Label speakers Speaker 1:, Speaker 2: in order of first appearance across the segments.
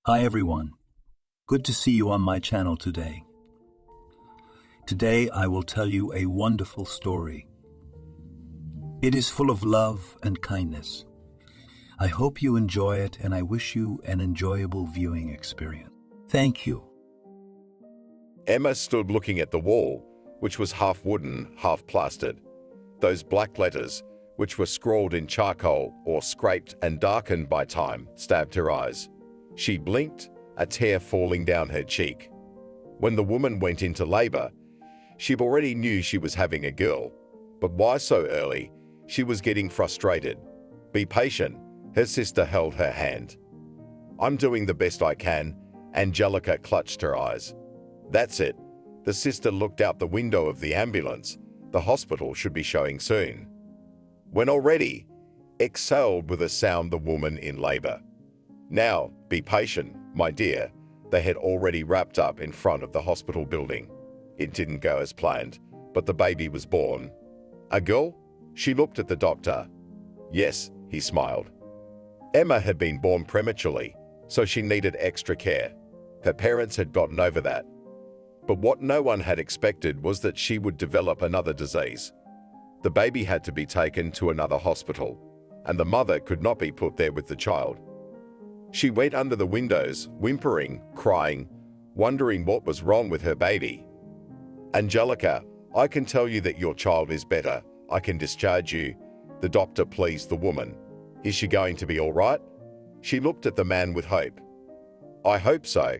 Speaker 1: Hi everyone, good to see you on my channel today. Today I will tell you a wonderful story. It is full of love and kindness. I hope you enjoy it and I wish you an enjoyable viewing experience. Thank you.
Speaker 2: Emma stood looking at the wall, which was half wooden, half plastered. Those black letters, which were scrawled in charcoal or scraped and darkened by time, stabbed her eyes. She blinked, a tear falling down her cheek. When the woman went into labor, she already knew she was having a girl. But why so early? She was getting frustrated. Be patient, her sister held her hand. I'm doing the best I can. Angelica clutched her eyes. That's it. The sister looked out the window of the ambulance. The hospital should be showing soon. When already, exhaled with a sound the woman in labor. Now, be patient, my dear. They had already wrapped up in front of the hospital building. It didn't go as planned, but the baby was born. A girl? She looked at the doctor. Yes, he smiled. Emma had been born prematurely, so she needed extra care. Her parents had gotten over that. But what no one had expected was that she would develop another disease. The baby had to be taken to another hospital, and the mother could not be put there with the child. She went under the windows, whimpering, crying, wondering what was wrong with her baby. Angelica, I can tell you that your child is better. I can discharge you. The doctor pleased the woman. Is she going to be all right? She looked at the man with hope. I hope so.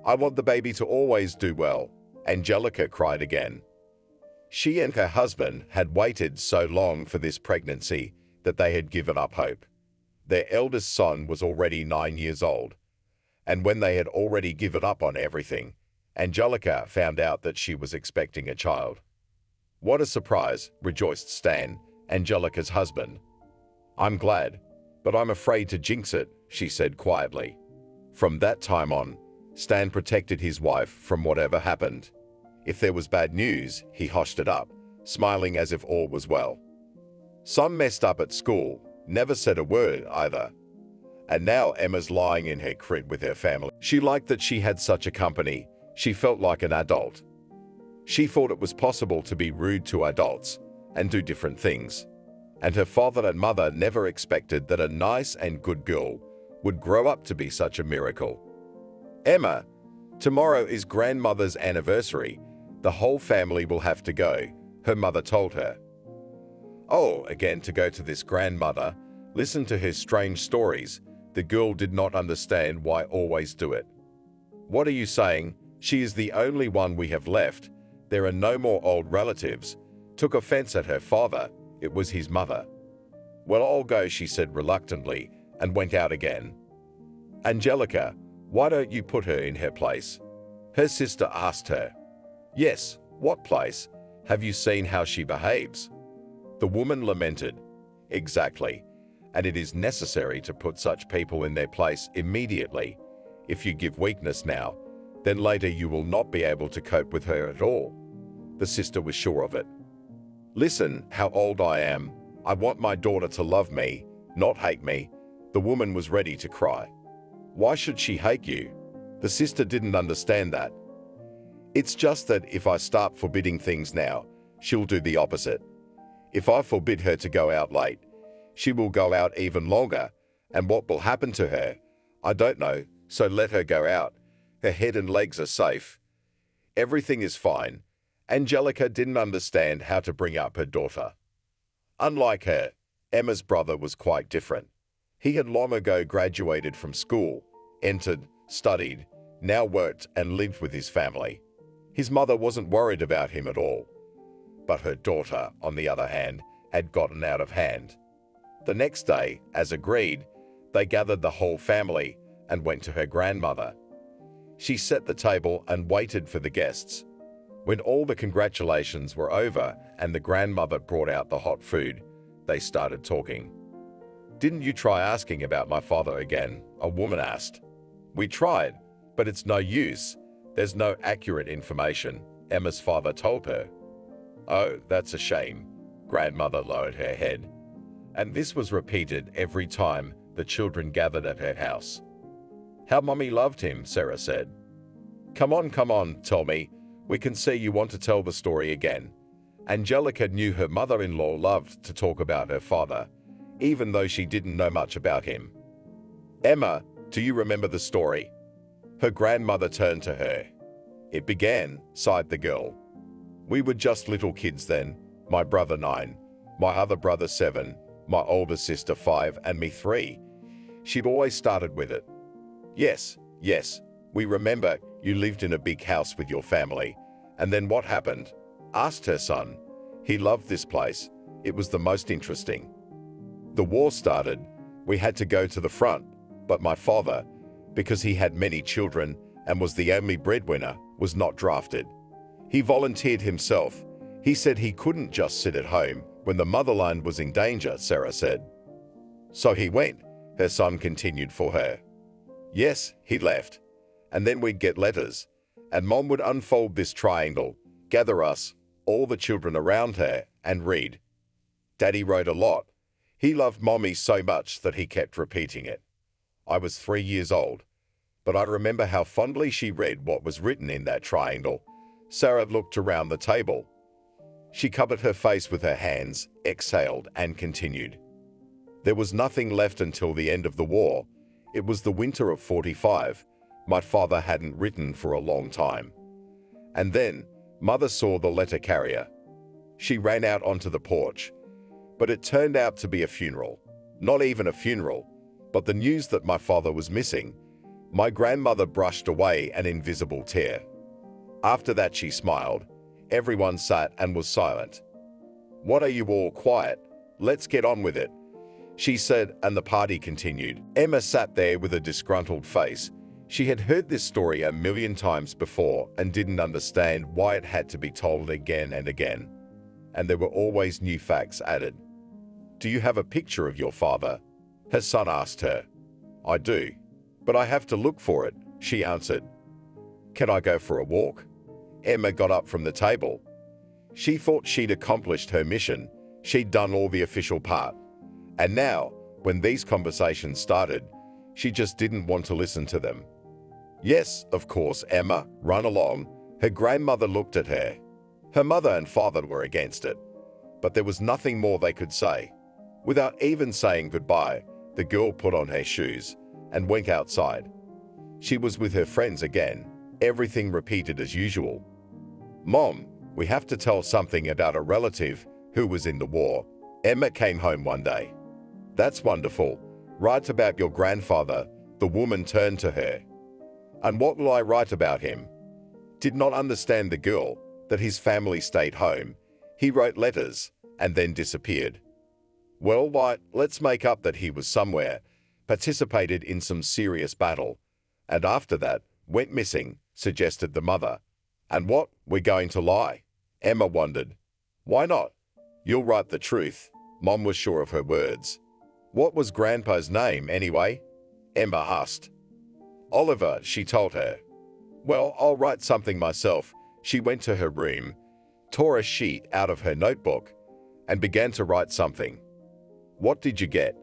Speaker 2: I want the baby to always do well. Angelica cried again. She and her husband had waited so long for this pregnancy that they had given up hope. Their eldest son was already 9 years old, and when they had already given up on everything, Angelica found out that she was expecting a child. What a surprise, rejoiced Stan, Angelica's husband. I'm glad, but I'm afraid to jinx it, she said quietly. From that time on, Stan protected his wife from whatever happened. If there was bad news, he hushed it up, smiling as if all was well. Some messed up at school, never said a word either. And now Emma's lying in her crib with her family. She liked that she had such a company. She felt like an adult. She thought it was possible to be rude to adults and do different things. And her father and mother never expected that a nice and good girl would grow up to be such a miracle. Emma, tomorrow is grandmother's anniversary. The whole family will have to go, her mother told her. Oh, again to go to this grandmother, listen to her strange stories. The girl did not understand why always do it. What are you saying? She is the only one we have left. There are no more old relatives. Took offense at her father. It was his mother. Well, I'll go, she said reluctantly, and went out again. Angelica, why don't you put her in her place? Her sister asked her. Yes, what place? Have you seen how she behaves? The woman lamented. Exactly, and it is necessary to put such people in their place immediately. If you give weakness now, then later you will not be able to cope with her at all. The sister was sure of it. Listen, how old I am. I want my daughter to love me, not hate me. The woman was ready to cry. Why should she hate you? The sister didn't understand that. It's just that if I start forbidding things now, she'll do the opposite. If I forbid her to go out late, she will go out even longer, and what will happen to her? I don't know, so let her go out. Her head and legs are safe. Everything is fine. Angelica didn't understand how to bring up her daughter. Unlike her, Emma's brother was quite different. He had long ago graduated from school, entered, studied, now worked and lived with his family. His mother wasn't worried about him at all. But her daughter, on the other hand, had gotten out of hand. The next day, as agreed, they gathered the whole family and went to her grandmother. She set the table and waited for the guests. When all the congratulations were over and the grandmother brought out the hot food, they started talking. Didn't you try asking about my father again? A woman asked. We tried, but it's no use. There's no accurate information, Emma's father told her. Oh, that's a shame. Grandmother lowered her head. And this was repeated every time the children gathered at her house. How Mommy loved him, Sarah said. Come on, tell me. We can see you want to tell the story again. Angelica knew her mother-in-law loved to talk about her father, even though she didn't know much about him. Emma, do you remember the story? Her grandmother turned to her. It began, sighed the girl. We were just little kids then, my brother 9, my other brother 7, my older sister 5, and me 3. She'd always started with it. Yes, we remember you lived in a big house with your family. And then what happened? Asked her son. He loved this place. It was the most interesting. The war started. We had to go to the front, but my father, because he had many children and was the only breadwinner, was not drafted. He volunteered himself. He said he couldn't just sit at home when the motherland was in danger, Sarah said. So he went, her son continued for her. Yes, he left. And then we'd get letters, and Mom would unfold this triangle, gather us, all the children around her, and read. Daddy wrote a lot. He loved Mommy so much that he kept repeating it. I was 3 years old, but I remember how fondly she read what was written in that triangle. Sarah looked around the table. She covered her face with her hands, exhaled, and continued. There was nothing left until the end of the war. It was the winter of 45. My father hadn't written for a long time. And then, Mother saw the letter carrier. She ran out onto the porch. But it turned out to be a funeral. Not even a funeral, but the news that my father was missing. My grandmother brushed away an invisible tear. After that she smiled. Everyone sat and was silent. What are you all quiet? Let's get on with it, she said, and the party continued. Emma sat there with a disgruntled face. She had heard this story a million times before and didn't understand why it had to be told again and again. And there were always new facts added. Do you have a picture of your father? Her son asked her. I do, but I have to look for it, she answered. Can I go for a walk? Emma got up from the table. She thought she'd accomplished her mission. She'd done all the official part. And now, when these conversations started, she just didn't want to listen to them. Yes, of course, Emma, run along. Her grandmother looked at her. Her mother and father were against it, but there was nothing more they could say. Without even saying goodbye, the girl put on her shoes and went outside. She was with her friends again, everything repeated as usual. Mom, we have to tell something about a relative who was in the war. Emma came home one day. That's wonderful. Write about your grandfather. The woman turned to her. And what will I write about him? Did not understand the girl, that his family stayed home. He wrote letters and then disappeared. Well, let's make up that he was somewhere, participated in some serious battle, and after that went missing, suggested the mother. And what, we're going to lie? Emma wondered. Why not? You'll write the truth. Mom was sure of her words. What was Grandpa's name, anyway? Emma asked. Oliver, she told her. Well, I'll write something myself. She went to her room, tore a sheet out of her notebook, and began to write something. What did you get?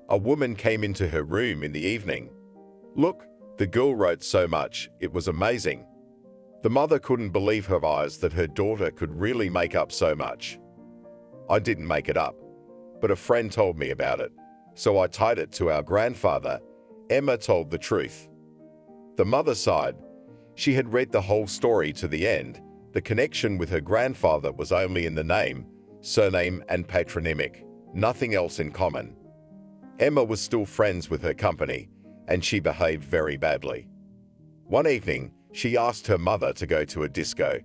Speaker 2: A woman came into her room in the evening. Look, the girl wrote so much, it was amazing. The mother couldn't believe her eyes that her daughter could really make up so much. I didn't make it up, but a friend told me about it, so I tied it to our grandfather. Emma told the truth. The mother sighed. She had read the whole story to the end. The connection with her grandfather was only in the name, surname, and patronymic, nothing else in common. Emma was still friends with her company, and she behaved very badly. One evening, she asked her mother to go to a disco,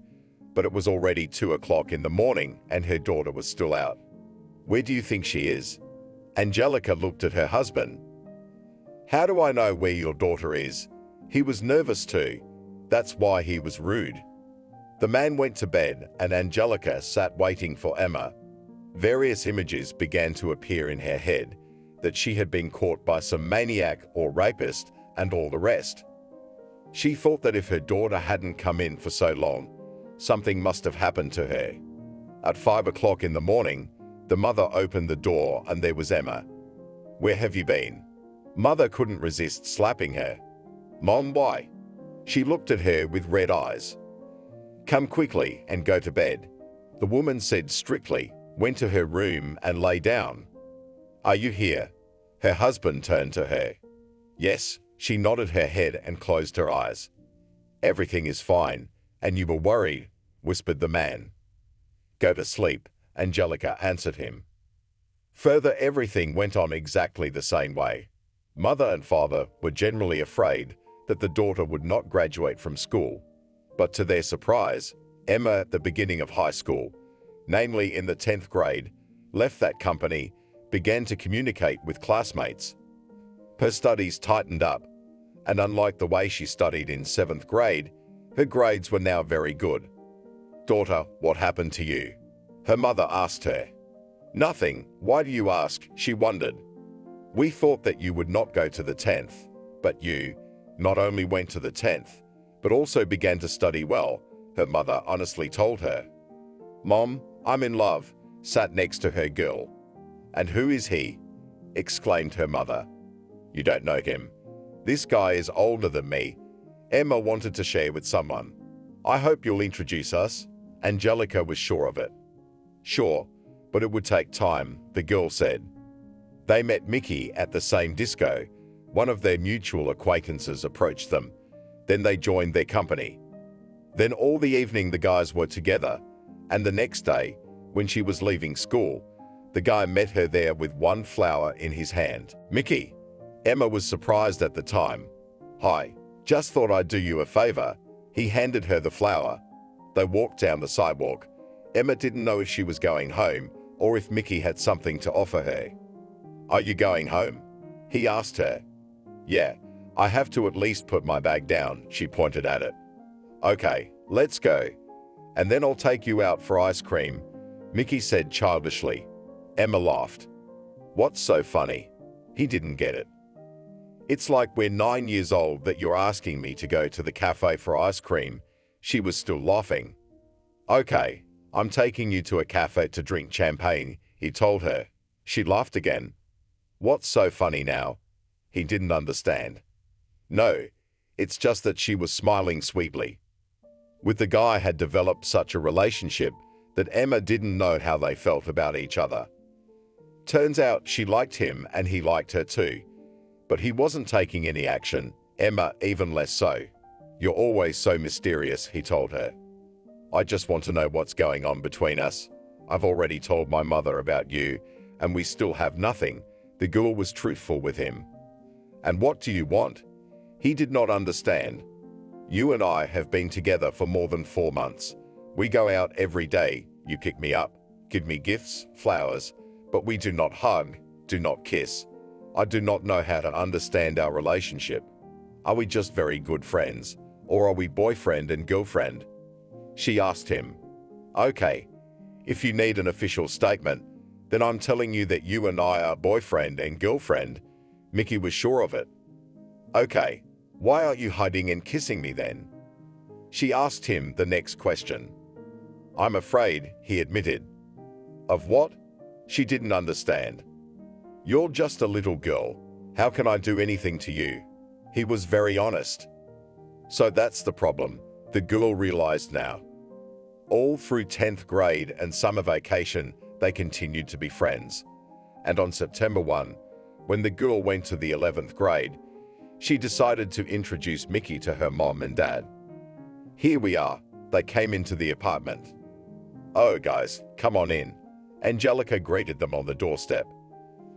Speaker 2: but it was already 2 o'clock in the morning and her daughter was still out. Where do you think she is? Angelica looked at her husband. How do I know where your daughter is? He was nervous too. That's why he was rude. The man went to bed and Angelica sat waiting for Emma. Various images began to appear in her head, that she had been caught by some maniac or rapist and all the rest. She thought that if her daughter hadn't come in for so long, something must have happened to her. At 5 o'clock in the morning, the mother opened the door and there was Emma. Where have you been? Mother couldn't resist slapping her. "Mom, why?" She looked at her with red eyes. "Come quickly and go to bed," the woman said strictly, went to her room and lay down. "Are you here?" Her husband turned to her. "Yes," she nodded her head and closed her eyes. "Everything is fine, and you were worried," whispered the man. "Go to sleep," Angelica answered him. Further, everything went on exactly the same way. Mother and father were generally afraid that the daughter would not graduate from school, but to their surprise, Emma at the beginning of high school, namely in the 10th grade, left that company, began to communicate with classmates. Her studies tightened up, and unlike the way she studied in 7th grade, her grades were now very good. "Daughter, what happened to you?" her mother asked her. "Nothing. Why do you ask?" she wondered. "We thought that you would not go to the 10th, but you not only went to the 10th, but also began to study well," her mother honestly told her. "Mom, I'm in love," sat next to her girl. "And who is he?" exclaimed her mother. "You don't know him. This guy is older than me." Emma wanted to share with someone. "I hope you'll introduce us." Angelica was sure of it. "Sure, but it would take time," the girl said. They met Mickey at the same disco. One of their mutual acquaintances approached them. Then they joined their company. Then all the evening the guys were together, and the next day, when she was leaving school, the guy met her there with one flower in his hand. "Mickey." Emma was surprised at the time. "Hi, just thought I'd do you a favor." He handed her the flower. They walked down the sidewalk. Emma didn't know if she was going home or if Mickey had something to offer her. "Are you going home?" he asked her. "Yeah, I have to at least put my bag down," she pointed at it. "Okay, let's go. And then I'll take you out for ice cream," Mickey said childishly. Emma laughed. "What's so funny?" He didn't get it. "It's like we're 9 years old that you're asking me to go to the cafe for ice cream." She was still laughing. "Okay, I'm taking you to a cafe to drink champagne," he told her. She laughed again. "What's so funny now?" He didn't understand. No, it's just that she was smiling sweetly. With the guy had developed such a relationship that Emma didn't know how they felt about each other. Turns out she liked him and he liked her too. But he wasn't taking any action, Emma even less so. "You're always so mysterious," he told her. "I just want to know what's going on between us. I've already told my mother about you, and we still have nothing." The girl was truthful with him. "And what do you want?" He did not understand. "You and I have been together for more than 4 months. We go out every day. You pick me up, give me gifts, flowers, but we do not hug, do not kiss. I do not know how to understand our relationship. Are we just very good friends, or are we boyfriend and girlfriend?" She asked him. "Okay, if you need an official statement, then I'm telling you that you and I are boyfriend and girlfriend." Mickey was sure of it. "Okay, why aren't you hugging and kissing me then?" She asked him the next question. "I'm afraid," he admitted. "Of what?" She didn't understand. "You're just a little girl. How can I do anything to you?" He was very honest. So that's the problem, the girl realized now. All through 10th grade and summer vacation, they continued to be friends. And on September 1, when the girl went to the 11th grade, she decided to introduce Mickey to her mom and dad. "Here we are." They came into the apartment. "Oh, guys, come on in." Angelica greeted them on the doorstep.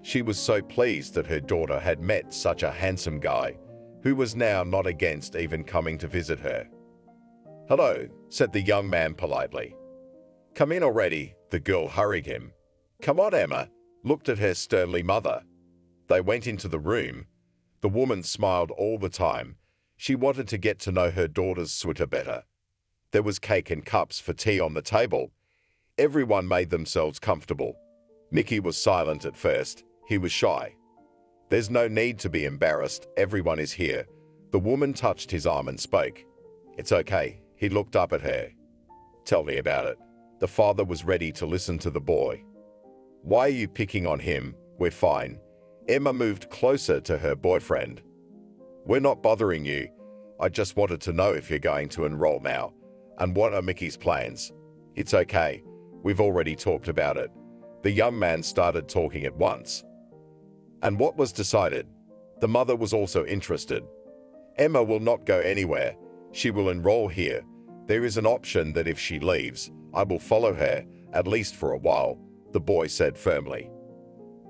Speaker 2: She was so pleased that her daughter had met such a handsome guy, who was now not against even coming to visit her. "Hello," said the young man politely. "Come in already," the girl hurried him. "Come on, Emma," looked at her sternly mother. They went into the room. The woman smiled all the time. She wanted to get to know her daughter's suitor better. There was cake and cups for tea on the table. Everyone made themselves comfortable. Mickey was silent at first. He was shy. "There's no need to be embarrassed. Everyone is here." The woman touched his arm and spoke. "It's okay." He looked up at her. "Tell me about it." The father was ready to listen to the boy. "Why are you picking on him? We're fine." Emma moved closer to her boyfriend. "We're not bothering you," I just wanted to know if you're going to enroll now, and what are Mickey's plans. It's okay, we've already talked about it. The young man started talking at once. And what was decided? The mother was also interested. Emma will not go anywhere. She will enroll here. There is an option that if she leaves, I will follow her, at least for a while, the boy said firmly.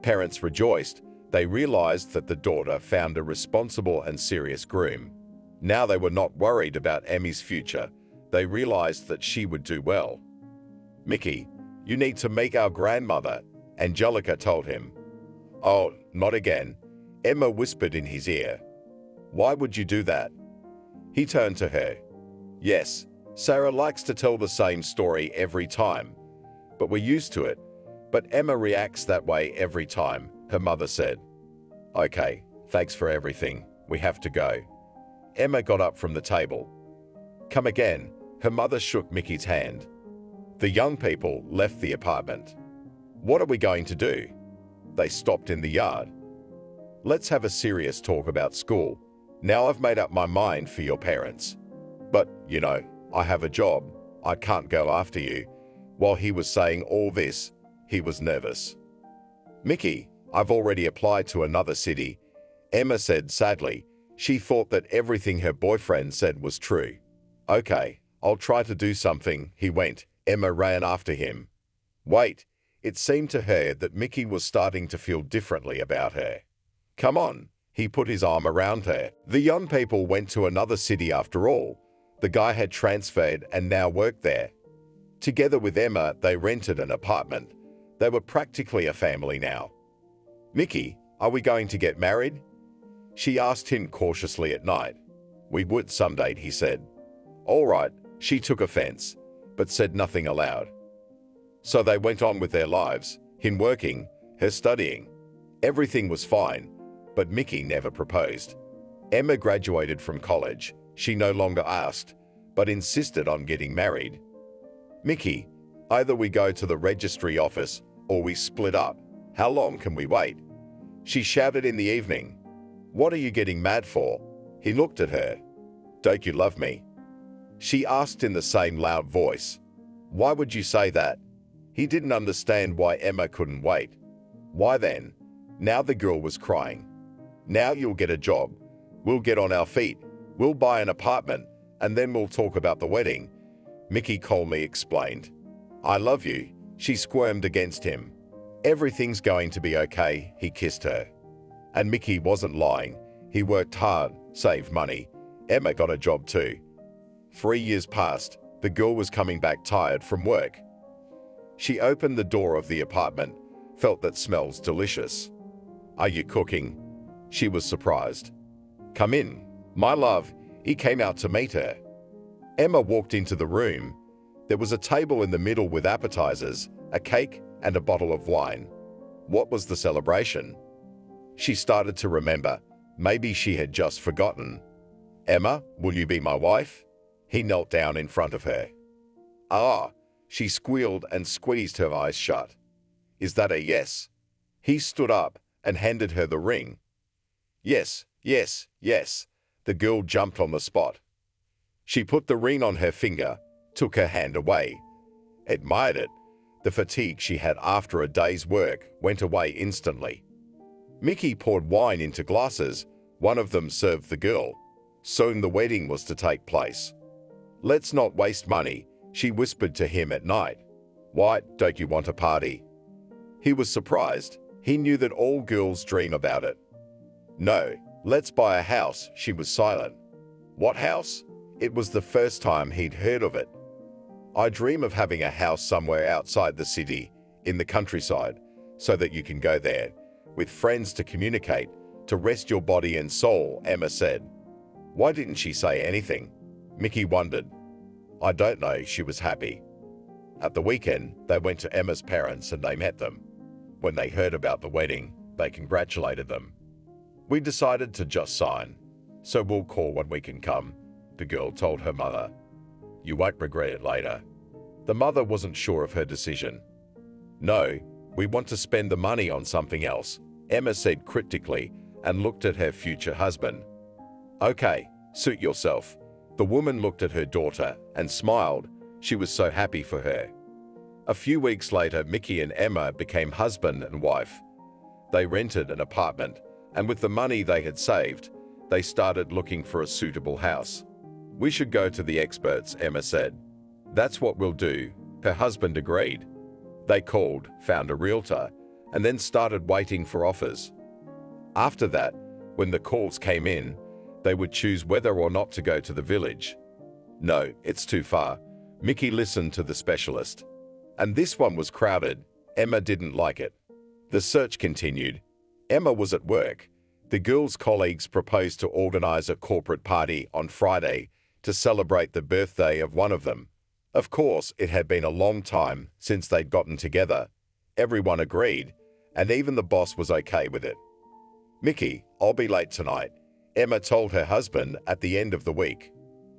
Speaker 2: Parents rejoiced. They realized that the daughter found a responsible and serious groom. Now they were not worried about Emmy's future. They realized that she would do well. Mickey, you need to meet our grandmother, Angelica told him. Oh, not again, Emma whispered in his ear. Why would you do that? He turned to her. Yes, Sarah likes to tell the same story every time, but we're used to it. But Emma reacts that way every time, her mother said. Okay, thanks for everything. We have to go. Emma got up from the table. Come again, her mother shook Mickey's hand. The young people left the apartment. What are we going to do? They stopped in the yard. Let's have a serious talk about school. Now I've made up my mind for your parents. But, you know, I have a job. I can't go after you. While he was saying all this, he was nervous. Mickey, I've already applied to another city, Emma said sadly. She thought that everything her boyfriend said was true. Okay, I'll try to do something, he went. Emma ran after him. Wait, it seemed to her that Mickey was starting to feel differently about her. Come on, he put his arm around her. The young people went to another city after all. The guy had transferred and now worked there. Together with Emma, they rented an apartment. They were practically a family now. Mickey, are we going to get married? She asked him cautiously at night. We would someday, he said. All right, she took offense, but said nothing aloud. So they went on with their lives, him working, her studying. Everything was fine, but Mickey never proposed. Emma graduated from college. She no longer asked, but insisted on getting married. Mickey, either we go to the registry office or we split up. How long can we wait? She shouted in the evening. What are you getting mad for? He looked at her. Don't you love me? She asked in the same loud voice. Why would you say that? He didn't understand why Emma couldn't wait. Why then? Now the girl was crying. Now you'll get a job. We'll get on our feet. We'll buy an apartment, and then we'll talk about the wedding. Mickey calmly explained. I love you. She squirmed against him. Everything's going to be okay, he kissed her. And Mickey wasn't lying. He worked hard, saved money. Emma got a job too. 3 years passed. The girl was coming back tired from work. She opened the door of the apartment, felt that smells delicious. Are you cooking? She was surprised. Come in, my love. He came out to meet her. Emma walked into the room. There was a table in the middle with appetizers, a cake, and a bottle of wine. What was the celebration? She started to remember. Maybe she had just forgotten. Emma, will you be my wife? He knelt down in front of her. Ah, she squealed and squeezed her eyes shut. Is that a yes? He stood up and handed her the ring. Yes, yes, yes. The girl jumped on the spot. She put the ring on her finger, took her hand away, admired it. The fatigue she had after a day's work went away instantly. Mickey poured wine into glasses. One of them served the girl. Soon the wedding was to take place. Let's not waste money, she whispered to him at night. Why, don't you want a party? He was surprised. He knew that all girls dream about it. No, let's buy a house, she was silent. What house? It was the first time he'd heard of it. I dream of having a house somewhere outside the city, in the countryside, so that you can go there, with friends to communicate, to rest your body and soul, Emma said. Why didn't she say anything? Mickey wondered. I don't know, she was happy. At the weekend, they went to Emma's parents and they met them. When they heard about the wedding, they congratulated them. We decided to just sign, so we'll call when we can come, the girl told her mother. You won't regret it later. The mother wasn't sure of her decision. No, we want to spend the money on something else, Emma said cryptically and looked at her future husband. Okay, Suit yourself. The woman looked at her daughter and smiled. She was so happy for her. A few weeks later, Mickey and Emma became husband and wife. They rented an apartment, and with the money they had saved, they started looking for a suitable house. We should go to the experts, Emma said. That's what we'll do, her husband agreed. They called, found a realtor, and then started waiting for offers. After that, when the calls came in, they would choose whether or not to go to the village. No, it's too far. Mickey listened to the specialist. And this one was crowded. Emma didn't like it. The search continued. Emma was at work. The girls' colleagues proposed to organize a corporate party on Friday to celebrate the birthday of one of them. Of course, it had been a long time since they'd gotten together. Everyone agreed, and even the boss was okay with it. Mickey, I'll be late tonight, Emma told her husband at the end of the week.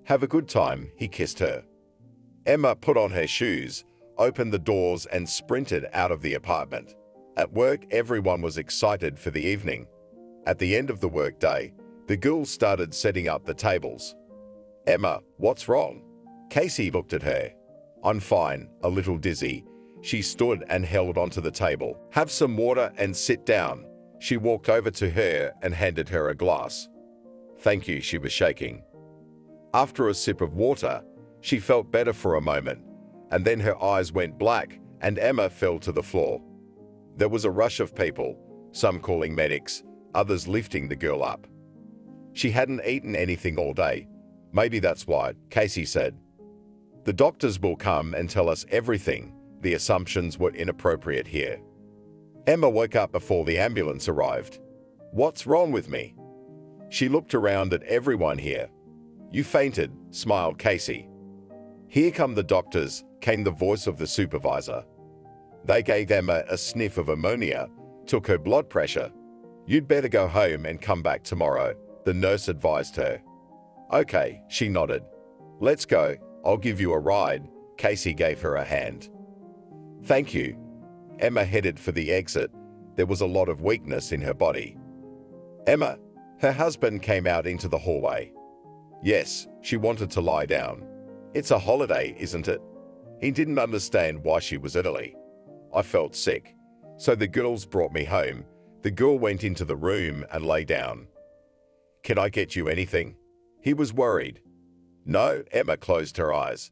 Speaker 2: Have a good time, he kissed her. Emma put on her shoes, opened the doors and sprinted out of the apartment. At work, everyone was excited for the evening. At the end of the workday, the girls started setting up the tables. Emma, what's wrong? Casey looked at her. I'm fine, a little dizzy. She stood and held onto the table. Have some water and sit down. She walked over to her and handed her a glass. Thank you, she was shaking. After a sip of water, she felt better for a moment, and then her eyes went black and Emma fell to the floor. There was a rush of people, some calling medics, others lifting the girl up. She hadn't eaten anything all day. Maybe that's why, Casey said. The doctors will come and tell us everything. The assumptions were inappropriate here. Emma woke up before the ambulance arrived. What's wrong with me? She looked around at everyone here. You fainted, smiled Casey. Here come the doctors, came the voice of the supervisor. They gave Emma a sniff of ammonia, took her blood pressure. You'd better go home and come back tomorrow, the nurse advised her. Okay, she nodded. Let's go, I'll give you a ride. Casey gave her a hand. Thank you. Emma headed for the exit. There was a lot of weakness in her body. Emma, her husband came out into the hallway. Yes, she wanted to lie down. It's a holiday, isn't it? He didn't understand why she was early. I felt sick, so the girls brought me home. The girl went into the room and lay down. Can I get you anything? He was worried. No, Emma closed her eyes.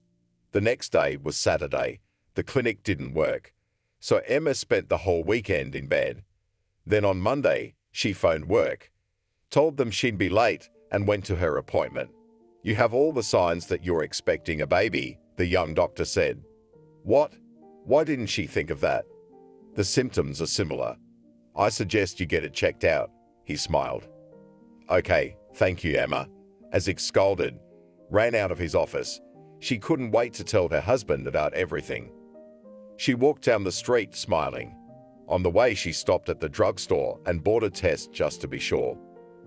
Speaker 2: The next day was Saturday. The clinic didn't work, so Emma spent the whole weekend in bed. Then on Monday, she phoned work, told them she'd be late, and went to her appointment. You have all the signs that you're expecting a baby, the young doctor said. What? Why didn't she think of that? The symptoms are similar. I suggest you get it checked out, he smiled. Okay, thank you, Emma. As he scolded, ran out of his office. She couldn't wait to tell her husband about everything. She walked down the street smiling. On the way, she stopped at the drugstore and bought a test just to be sure.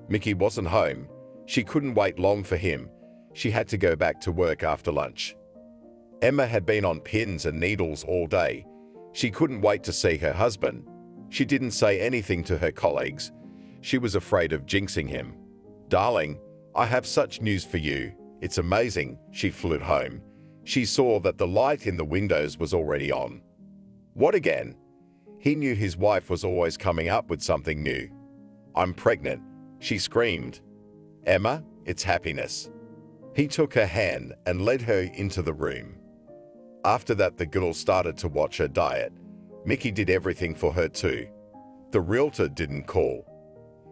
Speaker 2: Mickey wasn't home. She couldn't wait long for him. She had to go back to work after lunch. Emma had been on pins and needles all day. She couldn't wait to see her husband. She didn't say anything to her colleagues. She was afraid of jinxing him. Darling, I have such news for you. It's amazing. She flew home. She saw that the light in the windows was already on. What again? He knew his wife was always coming up with something new. I'm pregnant, she screamed. Emma, it's happiness. He took her hand and led her into the room. After that, the girl started to watch her diet. Mickey did everything for her too. The realtor didn't call.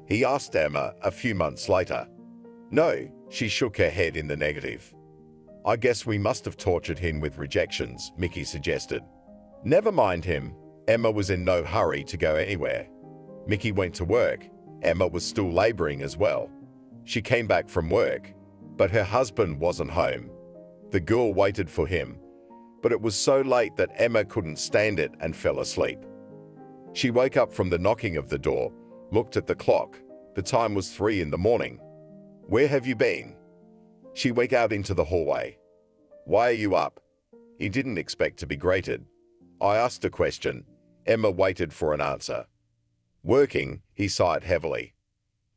Speaker 2: He asked Emma a few months later. No, she shook her head in the negative. I guess we must have tortured him with rejections, Mickey suggested. Never mind him. Emma was in no hurry to go anywhere. Mickey went to work. Emma was still laboring as well. She came back from work, but her husband wasn't home. The girl waited for him, but it was so late that Emma couldn't stand it and fell asleep. She woke up from the knocking of the door, looked at the clock. The time was 3 in the morning. Where have you been? She went out into the hallway. Why are you up? He didn't expect to be greeted. I asked a question. Emma waited for an answer. Working, he sighed heavily.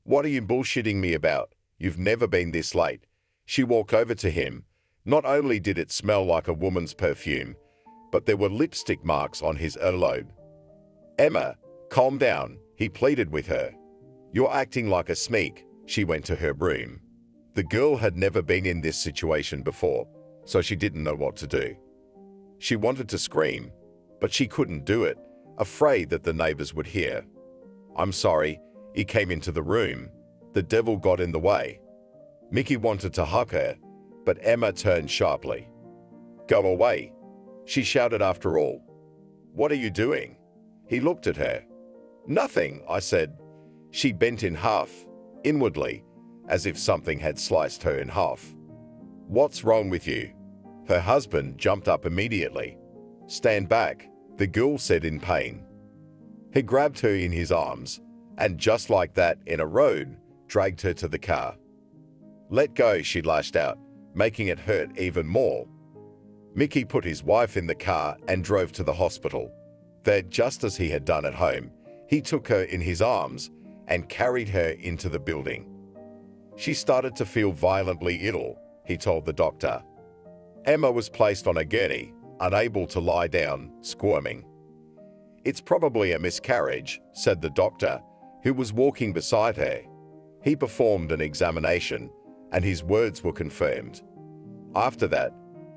Speaker 2: What are you bullshitting me about? you've never been this late." She walked over to him. Not only did it smell like a woman's perfume, but there were lipstick marks on his earlobe. "Emma, calm down," he pleaded with her. "You're acting like a smeek." She went to her room. The girl had never been in this situation before, so she didn't know what to do. She wanted to scream, but she couldn't do it, afraid that the neighbors would hear. "I'm sorry," he came into the room. The devil got in the way. Mickey wanted to hug her, but Emma turned sharply. "Go away," she shouted after all. "What are you doing?" He looked at her. "Nothing," I said. She bent in half, inwardly, as if something had sliced her in half. "What's wrong with you?" Her husband jumped up immediately. "Stand back," the girl said in pain. He grabbed her in his arms, and just like that, in a road, dragged her to the car. "Let go," she lashed out, making it hurt even more. Mickey put his wife in the car and drove to the hospital. There, just as he had done at home, he took her in his arms and carried her into the building. She started to feel violently ill, he told the doctor. Emma was placed on a gurney, unable to lie down, squirming. "It's probably a miscarriage," said the doctor, who was walking beside her. He performed an examination, and his words were confirmed. After that,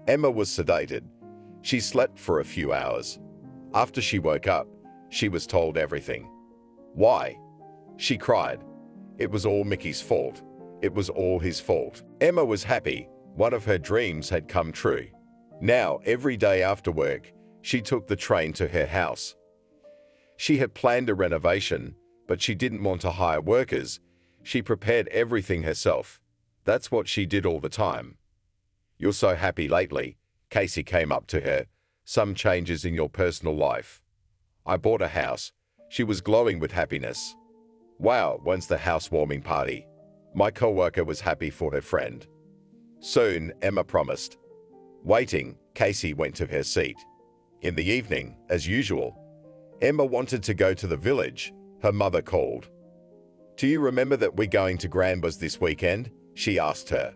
Speaker 2: Emma was sedated. She slept for a few hours. After she woke up, she was told everything. Why? She cried. It was all Mickey's fault. It was all his fault. Emma was happy. One of her dreams had come true. Now, every day after work, she took the train to her house. She had planned a renovation, but she didn't want to hire workers. She prepared everything herself. That's what she did all the time. "You're so happy lately," Casey came up to her. "Some changes in your personal life." "I bought a house." She was glowing with happiness. "Wow, when's the housewarming party?" My co-worker was happy for her friend. "Soon," Emma promised. Waiting, Casey went to her seat. In the evening, as usual, Emma wanted to go to the village. Her mother called. "Do you remember that we're going to Grandma's this weekend?" she asked her.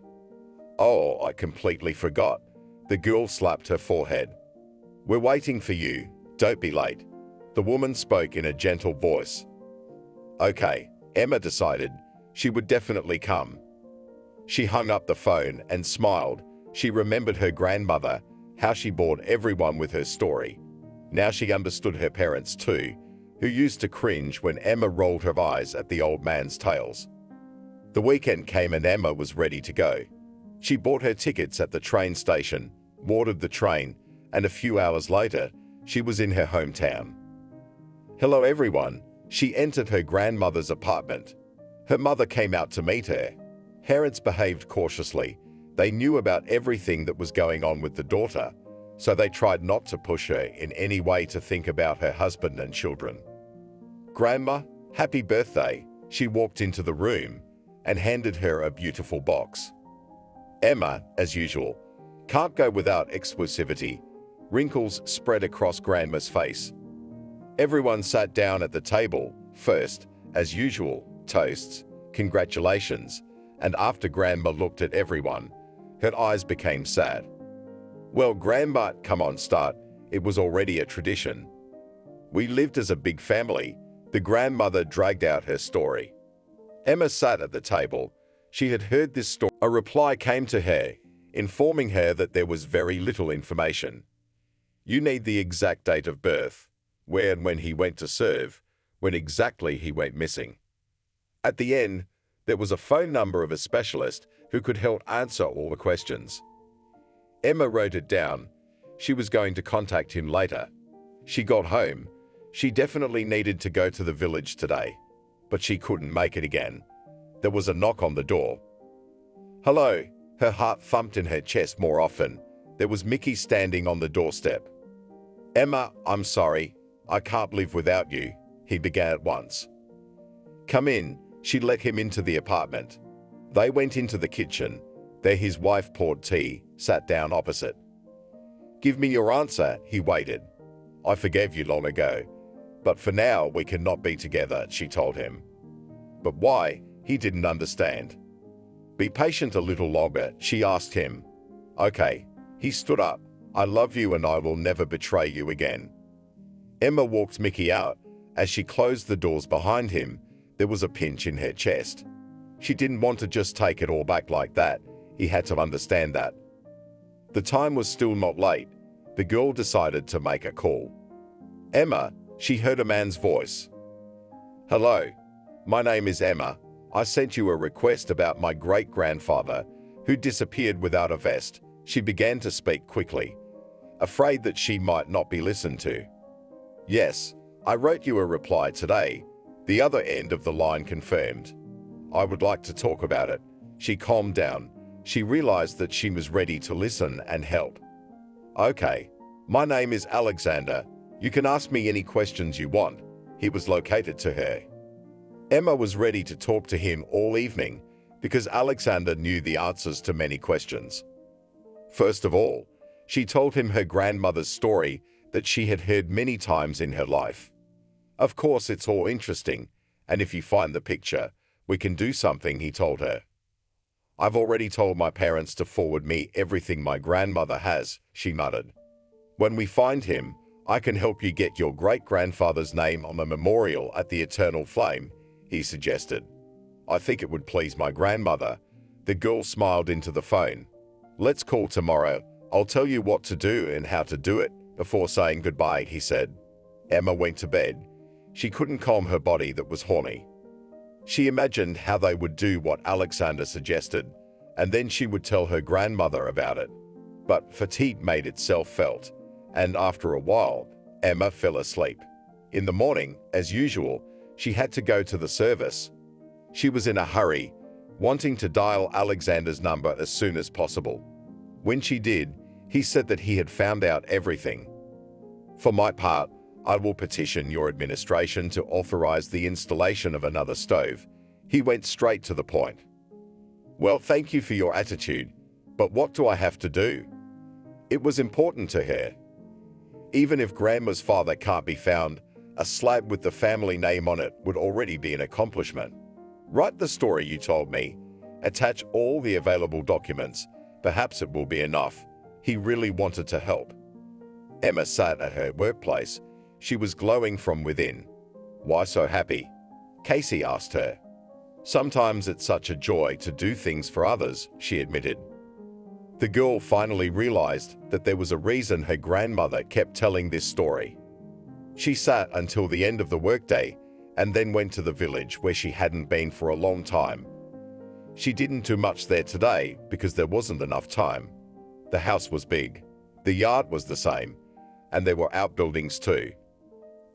Speaker 2: "Oh, I completely forgot." The girl slapped her forehead. "We're waiting for you. Don't be late." The woman spoke in a gentle voice. Okay, Emma decided she would definitely come. She hung up the phone and smiled. She remembered her grandmother, how she bored everyone with her story. Now she understood her parents too, who used to cringe when Emma rolled her eyes at the old man's tales. The weekend came and Emma was ready to go. She bought her tickets at the train station, boarded the train, and a few hours later, she was in her hometown. "Hello everyone." She entered her grandmother's apartment. Her mother came out to meet her. Parents behaved cautiously. They knew about everything that was going on with the daughter, so they tried not to push her in any way to think about her husband and children. "Grandma, happy birthday." She walked into the room and handed her a beautiful box. Emma, as usual, can't go without exclusivity. Wrinkles spread across Grandma's face. Everyone sat down at the table. First, as usual, toasts, congratulations, and after Grandma looked at everyone, her eyes became sad. "Well, Grandma, come on, start." It was already a tradition. "We lived as a big family." The grandmother dragged out her story. Emma sat at the table. She had heard this story. A reply came to her, informing her that there was very little information. "You need the exact date of birth, where and when he went to serve, when exactly he went missing." At the end, there was a phone number of a specialist who could help answer all the questions. Emma wrote it down. She was going to contact him later. She got home. She definitely needed to go to the village today, but she couldn't make it again. There was a knock on the door. "Hello." Her heart thumped in her chest more often. There was Mickey standing on the doorstep. "Emma, I'm sorry. I can't live without you," he began at once. "Come in." She let him into the apartment. They went into the kitchen. There his wife poured tea, sat down opposite. "Give me your answer," he waited. "I forgave you long ago, but for now we cannot be together," she told him. "But why?" He didn't understand. Be patient a little longer, she asked him. Okay. He stood up. I love you and I will never betray you again. Emma walked Mickey out. As she closed the doors behind him, there was a pinch in her chest. She didn't want to just take it all back like that. He had to understand that. The time was still not late. The girl decided to make a call. Emma, she heard a man's voice. Hello, my name is Emma. I sent you a request about my great-grandfather who disappeared without a vest. She began to speak quickly, afraid that she might not be listened to. Yes, I wrote you a reply today. The other end of the line confirmed. I would like to talk about it. She calmed down. She realized that she was ready to listen and help. Okay, my name is Alexander. You can ask me any questions you want. He was located to her. Emma was ready to talk to him all evening because Alexander knew the answers to many questions. First of all, she told him her grandmother's story that she had heard many times in her life. Of course, it's all interesting, and if you find the picture, we can do something, he told her. I've already told my parents to forward me everything my grandmother has, she muttered. When we find him, I can help you get your great-grandfather's name on the memorial at the Eternal Flame, he suggested. I think it would please my grandmother. The girl smiled into the phone. Let's call tomorrow. I'll tell you what to do and how to do it before saying goodbye, he said. Emma went to bed. She couldn't calm her body that was horny. She imagined how they would do what Alexander suggested, and then she would tell her grandmother about it. But fatigue made itself felt, and after a while, Emma fell asleep. In the morning, as usual, she had to go to the service. She was in a hurry, wanting to dial Alexander's number as soon as possible. When she did, he said that he had found out everything. For my part, I will petition your administration to authorize the installation of another stove. He went straight to the point. Well, thank you for your attitude, but what do I have to do? It was important to her. Even if Grandma's father can't be found, a slab with the family name on it would already be an accomplishment. Write the story you told me. Attach all the available documents. Perhaps it will be enough. He really wanted to help. Emma sat at her workplace. She was glowing from within. Why so happy? Casey asked her. Sometimes it's such a joy to do things for others, she admitted. The girl finally realized that there was a reason her grandmother kept telling this story. She sat until the end of the workday and then went to the village where she hadn't been for a long time. She didn't do much there today because there wasn't enough time. The house was big. The yard was the same. And there were outbuildings too.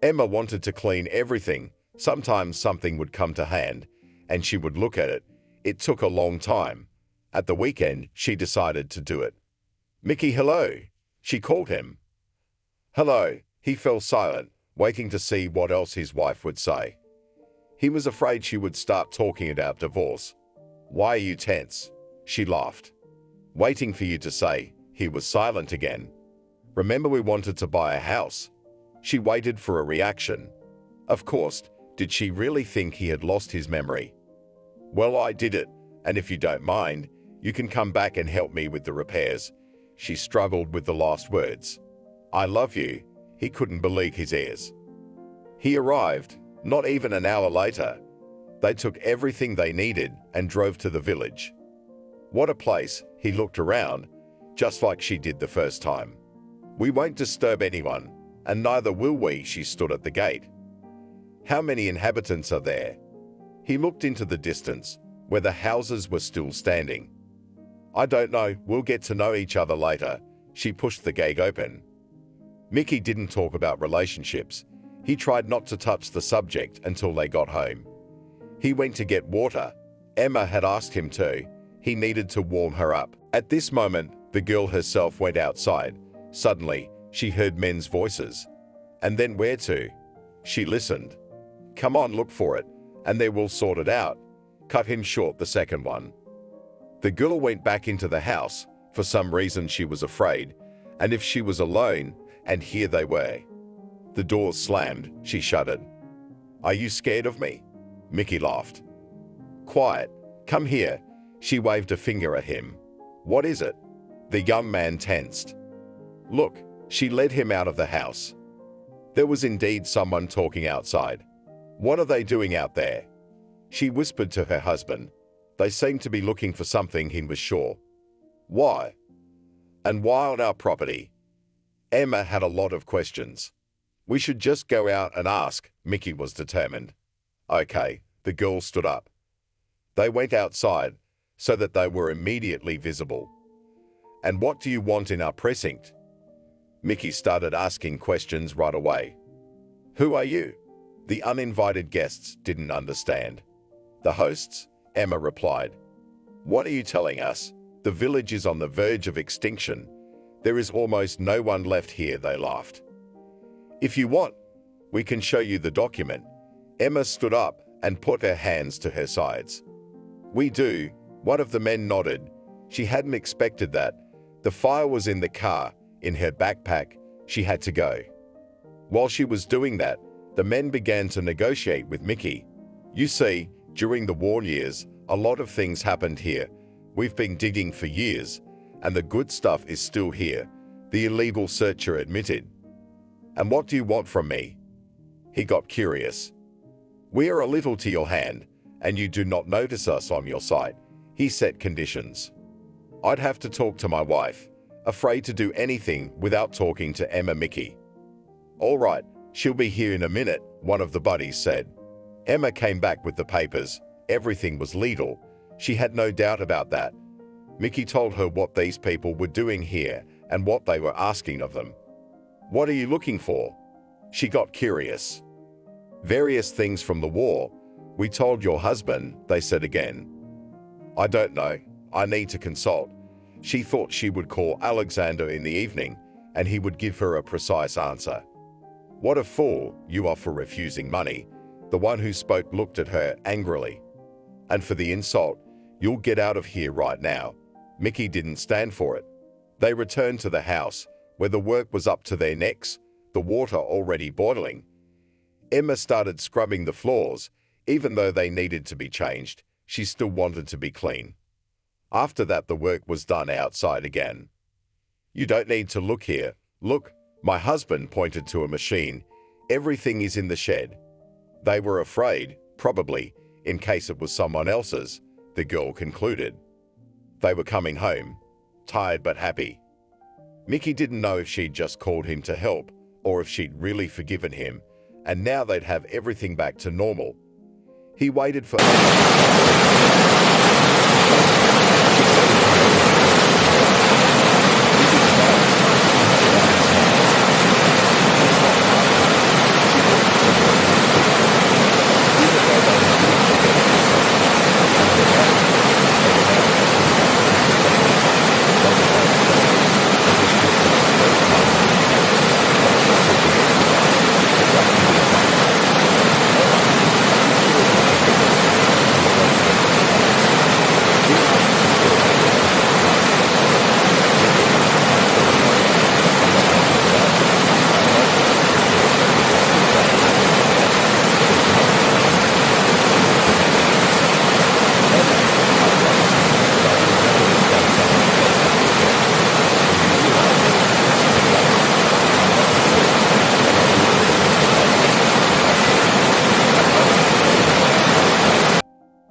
Speaker 2: Emma wanted to clean everything. Sometimes something would come to hand, and she would look at it. It took a long time. At the weekend, she decided to do it. Mickey, hello, she called him. Hello, he fell silent, waiting to see what else his wife would say. He was afraid she would start talking about divorce. Why are you tense? She laughed. Waiting for you to say. He was silent again. Remember we wanted to buy a house? She waited for a reaction. Of course, did she really think he had lost his memory? Well, I did it, and if you don't mind, you can come back and help me with the repairs. She struggled with the last words. I love you. He couldn't believe his ears. He arrived, not even an hour later. They took everything they needed and drove to the village. What a place, he looked around, just like she did the first time. We won't disturb anyone, and neither will we, she stood at the gate. How many inhabitants are there? He looked into the distance, where the houses were still standing. I don't know, we'll get to know each other later. She pushed the gate open. Mickey didn't talk about relationships. He tried not to touch the subject until they got home. He went to get water. Emma had asked him to. He needed to warm her up. At this moment, the girl herself went outside. Suddenly, she heard men's voices. And then where to? She listened. Come on, look for it, and they will sort it out. Cut him short, the second one. The girl went back into the house. For some reason she was afraid, and if she was alone, and here they were. The doors slammed, she shuddered. Are you scared of me? Mickey laughed. Quiet, come here. She waved a finger at him. "What is it?" The young man tensed. "Look," she led him out of the house. There was indeed someone talking outside. "What are they doing out there?" She whispered to her husband. They seemed to be looking for something, he was sure. "Why? And why on our property?" Emma had a lot of questions. "We should just go out and ask," Mickey was determined. "Okay," the girl stood up. They went outside so that they were immediately visible. "And what do you want in our precinct?" Mickey started asking questions right away. "Who are you?" The uninvited guests didn't understand. "The hosts," Emma replied. "What are you telling us? The village is on the verge of extinction. There is almost no one left here," they laughed. "If you want, we can show you the document." Emma stood up and put her hands to her sides. "We do," one of the men nodded. She hadn't expected that. The file was in the car, in her backpack. She had to go. While she was doing that, the men began to negotiate with Mickey. "You see, during the war years, a lot of things happened here. We've been digging for years, and the good stuff is still here," the illegal searcher admitted. "And what do you want from me?" He got curious. "We are a little to your hand, and you do not notice us on your site." He set conditions. "I'd have to talk to my wife, afraid to do anything without talking to Emma." Mickey. "All right, she'll be here in a minute," one of the buddies said. Emma came back with the papers. Everything was legal. She had no doubt about that. Mickey told her what these people were doing here and what they were asking of them. "What are you looking for?" She got curious. "Various things from the war. We told your husband," they said again. "I don't know. I need to consult." She thought she would call Alexander in the evening, and he would give her a precise answer. "What a fool you are for refusing money." The one who spoke looked at her angrily. "And for the insult, you'll get out of here right now." Mickey didn't stand for it. They returned to the house, where the work was up to their necks, the water already boiling. Emma started scrubbing the floors. Even though they needed to be changed, she still wanted to be clean. After that, the work was done outside again. "You don't need to look here. Look," my husband pointed to a machine. "Everything is in the shed." They were afraid, probably, in case it was someone else's, the girl concluded. They were coming home, tired but happy. Mickey didn't know if she'd just called him to help or if she'd really forgiven him, and now they'd have everything back to normal. He waited for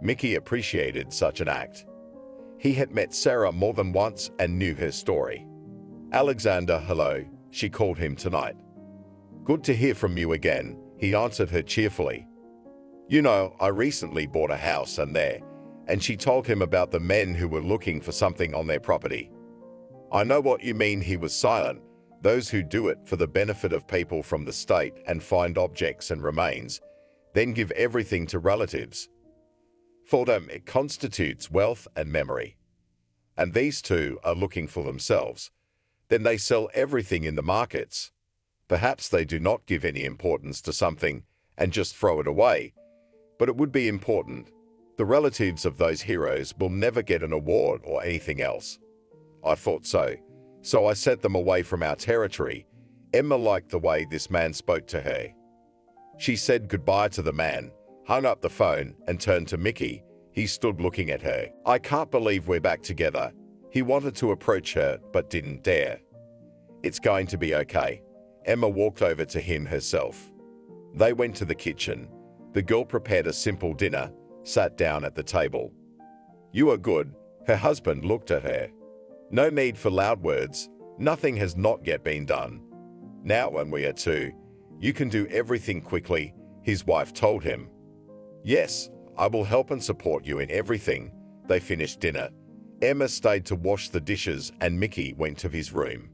Speaker 2: Mickey appreciated such an act. He had met Sarah more than once and knew her story. "Alexander, hello," she called him tonight. "Good to hear from you again," he answered her cheerfully. "You know, I recently bought a house and she told him about the men who were looking for something on their property. "I know what you mean," he was silent. "Those who do it for the benefit of people from the state and find objects and remains, then give everything to relatives. For them, it constitutes wealth and memory. And these two are looking for themselves. Then they sell everything in the markets. Perhaps they do not give any importance to something and just throw it away, but it would be important. The relatives of those heroes will never get an award or anything else." I thought so. So I sent them away from our territory. Emma liked the way this man spoke to her. She said goodbye to the man, hung up the phone, and turned to Mickey. He stood looking at her. I can't believe we're back together. He wanted to approach her, but didn't dare. It's going to be okay. Emma walked over to him herself. They went to the kitchen. The girl prepared a simple dinner, sat down at the table. You are good. Her husband looked at her. No need for loud words. Nothing has not yet been done. Now when we are two, you can do everything quickly, his wife told him. Yes, I will help and support you in everything. They finished dinner. Emma stayed to wash the dishes and Mickey went to his room.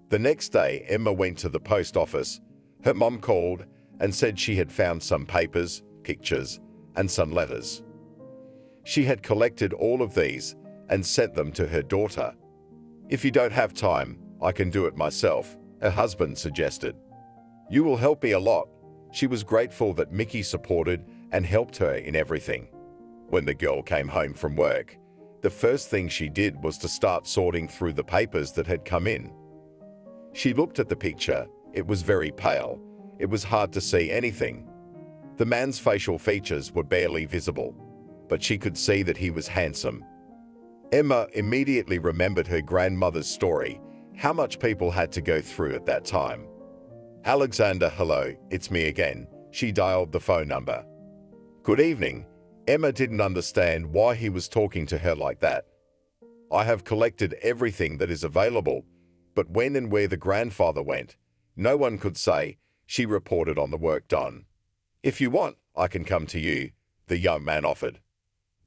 Speaker 2: The next day, Emma went to the post office. Her mom called and said she had found some papers, pictures, and some letters. She had collected all of these and sent them to her daughter. If you don't have time, I can do it myself, her husband suggested. You will help me a lot. She was grateful that Mickey supported and helped her in everything. When the girl came home from work, the first thing she did was to start sorting through the papers that had come in. She looked at the picture. It was very pale. It was hard to see anything. The man's facial features were barely visible, but she could see that he was handsome. Emma immediately remembered her grandmother's story, how much people had to go through at that time. Alexander, hello, it's me again. She dialed the phone number. Good evening. Emma didn't understand why he was talking to her like that. I have collected everything that is available, but when and where the grandfather went, no one could say, she reported on the work done. If you want, I can come to you, the young man offered.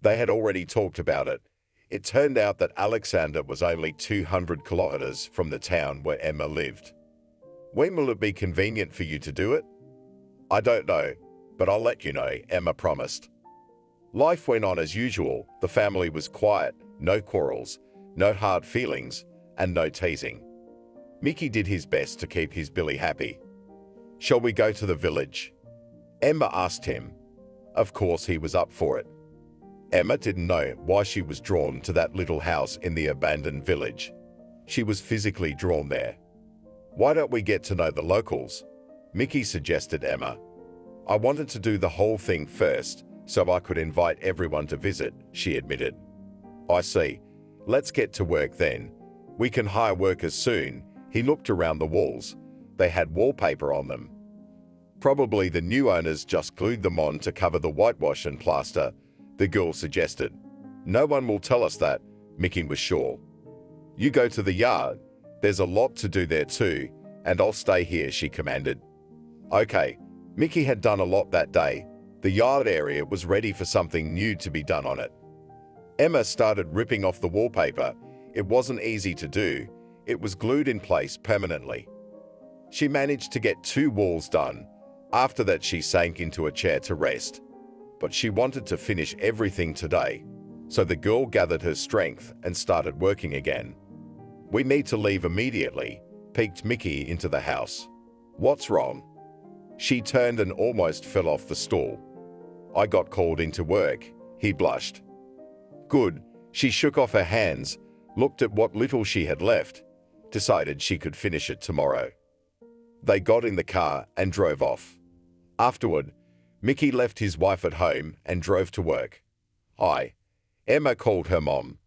Speaker 2: They had already talked about it. It turned out that Alexander was only 200 kilometers from the town where Emma lived. When will it be convenient for you to do it? I don't know, but I'll let you know, Emma promised. Life went on as usual. The family was quiet, no quarrels, no hard feelings, and no teasing. Mickey did his best to keep his Billy happy. Shall we go to the village? Emma asked him. Of course he was up for it. Emma didn't know why she was drawn to that little house in the abandoned village. She was physically drawn there. Why don't we get to know the locals? Mickey suggested Emma. I wanted to do the whole thing first, so I could invite everyone to visit, she admitted. I see. Let's get to work then. We can hire workers soon. He looked around the walls. They had wallpaper on them. Probably the new owners just glued them on to cover the whitewash and plaster, the girl suggested. No one will tell us that, Mickey was sure. You go to the yard. There's a lot to do there too, and I'll stay here, she commanded. Okay. Mickey had done a lot that day. The yard area was ready for something new to be done on it. Emma started ripping off the wallpaper. It wasn't easy to do. It was glued in place permanently. She managed to get 2 walls done. After that, she sank into a chair to rest. But she wanted to finish everything today, so the girl gathered her strength and started working again. We need to leave immediately, peeked Mickey into the house. What's wrong? She turned and almost fell off the stool. I got called into work, he blushed. Good. She shook off her hands, looked at what little she had left, decided she could finish it tomorrow. They got in the car and drove off. Afterward, Mickey left his wife at home and drove to work. Hi. Emma called her mom.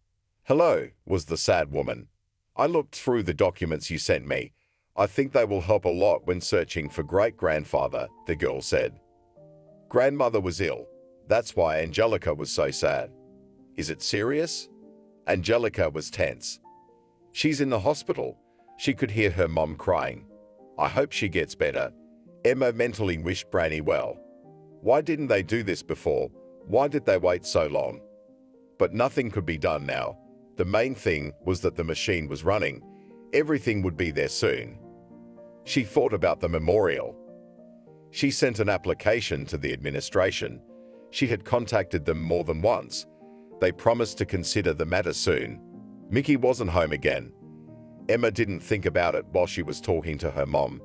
Speaker 2: Hello, was the sad woman. I looked through the documents you sent me. I think they will help a lot when searching for great-grandfather, the girl said. Grandmother was ill. That's why Angelica was so sad. Is it serious? Angelica was tense. She's in the hospital. She could hear her mom crying. I hope she gets better. Emma mentally wished Branny well. Why didn't they do this before? Why did they wait so long? But nothing could be done now. The main thing was that the machine was running. Everything would be there soon. She thought about the memorial. She sent an application to the administration. She had contacted them more than once. They promised to consider the matter soon. Mickey wasn't home again. Emma didn't think about it while she was talking to her mom,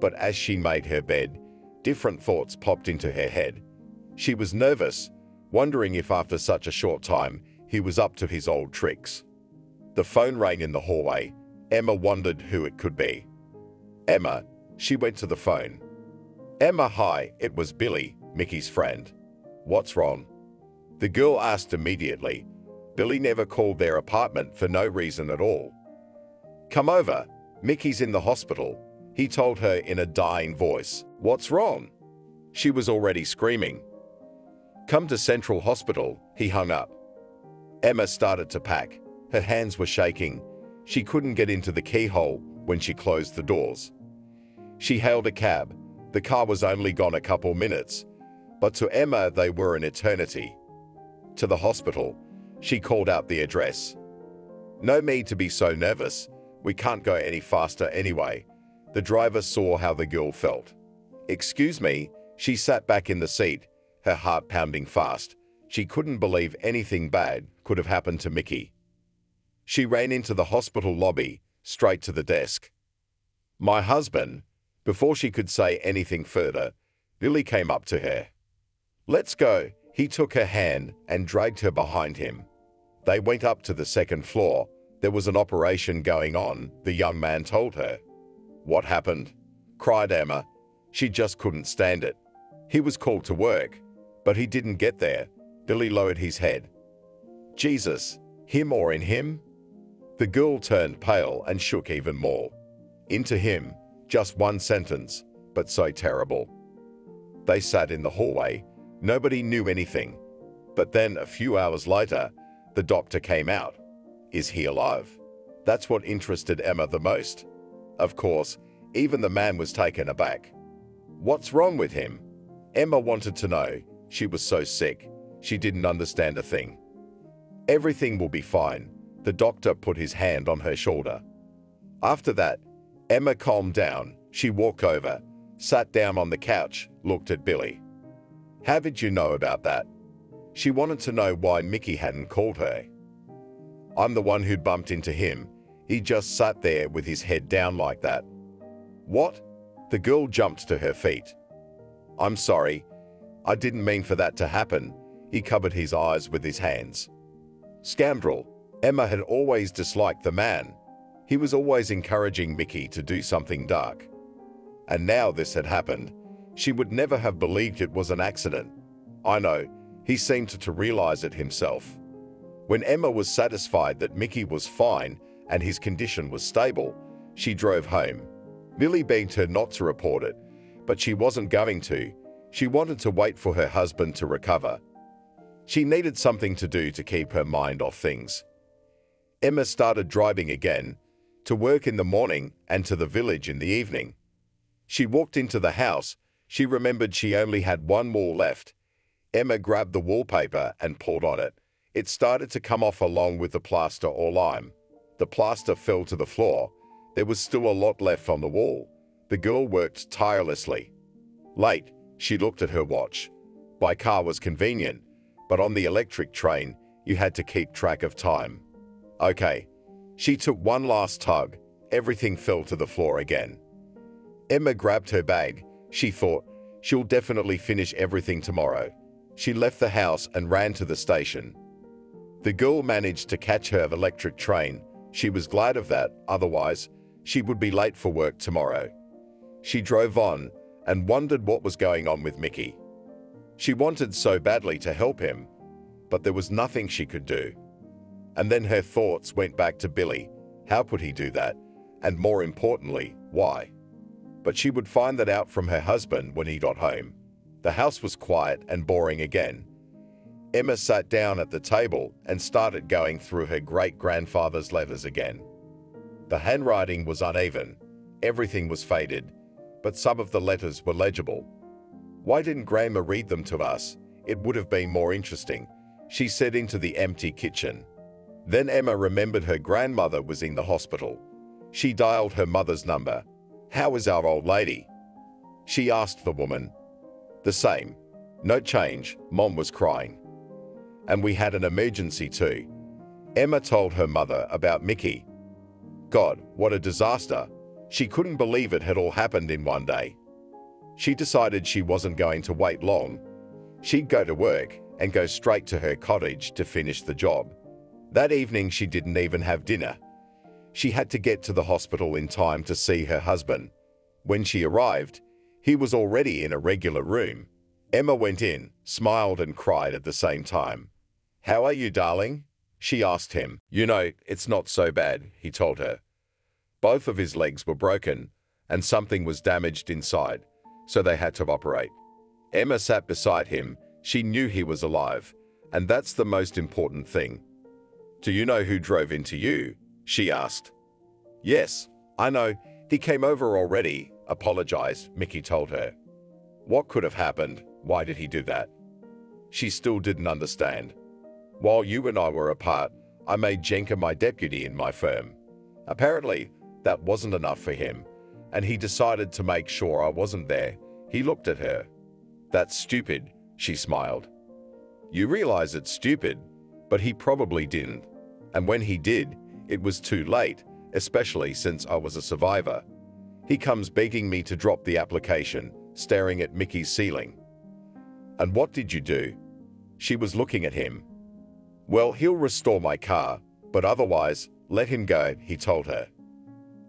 Speaker 2: but as she made her bed, different thoughts popped into her head. She was nervous, wondering if after such a short time he was up to his old tricks. The phone rang in the hallway. Emma wondered who it could be. Emma, she went to the phone. Emma, hi, it was Billy, Mickey's friend. What's wrong? The girl asked immediately. Billy never called their apartment for no reason at all. "Come over. Mickey's in the hospital," he told her in a dying voice. "What's wrong?" She was already screaming. "Come to Central Hospital," he hung up. Emma started to pack. Her hands were shaking. She couldn't get into the keyhole when she closed the doors. She hailed a cab. The car was only gone a couple minutes, but to Emma they were an eternity. To the hospital, she called out the address. "No need to be so nervous. We can't go any faster anyway." The driver saw how the girl felt. "Excuse me," she sat back in the seat, her heart pounding fast. She couldn't believe anything bad could have happened to Mickey. She ran into the hospital lobby, straight to the desk. "My husband." Before she could say anything further, Billy came up to her. "Let's go." He took her hand and dragged her behind him. They went up to the second floor. There was an operation going on, the young man told her. "What happened?" cried Emma. She just couldn't stand it. He was called to work, but he didn't get there. Billy lowered his head. "Jesus, him or in him?" The girl turned pale and shook even more. "Into him." Just one sentence, but so terrible. They sat in the hallway. Nobody knew anything. But then, a few hours later, the doctor came out. Is he alive? That's what interested Emma the most. Of course, even the man was taken aback. What's wrong with him? Emma wanted to know. She was so sick. She didn't understand a thing. Everything will be fine. The doctor put his hand on her shoulder. After that, Emma calmed down. She walked over, sat down on the couch, looked at Billy. "How did you know about that?" She wanted to know why Mickey hadn't called her. "I'm the one who bumped into him. He just sat there with his head down like that." "What?" The girl jumped to her feet. "I'm sorry. I didn't mean for that to happen." He covered his eyes with his hands. Scoundrel. Emma had always disliked the man. He was always encouraging Mickey to do something dark. And now this had happened. She would never have believed it was an accident. I know, he seemed to realize it himself. When Emma was satisfied that Mickey was fine and his condition was stable, she drove home. Billy begged her not to report it, but she wasn't going to. She wanted to wait for her husband to recover. She needed something to do to keep her mind off things. Emma started driving again, to work in the morning and to the village in the evening. She walked into the house. She remembered she only had one wall left. Emma grabbed the wallpaper and pulled on it. It started to come off along with the plaster or lime. The plaster fell to the floor. There was still a lot left on the wall. The girl worked tirelessly. Late, she looked at her watch. By car was convenient, but on the electric train, you had to keep track of time. Okay. She took one last tug. Everything fell to the floor again. Emma grabbed her bag. She thought, she'll definitely finish everything tomorrow. She left the house and ran to the station. The girl managed to catch her electric train. She was glad of that, otherwise, she would be late for work tomorrow. She drove on and wondered what was going on with Mickey. She wanted so badly to help him, but there was nothing she could do. And then her thoughts went back to Billy. How could he do that? And more importantly, why? But she would find that out from her husband when he got home. The house was quiet and boring again. Emma sat down at the table and started going through her great-grandfather's letters again. The handwriting was uneven. Everything was faded, but some of the letters were legible. Why didn't Grandma read them to us? It would have been more interesting, she said into the empty kitchen. Then Emma remembered her grandmother was in the hospital. She dialed her mother's number. "How is our old lady?" she asked the woman. "The same. No change," Mom was crying. "And we had an emergency too." Emma told her mother about Mickey. God, what a disaster. She couldn't believe it had all happened in one day. She decided she wasn't going to wait long. She'd go to work and go straight to her cottage to finish the job. That evening she didn't even have dinner. She had to get to the hospital in time to see her husband. When she arrived, he was already in a regular room. Emma went in, smiled and cried at the same time. "How are you, darling?" she asked him. "You know, it's not so bad," he told her. Both of his legs were broken, and something was damaged inside, so they had to operate. Emma sat beside him. She knew he was alive, and that's the most important thing. "Do you know who drove into you?" she asked. "Yes, I know. He came over already," apologized, Mickey told her. What could have happened? Why did he do that? She still didn't understand. "While you and I were apart, I made Jenka my deputy in my firm. Apparently, that wasn't enough for him, and he decided to make sure I wasn't there." He looked at her. "That's stupid," she smiled. "You realize it's stupid, but he probably didn't. And when he did, it was too late, especially since I was a survivor. He comes begging me to drop the application, staring at Mickey's ceiling." "And what did you do?" She was looking at him. "Well, he'll restore my car, but otherwise, let him go," he told her.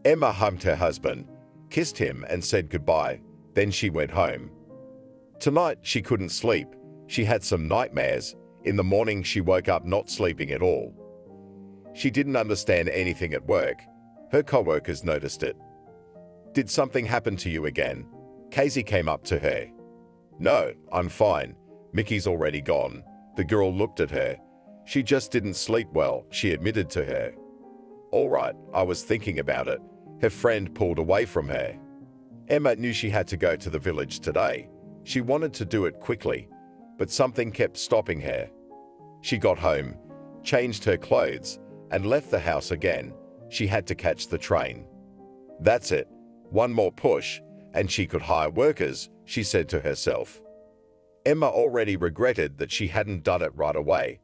Speaker 2: Emma hugged her husband, kissed him and said goodbye. Then she went home. Tonight, she couldn't sleep. She had some nightmares. In the morning, she woke up not sleeping at all. She didn't understand anything at work. Her co-workers noticed it. "Did something happen to you again?" Casey came up to her. "No, I'm fine. Mickey's already gone." The girl looked at her. "She just didn't sleep well," she admitted to her. "All right, I was thinking about it." Her friend pulled away from her. Emma knew she had to go to the village today. She wanted to do it quickly, but something kept stopping her. She got home, changed her clothes, and left the house again. She had to catch the train. "That's it. One more push, and she could hire workers," she said to herself. Emma already regretted that she hadn't done it right away.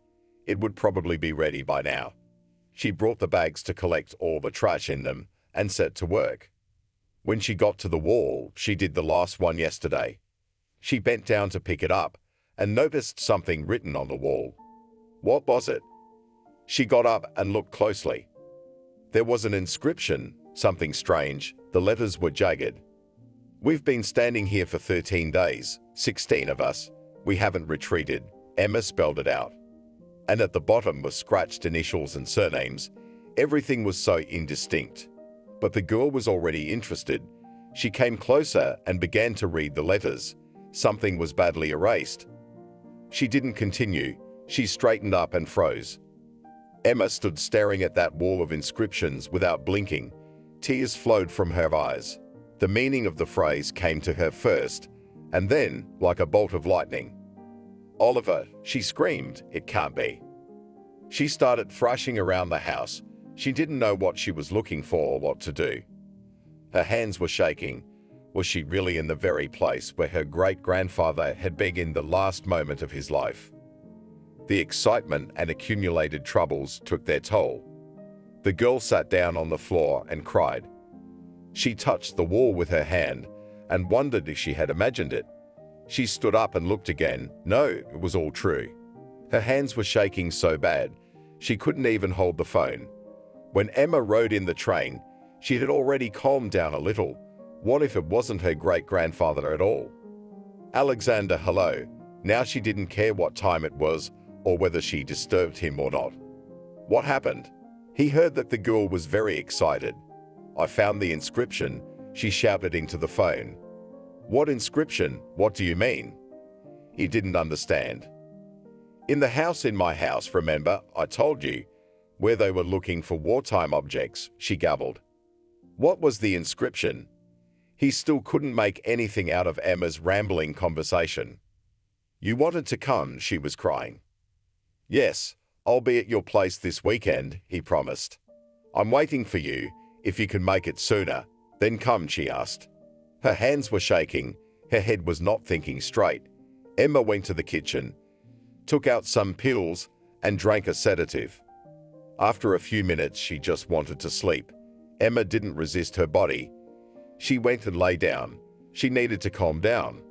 Speaker 2: It would probably be ready by now. She brought the bags to collect all the trash in them and set to work. When she got to the wall, she did the last one yesterday. She bent down to pick it up and noticed something written on the wall. What was it? She got up and looked closely. There was an inscription, something strange. The letters were jagged. "We've been standing here for 13 days, 16 of us. We haven't retreated." Emma spelled it out. And at the bottom were scratched initials and surnames. Everything was so indistinct. But the girl was already interested. She came closer and began to read the letters. Something was badly erased. She didn't continue. She straightened up and froze. Emma stood staring at that wall of inscriptions without blinking. Tears flowed from her eyes. The meaning of the phrase came to her first, and then, like a bolt of lightning. "Oliver," she screamed, "it can't be." She started thrashing around the house. She didn't know what she was looking for or what to do. Her hands were shaking. Was she really in the very place where her great-grandfather had been in the last moment of his life? The excitement and accumulated troubles took their toll. The girl sat down on the floor and cried. She touched the wall with her hand and wondered if she had imagined it. She stood up and looked again. No, it was all true. Her hands were shaking so bad, she couldn't even hold the phone. When Emma rode in the train, she had already calmed down a little. What if it wasn't her great-grandfather at all? "Alexander, hello." Now she didn't care what time it was or whether she disturbed him or not. What happened? He heard that the girl was very excited. "I found the inscription," she shouted into the phone. "What inscription? What do you mean?" He didn't understand. "In the house in my house, remember, I told you, where they were looking for wartime objects," she gabbled. What was the inscription? He still couldn't make anything out of Emma's rambling conversation. "You wanted to come," she was crying. "Yes, I'll be at your place this weekend," he promised. "I'm waiting for you, if you can make it sooner. Then come," she asked. Her hands were shaking, her head was not thinking straight. Emma went to the kitchen, took out some pills, and drank a sedative. After a few minutes, she just wanted to sleep. Emma didn't resist her body. She went and lay down. She needed to calm down.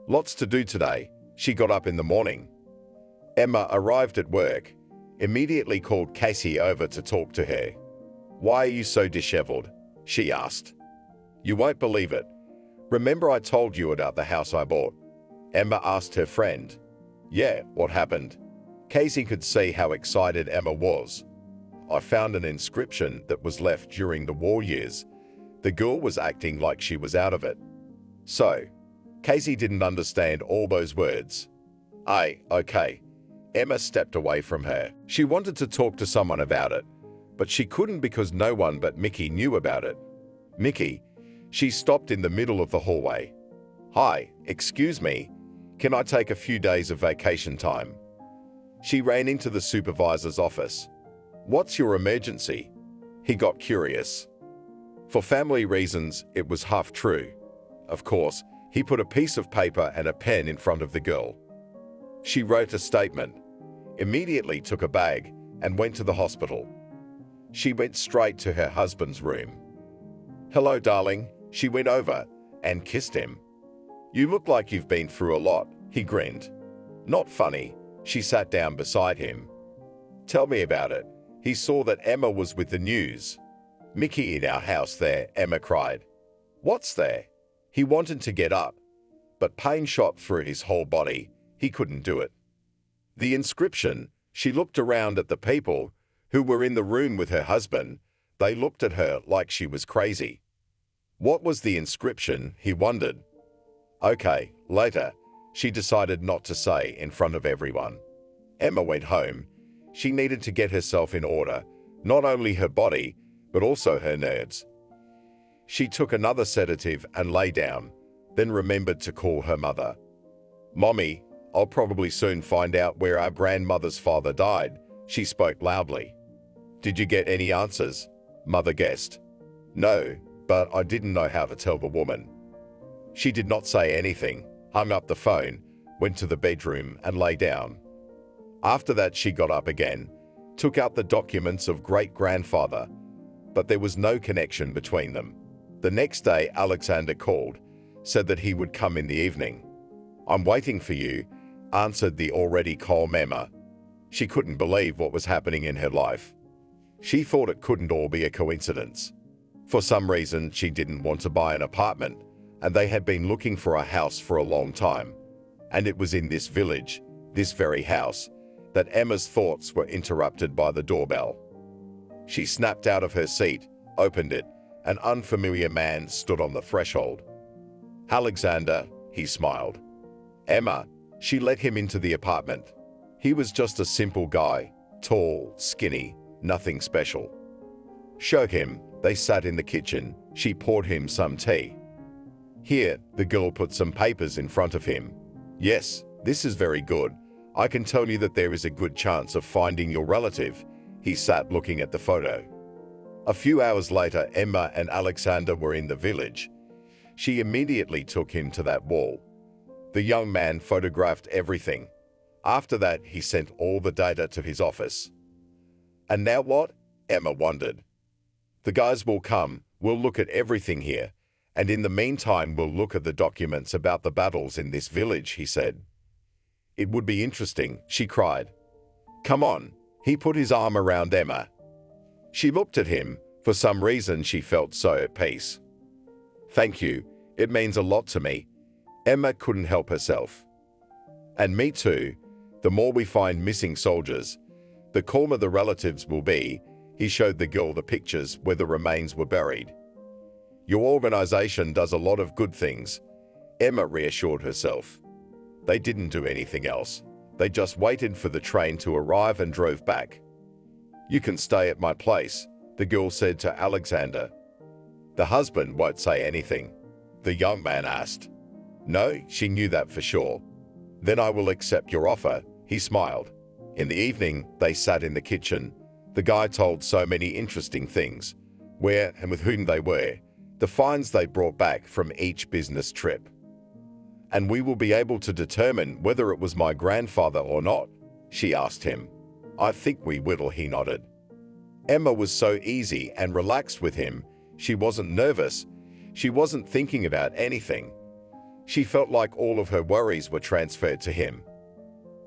Speaker 2: Lots to do today. She got up in the morning. Emma arrived at work, immediately called Casey over to talk to her. "Why are you so disheveled?" she asked. "You won't believe it. Remember I told you about the house I bought?" Emma asked her friend. Yeah, what happened? Casey could see how excited Emma was. I found an inscription that was left during the war years. The girl was acting like she was out of it. So, Casey didn't understand all those words. Okay. Emma stepped away from her. She wanted to talk to someone about it, but she couldn't because no one but Mickey knew about it. Mickey, she stopped in the middle of the hallway. Hi, excuse me, can I take a few days of vacation time? She ran into the supervisor's office. What's your emergency? He got curious. For family reasons, it was half true. Of course, he put a piece of paper and a pen in front of the girl. She wrote a statement, immediately took a bag, and went to the hospital. She went straight to her husband's room. Hello, darling. She went over and kissed him. You look like you've been through a lot, he grinned. Not funny. She sat down beside him. Tell me about it. He saw that Emma was with the news. Mickey in our house there, Emma cried. What's there? He wanted to get up, but pain shot through his whole body. He couldn't do it. The inscription, she looked around at the people who were in the room with her husband. They looked at her like she was crazy. What was the inscription, he wondered. Okay, later, she decided not to say in front of everyone. Emma went home. She needed to get herself in order, not only her body, but also her nerves. She took another sedative and lay down, then remembered to call her mother. Mommy, I'll probably soon find out where our grandmother's father died, she spoke loudly. Did you get any answers? Mother guessed. No, but I didn't know how to tell the woman. She did not say anything, hung up the phone, went to the bedroom and lay down. After that she got up again, took out the documents of great-grandfather, but there was no connection between them. The next day Alexander called, said that he would come in the evening. I'm waiting for you, answered the already calm Emma. She couldn't believe what was happening in her life. She thought it couldn't all be a coincidence. For some reason, she didn't want to buy an apartment, and they had been looking for a house for a long time. And it was in this village, this very house, that Emma's thoughts were interrupted by the doorbell. She snapped out of her seat, opened it. An unfamiliar man stood on the threshold. Alexander, he smiled. Emma, she let him into the apartment. He was just a simple guy, tall, skinny, nothing special. Show him. They sat in the kitchen. She poured him some tea. Here, the girl put some papers in front of him. Yes, this is very good. I can tell you that there is a good chance of finding your relative. He sat looking at the photo. A few hours later, Emma and Alexander were in the village. She immediately took him to that wall. The young man photographed everything. After that, he sent all the data to his office. And now what? Emma wondered. The guys will come, we'll look at everything here, and in the meantime we'll look at the documents about the battles in this village, he said. It would be interesting, she cried. Come on. He put his arm around Emma. She looked at him. For some reason, she felt so at peace. Thank you. It means a lot to me. Emma couldn't help herself. And me too. The more we find missing soldiers, the calmer the relatives will be. He showed the girl the pictures where the remains were buried. Your organization does a lot of good things, Emma reassured herself. They didn't do anything else. They just waited for the train to arrive and drove back. You can stay at my place, the girl said to Alexander. The husband won't say anything, the young man asked. No, she knew that for sure. Then I will accept your offer, he smiled. In the evening, they sat in the kitchen. The guy told so many interesting things, where and with whom they were, the finds they brought back from each business trip. And we will be able to determine whether it was my grandfather or not, she asked him. I think we will, he nodded. Emma was so easy and relaxed with him. She wasn't nervous. She wasn't thinking about anything. She felt like all of her worries were transferred to him.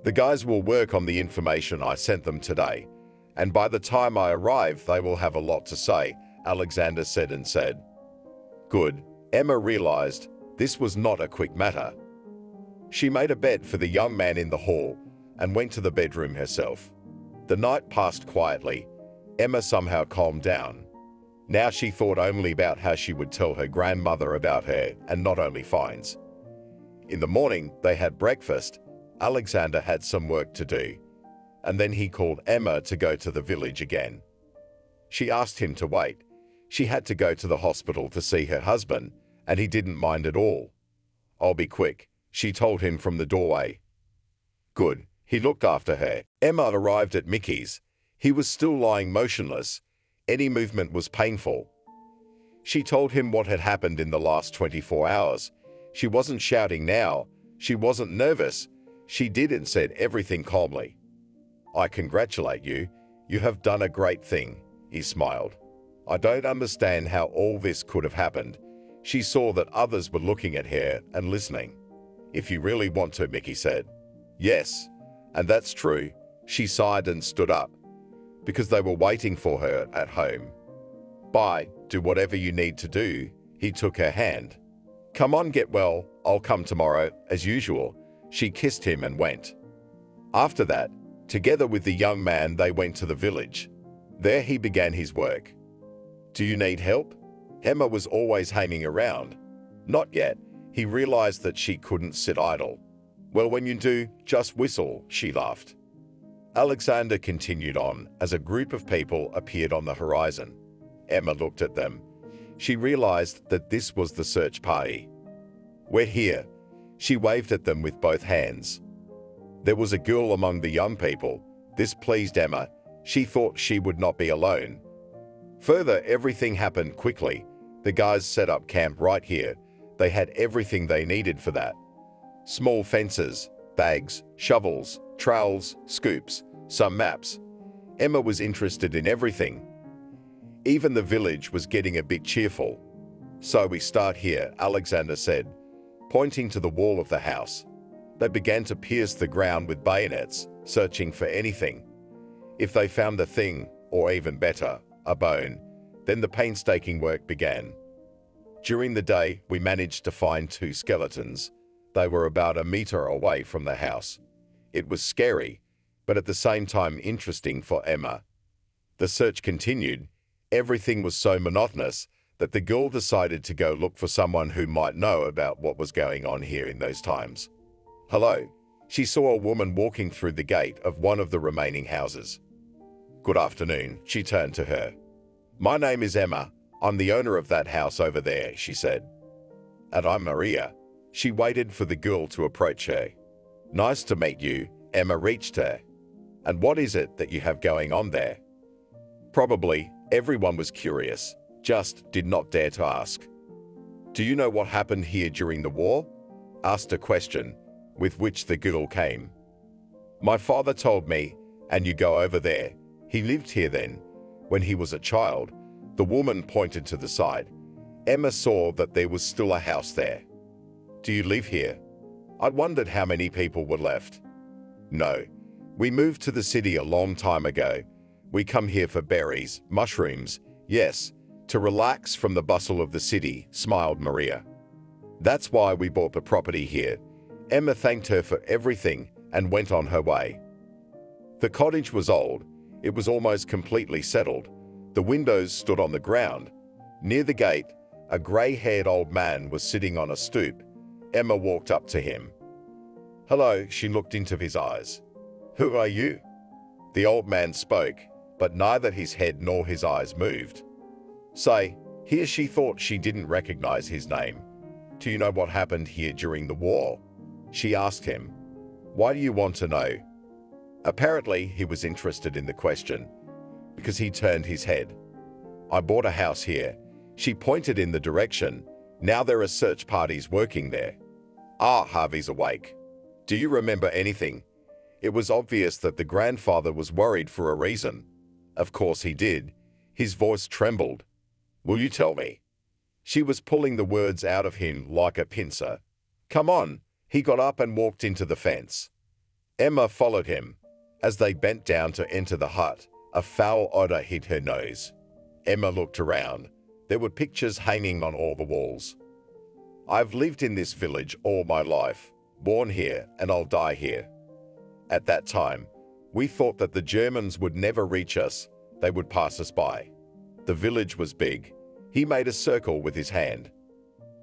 Speaker 2: The guys will work on the information I sent them today, and by the time I arrive, they will have a lot to say, Alexander said and said. Good. Emma realized this was not a quick matter. She made a bed for the young man in the hall and went to the bedroom herself. The night passed quietly. Emma somehow calmed down. Now she thought only about how she would tell her grandmother about her and not only finds. In the morning, they had breakfast. Alexander had some work to do, and then he called Emma to go to the village again. She asked him to wait. She had to go to the hospital to see her husband, and he didn't mind at all. "I'll be quick," she told him from the doorway. Good. He looked after her. Emma arrived at Mickey's. He was still lying motionless. Any movement was painful. She told him what had happened in the last 24 hours. She wasn't shouting now. She wasn't nervous. She did and said everything calmly. "I congratulate you. You have done a great thing," he smiled. "I don't understand how all this could have happened." She saw that others were looking at her and listening. "If you really want to," Mickey said. "Yes, and that's true." She sighed and stood up, because they were waiting for her at home. "Bye, do whatever you need to do." He took her hand. "Come on, get well. I'll come tomorrow, as usual." She kissed him and went. After that, together with the young man, they went to the village. There he began his work. "Do you need help?" Emma was always hanging around. "Not yet." He realized that she couldn't sit idle. "Well, when you do, just whistle," she laughed. Alexander continued on as a group of people appeared on the horizon. Emma looked at them. She realized that this was the search party. "We're here." She waved at them with both hands. There was a girl among the young people. This pleased Emma. She thought she would not be alone. Further, everything happened quickly. The guys set up camp right here. They had everything they needed for that. Small fences, bags, shovels, trowels, scoops, some maps. Emma was interested in everything. Even the village was getting a bit cheerful. "So we start here," Alexander said, pointing to the wall of the house. They began to pierce the ground with bayonets, searching for anything. If they found the thing, or even better, a bone, then the painstaking work began. During the day, we managed to find 2 skeletons. They were about a meter away from the house. It was scary, but at the same time interesting for Emma. The search continued. Everything was so monotonous that the girl decided to go look for someone who might know about what was going on here in those times. "Hello." She saw a woman walking through the gate of one of the remaining houses. "Good afternoon," she turned to her. "My name is Emma. I'm the owner of that house over there," she said. "And I'm Maria." She waited for the girl to approach her. "Nice to meet you." Emma reached her. "And what is it that you have going on there?" Probably everyone was curious, just did not dare to ask. "Do you know what happened here during the war?" asked a question, with which the girl came. "My father told me, and you go over there. He lived here then, when he was a child." The woman pointed to the side. Emma saw that there was still a house there. "Do you live here?" I wondered how many people were left. "No. We moved to the city a long time ago. We come here for berries, mushrooms, yes, to relax from the bustle of the city," smiled Maria. "That's why we bought the property here." Emma thanked her for everything and went on her way. The cottage was old. It was almost completely settled. The windows stood on the ground. Near the gate, a grey-haired old man was sitting on a stoop. Emma walked up to him. "Hello," she looked into his eyes. "Who are you?" The old man spoke, but neither his head nor his eyes moved. "Say," here she thought she didn't recognize his name. "Do you know what happened here during the war?" She asked him. "Why do you want to know?" Apparently, he was interested in the question, because he turned his head. "I bought a house here." She pointed in the direction. "Now there are search parties working there." "Ah, Harvey's awake. Do you remember anything?" It was obvious that the grandfather was worried for a reason. Of course he did. His voice trembled. "Will you tell me?" She was pulling the words out of him like a pincer. "Come on." He got up and walked into the fence. Emma followed him. As they bent down to enter the hut, a foul odor hit her nose. Emma looked around. There were pictures hanging on all the walls. "I've lived in this village all my life." born here and I'll die here. At that time, we thought that the Germans would never reach us, they would pass us by. The village was big. He made a circle with his hand.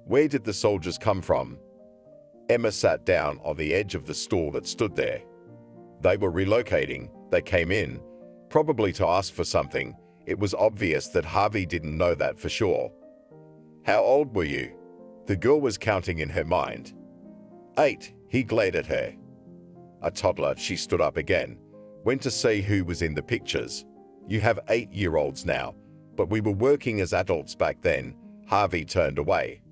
Speaker 2: Where did the soldiers come from? Emma sat down on the edge of the stool that stood there. They were relocating. They came in, probably to ask for something. It was obvious that Harvey didn't know that for sure. How old were you? The girl was counting in her mind. 8, he glared at her. A toddler, she stood up again, went to see who was in the pictures. You have 8-year-olds now, but we were working as adults back then. Harvey turned away.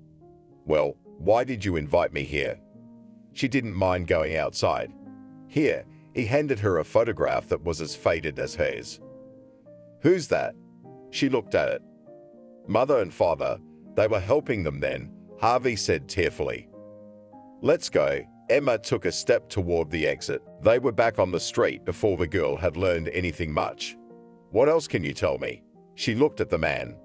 Speaker 2: Well, why did you invite me here? She didn't mind going outside. Here, he handed her a photograph that was as faded as hers. Who's that? She looked at it. Mother and father, they were helping them then, Harvey said tearfully. Let's go. Emma took a step toward the exit. They were back on the street before the girl had learned anything much. What else can you tell me? She looked at the man.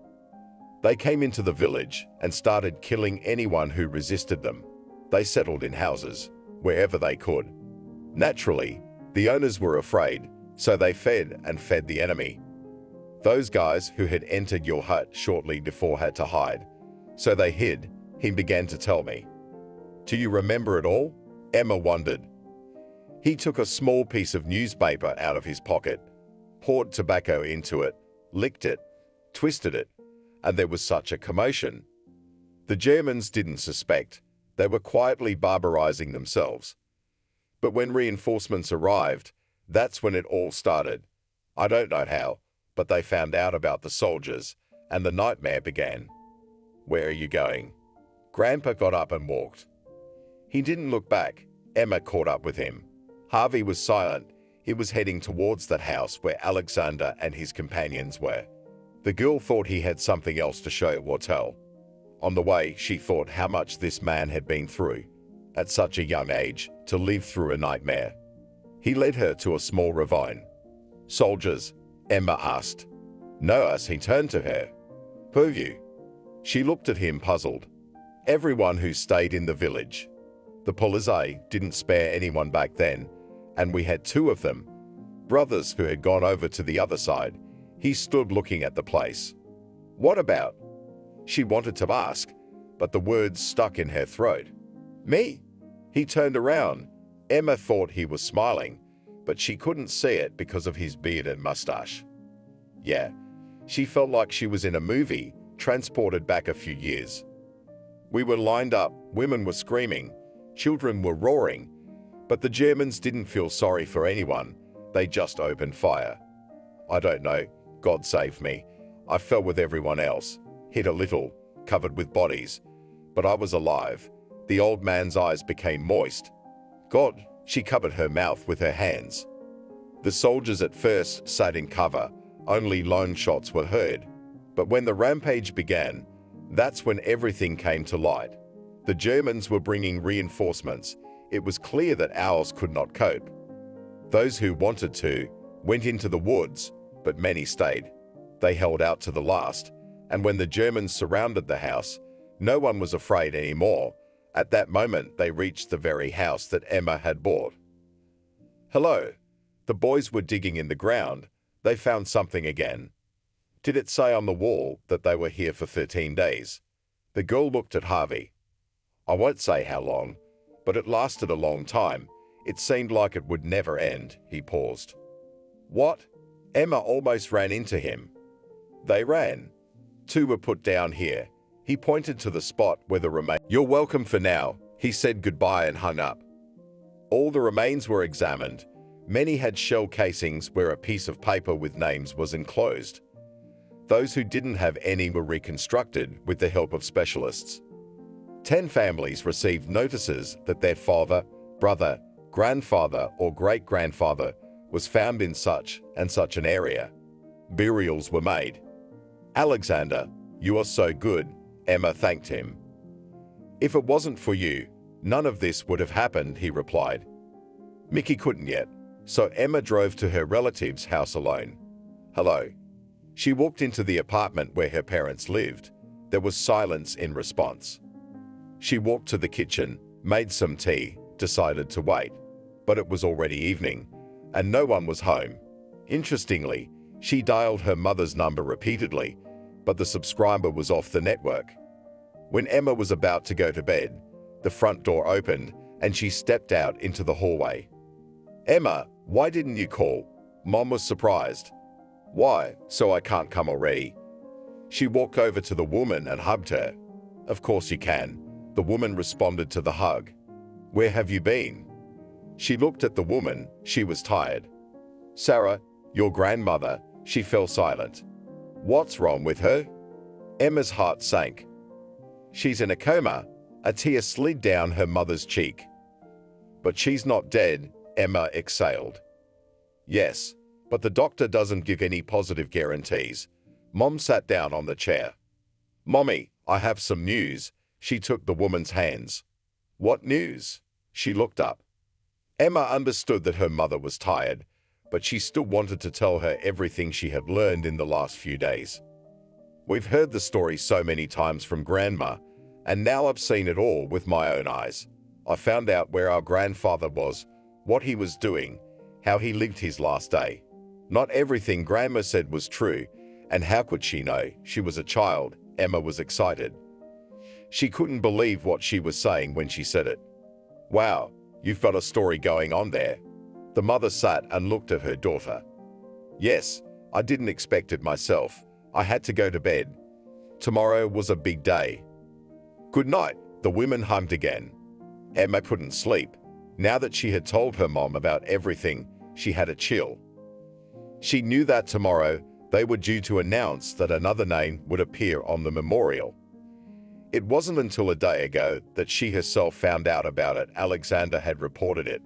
Speaker 2: They came into the village and started killing anyone who resisted them. They settled in houses, wherever they could. Naturally, the owners were afraid, so they fed the enemy. Those guys who had entered your hut shortly before had to hide, so they hid, he began to tell me. Do you remember it all? Emma wondered. He took a small piece of newspaper out of his pocket, poured tobacco into it, licked it, twisted it, and there was such a commotion. The Germans didn't suspect. They were quietly barbarizing themselves. But when reinforcements arrived, that's when it all started. I don't know how, but they found out about the soldiers, and the nightmare began. Where are you going? Grandpa got up and walked. He didn't look back. Emma caught up with him. Harvey was silent. He was heading towards that house where Alexander and his companions were. The girl thought he had something else to show or tell. On the way, she thought how much this man had been through, at such a young age, to live through a nightmare. He led her to a small ravine. Soldiers? Emma asked. Know us, he turned to her. Who are you? She looked at him puzzled. Everyone who stayed in the village. The police didn't spare anyone back then, and we had 2 of them, brothers who had gone over to the other side. He stood looking at the place. What about? She wanted to ask, but the words stuck in her throat. Me? He turned around. Emma thought he was smiling, but she couldn't see it because of his beard and mustache. Yeah, she felt like she was in a movie, transported back a few years. We were lined up, women were screaming, children were roaring, but the Germans didn't feel sorry for anyone. They just opened fire. I don't know. God saved me. I fell with everyone else, hit a little, covered with bodies, but I was alive. The old man's eyes became moist. God, she covered her mouth with her hands. The soldiers at first sat in cover. Only lone shots were heard. But when the rampage began, that's when everything came to light. The Germans were bringing reinforcements. It was clear that ours could not cope. Those who wanted to went into the woods, but many stayed. They held out to the last, and when the Germans surrounded the house, no one was afraid anymore. At that moment, they reached the very house that Emma had bought. Hello. The boys were digging in the ground. They found something again. Did it say on the wall that they were here for 13 days? The girl looked at Harvey. I won't say how long, but it lasted a long time. It seemed like it would never end. He paused. What? Emma almost ran into him. They ran. 2 were put down here. He pointed to the spot where the remains. You're welcome for now. He said goodbye and hung up. All the remains were examined. Many had shell casings where a piece of paper with names was enclosed. Those who didn't have any were reconstructed with the help of specialists. 10 families received notices that their father, brother, grandfather, or great-grandfather was found in such and such an area. Burials were made. Alexander, you are so good, Emma thanked him. If it wasn't for you, none of this would have happened, he replied. Mickey couldn't yet, so Emma drove to her relative's house alone. Hello. She walked into the apartment where her parents lived. There was silence in response. She walked to the kitchen, made some tea, decided to wait, but it was already evening, and no one was home. Interestingly, she dialed her mother's number repeatedly, but the subscriber was off the network. When Emma was about to go to bed, the front door opened and she stepped out into the hallway. "Emma, why didn't you call?" Mom was surprised. "Why, so I can't come already?" She walked over to the woman and hugged her. "Of course you can," the woman responded to the hug. "Where have you been?" She looked at the woman. She was tired. "Sarah, your grandmother," she fell silent. "What's wrong with her?" Emma's heart sank. "She's in a coma." A tear slid down her mother's cheek. "But she's not dead," Emma exhaled. "Yes, but the doctor doesn't give any positive guarantees." Mom sat down on the chair. "Mommy, I have some news." She took the woman's hands. "What news?" She looked up. Emma understood that her mother was tired, but she still wanted to tell her everything she had learned in the last few days. "We've heard the story so many times from Grandma, and now I've seen it all with my own eyes. I found out where our grandfather was, what he was doing, how he lived his last day. Not everything Grandma said was true, and how could she know? She was a child." Emma was excited. She couldn't believe what she was saying when she said it. "Wow, you've got a story going on there." The mother sat and looked at her daughter. "Yes, I didn't expect it myself. I had to go to bed. Tomorrow was a big day." "Good night," the women hummed again. Emma couldn't sleep. Now that she had told her mom about everything, she had a chill. She knew that tomorrow they were due to announce that another name would appear on the memorial. It wasn't until a day ago that she herself found out about it. Alexander had reported it.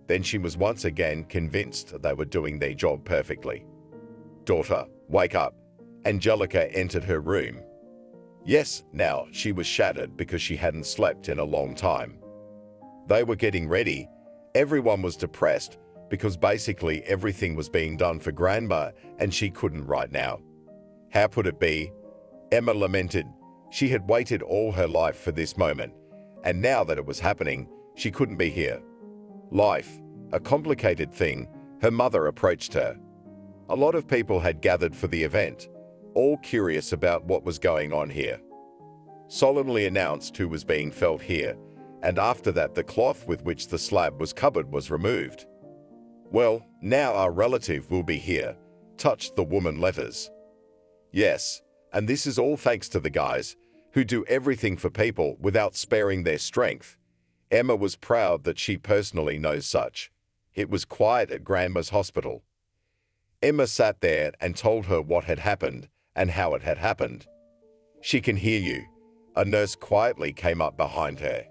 Speaker 2: Then she was once again convinced they were doing their job perfectly. "Daughter, wake up." Angelica entered her room. Yes, now she was shattered because she hadn't slept in a long time. They were getting ready. Everyone was depressed because basically everything was being done for Grandma and she couldn't right now. How could it be? Emma lamented. She had waited all her life for this moment, and now that it was happening, she couldn't be here. Life, a complicated thing. Her mother approached her. A lot of people had gathered for the event, all curious about what was going on here. Solemnly announced who was being felt here, and after that the cloth with which the slab was covered was removed. "Well, now our relative will be here," touched the woman letters. "Yes, and this is all thanks to the guys who do everything for people without sparing their strength." Emma was proud that she personally knows such. It was quiet at Grandma's hospital. Emma sat there and told her what had happened and how it had happened. "She can hear you." A nurse quietly came up behind her.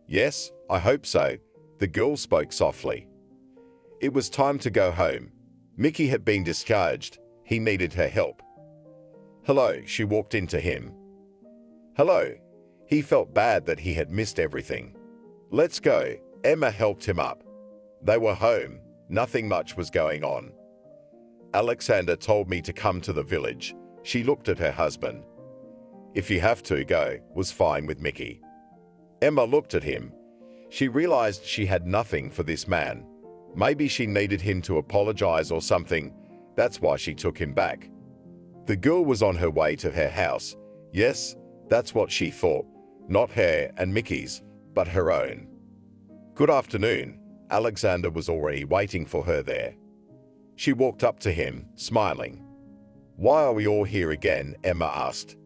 Speaker 2: "Yes, I hope so," the girl spoke softly. It was time to go home. Mickey had been discharged. He needed her help. "Hello," she walked into him. "Hello." He felt bad that he had missed everything. "Let's go." Emma helped him up. They were home. Nothing much was going on. "Alexander told me to come to the village." She looked at her husband. "If you have to go," was fine with Mickey. Emma looked at him. She realized she had nothing for this man. Maybe she needed him to apologize or something. That's why she took him back. The girl was on her way to her house. Yes, that's what she thought. Not her and Mickey's, but her own. "Good afternoon." Alexander was already waiting for her there. She walked up to him, smiling. "Why are we all here again?" Emma asked.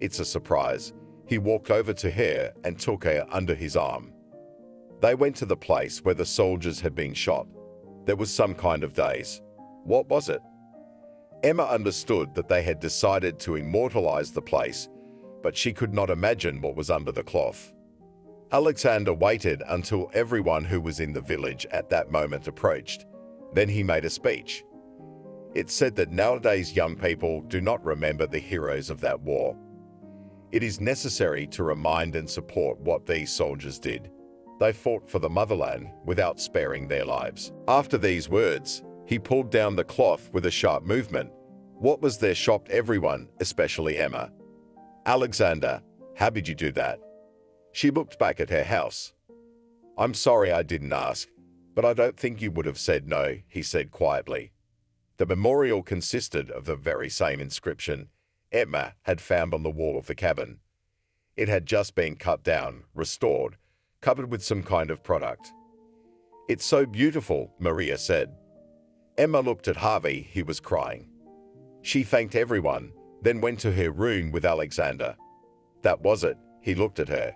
Speaker 2: "It's a surprise." He walked over to her and took her under his arm. They went to the place where the soldiers had been shot. There was some kind of daze. What was it? Emma understood that they had decided to immortalize the place, but she could not imagine what was under the cloth. Alexander waited until everyone who was in the village at that moment approached. Then he made a speech. It said that nowadays young people do not remember the heroes of that war. It is necessary to remind and support what these soldiers did. They fought for the motherland without sparing their lives. After these words, he pulled down the cloth with a sharp movement. What was there shocked everyone, especially Emma. "Alexander, how did you do that?" She looked back at her house. I'm sorry I didn't ask, but I don't think you would have said no, he said quietly. The memorial consisted of the very same inscription Emma had found on the wall of the cabin. It had just been cut down, restored, covered with some kind of product. It's so beautiful, Maria said. Emma looked at Harvey, he was crying. She thanked everyone, then went to her room with Alexander. That was it, he looked at her.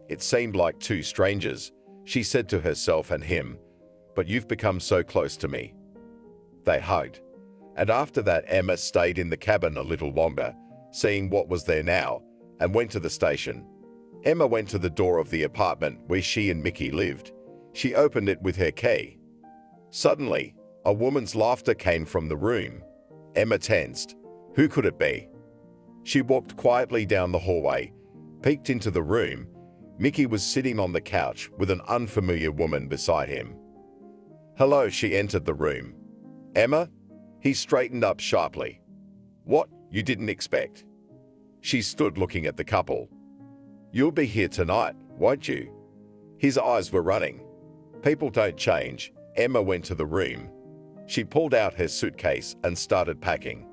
Speaker 2: It seemed like two strangers, she said to herself and him, but you've become so close to me. They hugged, and after that Emma stayed in the cabin a little longer, seeing what was there now, and went to the station. Emma went to the door of the apartment where she and Mickey lived. She opened it with her key. Suddenly, a woman's laughter came from the room. Emma tensed. Who could it be? She walked quietly down the hallway, peeked into the room. Mickey was sitting on the couch with an unfamiliar woman beside him. Hello, she entered the room. Emma? He straightened up sharply. What, you didn't expect? She stood looking at the couple. You'll be here tonight, won't you? His eyes were running. People don't change. Emma went to the room. She pulled out her suitcase and started packing.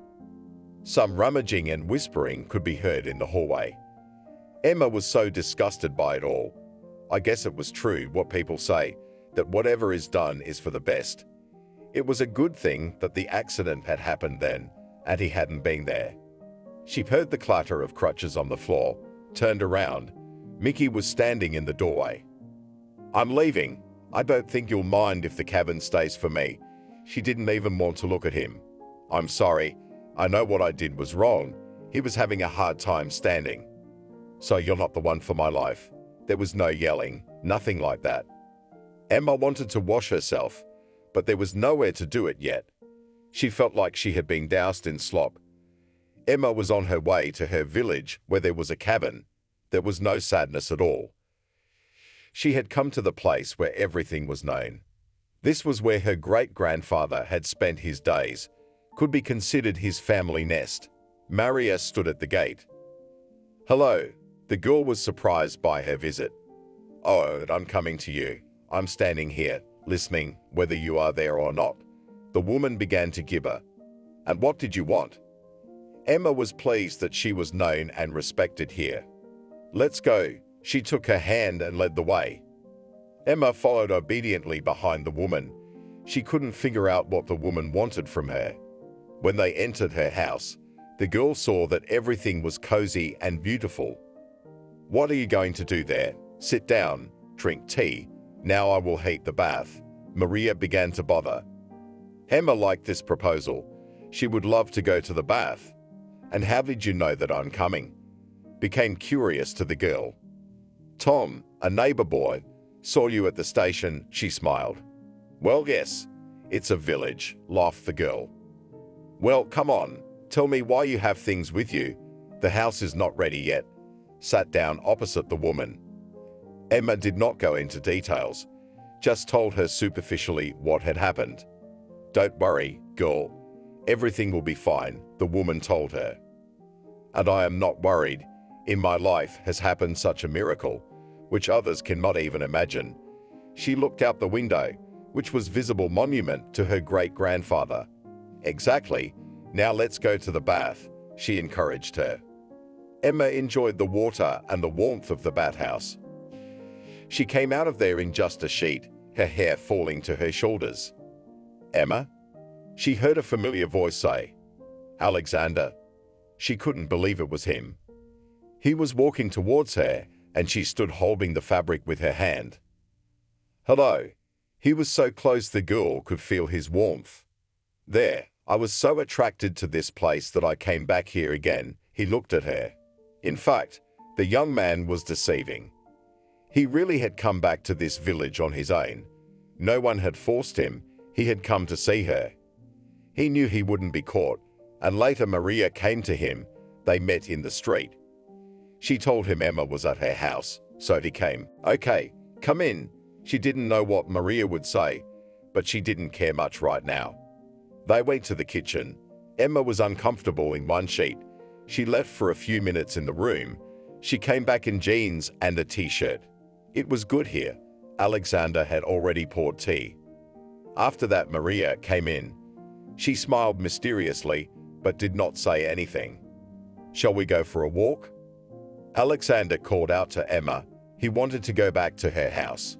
Speaker 2: Some rummaging and whispering could be heard in the hallway. Emma was so disgusted by it all. I guess it was true what people say, that whatever is done is for the best. It was a good thing that the accident had happened then, and he hadn't been there. She heard the clatter of crutches on the floor, turned around. Mickey was standing in the doorway. I'm leaving. I don't think you'll mind if the cabin stays for me. She didn't even want to look at him. I'm sorry. I know what I did was wrong. He was having a hard time standing. So you're not the one for my life. There was no yelling, nothing like that. Emma wanted to wash herself, but there was nowhere to do it yet. She felt like she had been doused in slop. Emma was on her way to her village where there was a cabin. There was no sadness at all. She had come to the place where everything was known. This was where her great-grandfather had spent his days, could be considered his family nest. Maria stood at the gate. Hello. The girl was surprised by her visit. Oh, I'm coming to you. I'm standing here, listening, whether you are there or not. The woman began to gibber. And what did you want? Emma was pleased that she was known and respected here. Let's go. She took her hand and led the way. Emma followed obediently behind the woman. She couldn't figure out what the woman wanted from her. When they entered her house, the girl saw that everything was cozy and beautiful. What are you going to do there? Sit down, drink tea. Now I will heat the bath. Maria began to bother. Emma liked this proposal. She would love to go to the bath. And how did you know that I'm coming? Became curious to the girl. Tom, a neighbor boy, saw you at the station, she smiled. Well, yes, it's a village, laughed the girl. Well, come on, tell me why you have things with you. The house is not ready yet. Sat down opposite the woman. Emma did not go into details, just told her superficially what had happened. Don't worry, girl. Everything will be fine, the woman told her. And I am not worried. In my life has happened such a miracle, which others cannot even imagine. She looked out the window, which was visible monument to her great-grandfather. Exactly. Now let's go to the bath, she encouraged her. Emma enjoyed the water and the warmth of the bathhouse. She came out of there in just a sheet, her hair falling to her shoulders. Emma? She heard a familiar voice say, Alexander. She couldn't believe it was him. He was walking towards her, and she stood holding the fabric with her hand. Hello. He was so close the girl could feel his warmth. There, I was so attracted to this place that I came back here again, he looked at her. In fact, the young man was deceiving. He really had come back to this village on his own. No one had forced him, he had come to see her. He knew he wouldn't be caught, and later Maria came to him. They met in the street. She told him Emma was at her house, so he came. Okay, come in. She didn't know what Maria would say, but she didn't care much right now. They went to the kitchen. Emma was uncomfortable in one sheet. She left for a few minutes in the room. She came back in jeans and a t-shirt. It was good here. Alexander had already poured tea. After that, Maria came in. She smiled mysteriously, but did not say anything. "Shall we go for a walk?" Alexander called out to Emma. He wanted to go back to her house.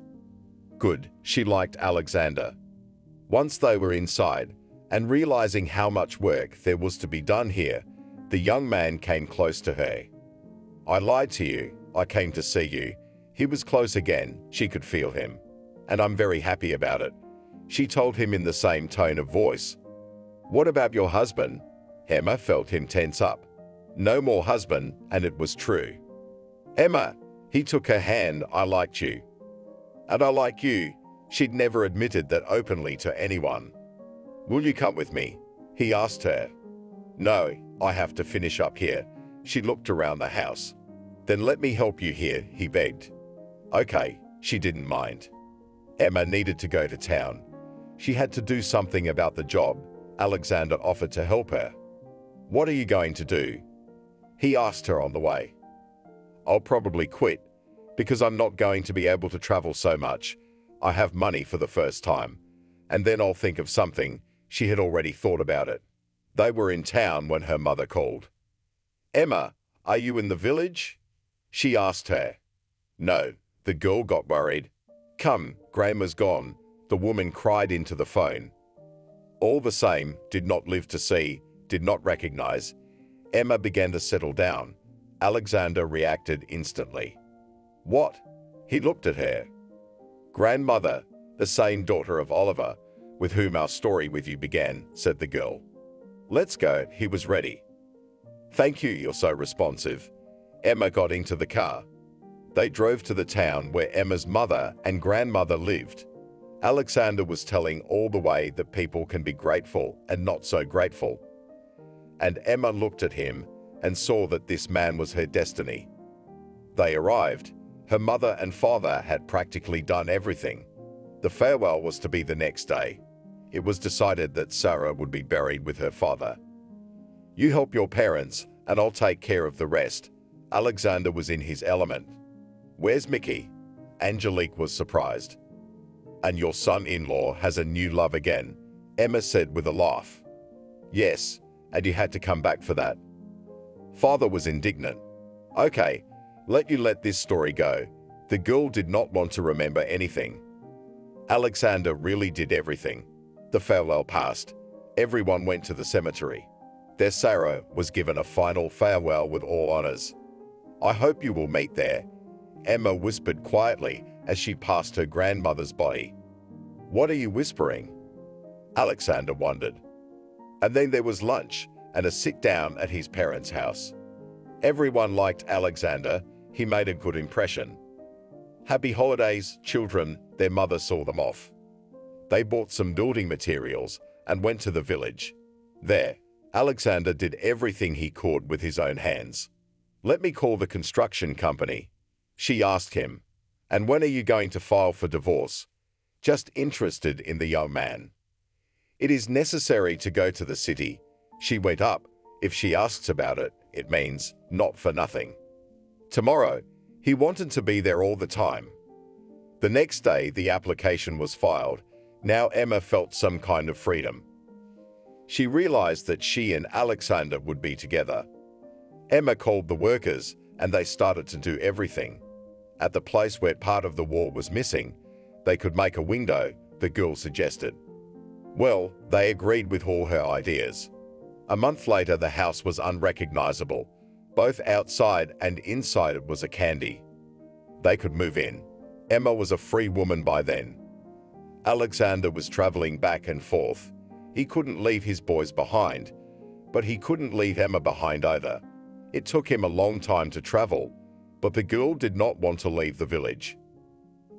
Speaker 2: Good, she liked Alexander. Once they were inside, and realizing how much work there was to be done here, the young man came close to her. "I lied to you. I came to see you." He was close again. She could feel him. "And I'm very happy about it," she told him in the same tone of voice. "What about your husband?" Emma felt him tense up. No more husband, and it was true. "Emma," he took her hand, "I liked you." "And I like you." She'd never admitted that openly to anyone. "Will you come with me?" he asked her. "No, I have to finish up here." She looked around the house. "Then let me help you here," he begged. Okay, she didn't mind. Emma needed to go to town. She had to do something about the job. Alexander offered to help her. "What are you going to do?" he asked her on the way. "I'll probably quit, because I'm not going to be able to travel so much. I have money for the first time, and then I'll think of something." She had already thought about it. They were in town when her mother called. "Emma, are you in the village?" she asked her. "No," the girl got worried. "Come, Grandma's gone," the woman cried into the phone. All the same, did not live to see, did not recognize. Emma began to settle down. Alexander reacted instantly. "What?" He looked at her. "Grandmother, the same daughter of Oliver, with whom our story with you began," said the girl. "Let's go." He was ready. "Thank you, you're so responsive." Emma got into the car. They drove to the town where Emma's mother and grandmother lived. Alexander was telling all the way that people can be grateful and not so grateful. And Emma looked at him and saw that this man was her destiny. They arrived. Her mother and father had practically done everything. The farewell was to be the next day. It was decided that Sarah would be buried with her father. "You help your parents, and I'll take care of the rest." Alexander was in his element. "Where's Mickey?" Angelique was surprised. "And your son-in-law has a new love again," Emma said with a laugh. "Yes, and you had to come back for that." Father was indignant. "Okay, let this story go." The girl did not want to remember anything. Alexander really did everything. The farewell passed. Everyone went to the cemetery. Their Sarah was given a final farewell with all honors. "I hope you will meet there," Emma whispered quietly as she passed her grandmother's body. "What are you whispering?" Alexander wondered. And then there was lunch and a sit-down at his parents' house. Everyone liked Alexander. He made a good impression. "Happy holidays, children," their mother saw them off. They bought some building materials and went to the village. There, Alexander did everything he could with his own hands. "Let me call the construction company," she asked him. "And when are you going to file for divorce?" Just interested in the young man. "It is necessary to go to the city." She went up. If she asks about it, it means not for nothing. Tomorrow, he wanted to be there all the time. The next day, the application was filed. Now Emma felt some kind of freedom. She realized that she and Alexander would be together. Emma called the workers, and they started to do everything. At the place where part of the wall was missing, they could make a window, the girl suggested. Well, they agreed with all her ideas. A month later, the house was unrecognizable. Both outside and inside it was a candy. They could move in. Emma was a free woman by then. Alexander was traveling back and forth. He couldn't leave his boys behind, but he couldn't leave Emma behind either. It took him a long time to travel, but the girl did not want to leave the village.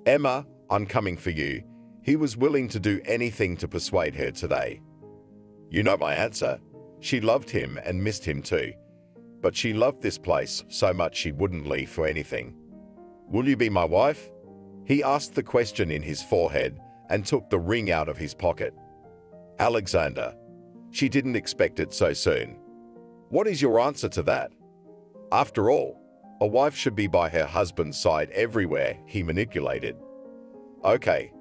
Speaker 2: "Emma, I'm coming for you." He was willing to do anything to persuade her today. You know my answer. She loved him and missed him too. But she loved this place so much she wouldn't leave for anything. "Will you be my wife?" He asked the question in his forehead and took the ring out of his pocket. Alexander. She didn't expect it so soon. "What is your answer to that?" "After all, a wife should be by her husband's side everywhere," he manipulated. Okay,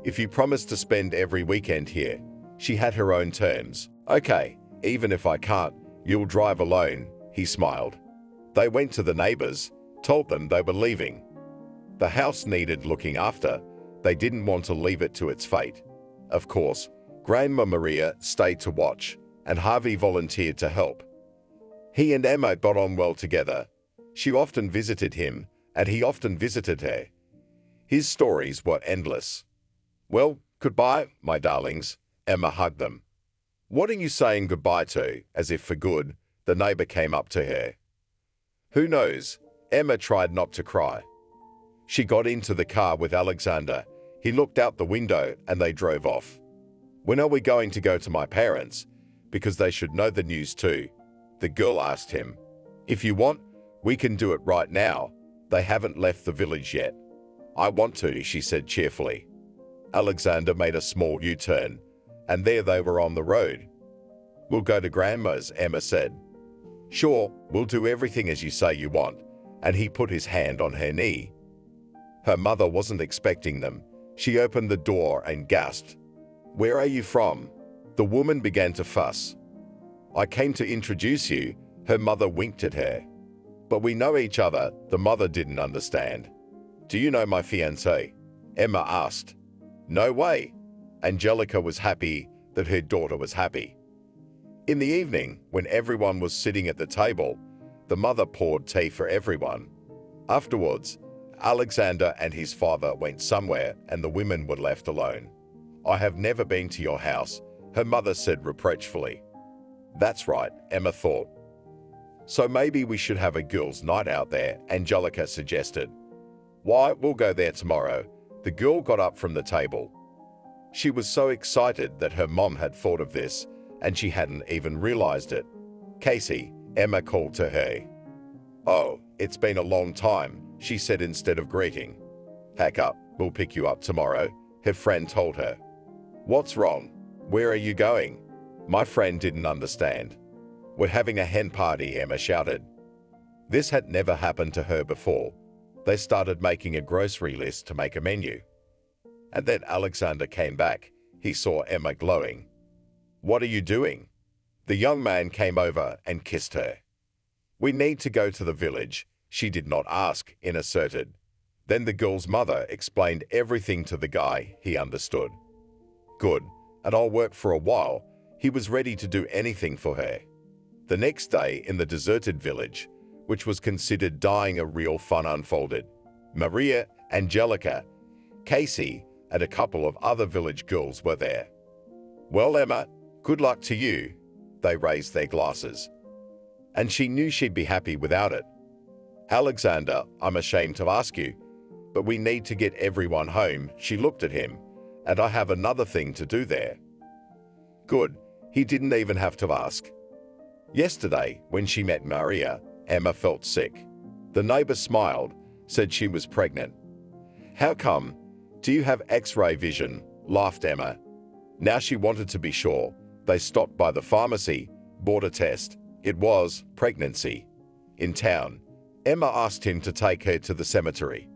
Speaker 2: if you promise to spend every weekend here. She had her own terms. Okay, even if I can't, you'll drive alone, he smiled. They went to the neighbors, told them they were leaving. The house needed looking after. They didn't want to leave it to its fate. Of course, Grandma Maria stayed to watch, and Harvey volunteered to help. He and Emma got on well together. She often visited him, and he often visited her. His stories were endless. Well, goodbye, my darlings. Emma hugged them. What are you saying goodbye to? As if for good, the neighbor came up to her. Who knows? Emma tried not to cry. She got into the car with Alexander. He looked out the window and they drove off. When are we going to go to my parents? Because they should know the news too. The girl asked him. If you want, we can do it right now. They haven't left the village yet. I want to, she said cheerfully. Alexander made a small U-turn, and there they were on the road. We'll go to Grandma's, Emma said. Sure, we'll do everything as you say you want, and he put his hand on her knee. Her mother wasn't expecting them. She opened the door and gasped. Where are you from? The woman began to fuss. I came to introduce you. Her mother winked at her. But we know each other, the mother didn't understand. Do you know my fiancé? Emma asked. No way. Angelica was happy that her daughter was happy. In the evening, when everyone was sitting at the table, the mother poured tea for everyone. Afterwards, Alexander and his father went somewhere and the women were left alone. I have never been to your house, her mother said reproachfully. That's right, Emma thought. So maybe we should have a girls' night out there, Angelica suggested. Why, we'll go there tomorrow. The girl got up from the table. She was so excited that her mom had thought of this, and she hadn't even realized it. Casey, Emma called to her. Oh, it's been a long time, she said instead of greeting. Pack up, we'll pick you up tomorrow, her friend told her. What's wrong? Where are you going? My friend didn't understand. We're having a hen party, Emma shouted. This had never happened to her before. They started making a grocery list to make a menu. And then Alexander came back. He saw Emma glowing. What are you doing? The young man came over and kissed her. We need to go to the village. She did not ask, in asserted. Then the girl's mother explained everything to the guy. He understood. Good, and I'll work for a while. He was ready to do anything for her. The next day, in the deserted village, which was considered dying, a real fun unfolded. Maria, Angelica, Casey, and a couple of other village girls were there. Well, Emma, good luck to you. They raised their glasses. And she knew she'd be happy without it. Alexander, I'm ashamed to ask you, but we need to get everyone home. She looked at him, and I have another thing to do there. Good, he didn't even have to ask. Yesterday, when she met Maria, Emma felt sick. The neighbor smiled, said she was pregnant. How come? Do you have X-ray vision? Laughed Emma. Now she wanted to be sure. They stopped by the pharmacy, bought a test. It was pregnancy. In town, Emma asked him to take her to the cemetery.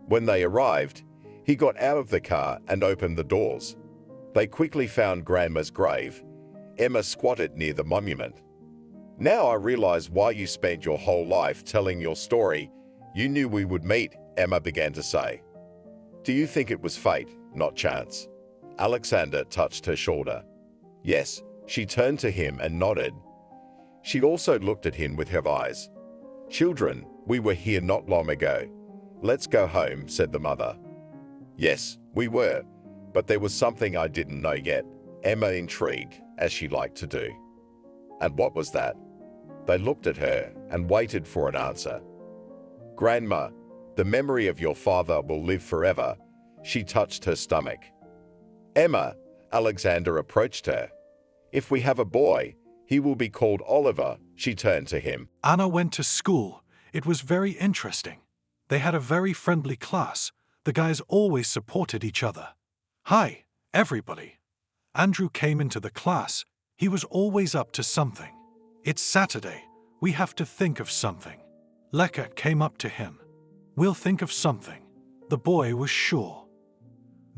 Speaker 2: When they arrived, he got out of the car and opened the doors. They quickly found Grandma's grave. Emma squatted near the monument. Now I realize why you spent your whole life telling your story. You knew we would meet, Emma began to say. Do you think it was fate, not chance? Alexander touched her shoulder. Yes, she turned to him and nodded. She also looked at him with her eyes. Children, we were here not long ago. Let's go home, said the mother. Yes, we were, but there was something I didn't know yet, Emma intrigued, as she liked to do. And what was that? They looked at her and waited for an answer. Grandma, the memory of your father will live forever. She touched her stomach. Emma, Alexander approached her. If we have a boy, he will be called Oliver. She turned to him.
Speaker 3: Anna went to school. It was very interesting. They had a very friendly class. The guys always supported each other. Hi, everybody. Andrew came into the class. He was always up to something. It's Saturday. We have to think of something. Lekka came up to him. We'll think of something. The boy was sure.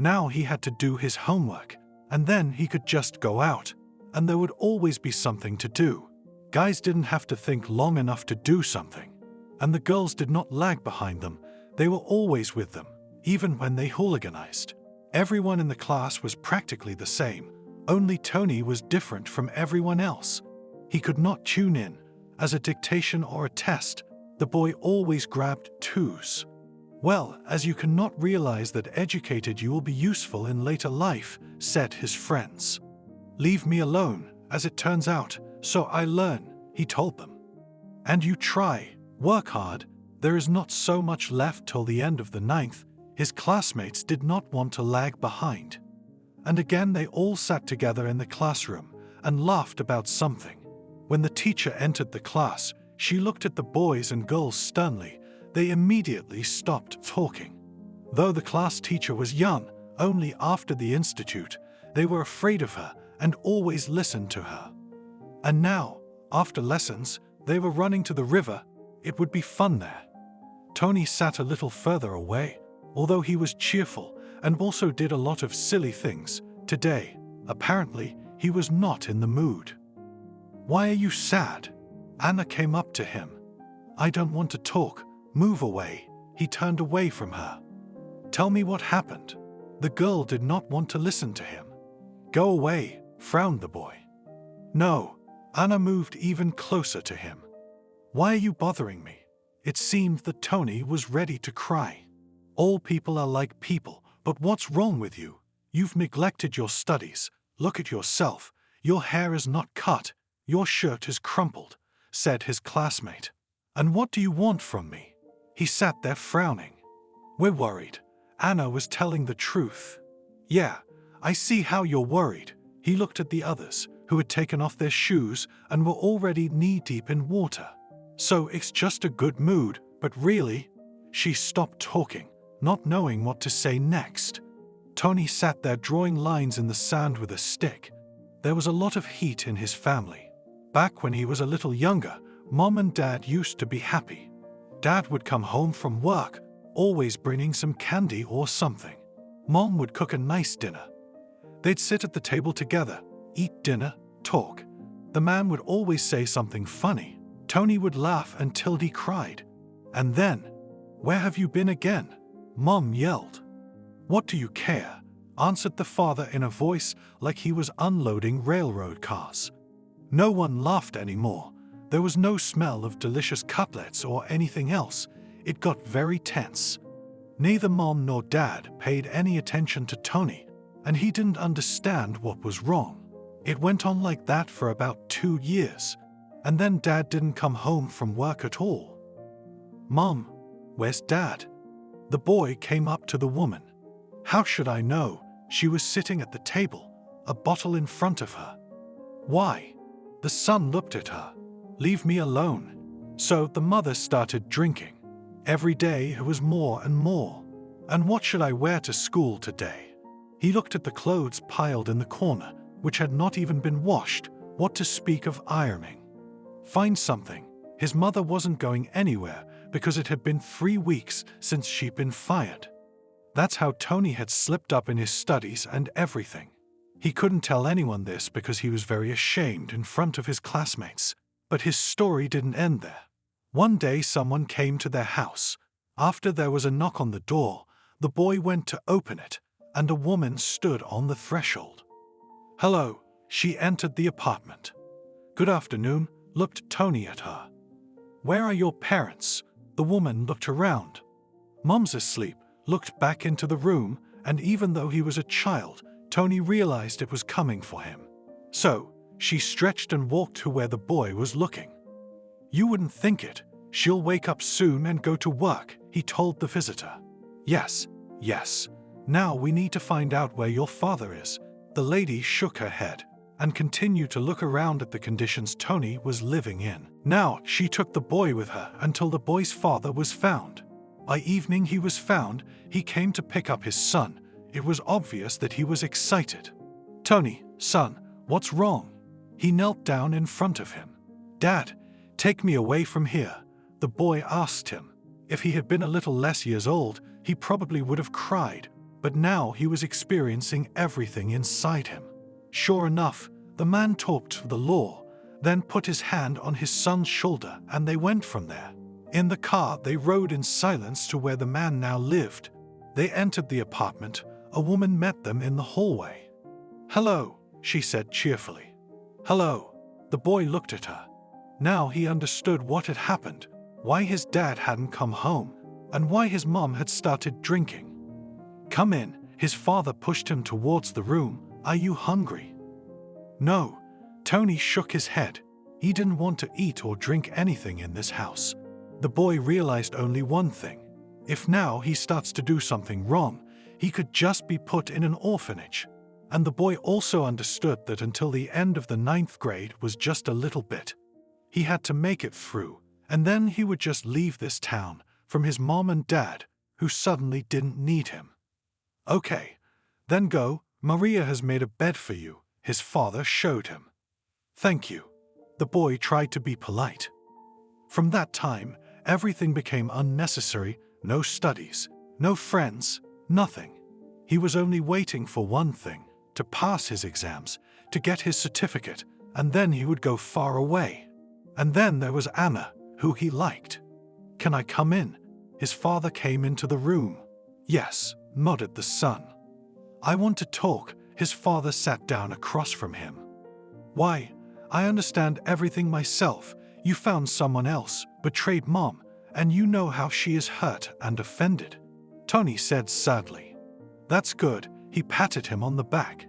Speaker 3: Now he had to do his homework, and then he could just go out, and there would always be something to do. Guys didn't have to think long enough to do something, and the girls did not lag behind them. They were always with them, even when they hooliganized. Everyone in the class was practically the same, only Tony was different from everyone else. He could not tune in. As a dictation or a test, the boy always grabbed 2s. Well, as you cannot realize that educated you will be useful in later life, said his friends. Leave me alone, as it turns out, so I learn, he told them. And you try, work hard, there is not so much left till the end of the 9th. His classmates did not want to lag behind. And again they all sat together in the classroom and laughed about something. When the teacher entered the class, she looked at the boys and girls sternly. They immediately stopped talking. Though the class teacher was young, only after the institute, they were afraid of her and always listened to her. And now, after lessons, they were running to the river. It would be fun there. Tony sat a little further away, although he was cheerful and also did a lot of silly things. Today, apparently, he was not in the mood. Why are you sad? Anna came up to him. I don't want to talk. Move away. He turned away from her. Tell me what happened. The girl did not want to listen to him. Go away, frowned the boy. No. Anna moved even closer to him. Why are you bothering me? It seemed that Tony was ready to cry. All people are like people, but what's wrong with you? You've neglected your studies. Look at yourself. Your hair is not cut. Your shirt is crumpled, said his classmate. And what do you want from me? He sat there frowning. We're worried. Anna was telling the truth. Yeah, I see how you're worried. He looked at the others, who had taken off their shoes and were already knee-deep in water. So it's just a good mood, but really? She stopped talking, not knowing what to say next. Tony sat there drawing lines in the sand with a stick. There was a lot of heat in his family. Back when he was a little younger, Mom and Dad used to be happy. Dad would come home from work, always bringing some candy or something. Mom would cook a nice dinner. They'd sit at the table together, eat dinner, talk. The man would always say something funny. Tony would laugh until he cried. And then, where have you been again? Mom yelled. What do you care? Answered the father in a voice like he was unloading railroad cars. No one laughed anymore. There was no smell of delicious cutlets or anything else. It got very tense. Neither Mom nor Dad paid any attention to Tony, and he didn't understand what was wrong. It went on like that for about 2 years, and then Dad didn't come home from work at all. Mom, where's Dad? The boy came up to the woman. How should I know? She was sitting at the table, a bottle in front of her. Why? The son looked at her. Leave me alone. So the mother started drinking. Every day it was more and more. And what should I wear to school today? He looked at the clothes piled in the corner, which had not even been washed, what to speak of ironing. Find something. His mother wasn't going anywhere because it had been 3 weeks since she'd been fired. That's how Tony had slipped up in his studies and everything. He couldn't tell anyone this because he was very ashamed in front of his classmates. But his story didn't end there. One day someone came to their house. After there was a knock on the door, the boy went to open it, and a woman stood on the threshold. Hello, she entered the apartment. Good afternoon, looked Tony at her. Where are your parents? The woman looked around. Mom's asleep, looked back into the room, and even though he was a child, Tony realized it was coming for him. So, she stretched and walked to where the boy was looking. You wouldn't think it. She'll wake up soon and go to work, he told the visitor. Yes. Now we need to find out where your father is. The lady shook her head and continued to look around at the conditions Tony was living in. Now she took the boy with her until the boy's father was found. By evening he was found. He came to pick up his son. It was obvious that he was excited. Tony, son, what's wrong? He knelt down in front of him. Dad, take me away from here, the boy asked him. If he had been a little less years old, he probably would have cried. but now he was experiencing everything inside him. Sure enough, the man talked to the law, then put his hand on his son's shoulder, and they went from there. In the car, they rode in silence to where the man now lived. They entered the apartment. A woman met them in the hallway. "Hello," she said cheerfully. "Hello." The boy looked at her. Now he understood what had happened, why his dad hadn't come home, and why his mom had started drinking. "Come in." His father pushed him towards the room. "Are you hungry?" "No." Tony shook his head. He didn't want to eat or drink anything in this house. The boy realized only one thing. If now he starts to do something wrong, he could just be put in an orphanage. And the boy also understood that until the end of the 9th grade was just a little bit. He had to make it through, and then he would just leave this town from his mom and dad, who suddenly didn't need him. "Okay, then go. Maria has made a bed for you," his father showed him. "Thank you." The boy tried to be polite. From that time, everything became unnecessary. No studies, no friends, nothing. He was only waiting for one thing, to pass his exams, to get his certificate, and then he would go far away. And then there was Anna, who he liked. "Can I come in?" His father came into the room. "Yes," nodded the son. "I want to talk." His father sat down across from him. "Why? I understand everything myself. You found someone else, betrayed Mom, and you know how she is hurt and offended," Tony said sadly. "That's good." He patted him on the back.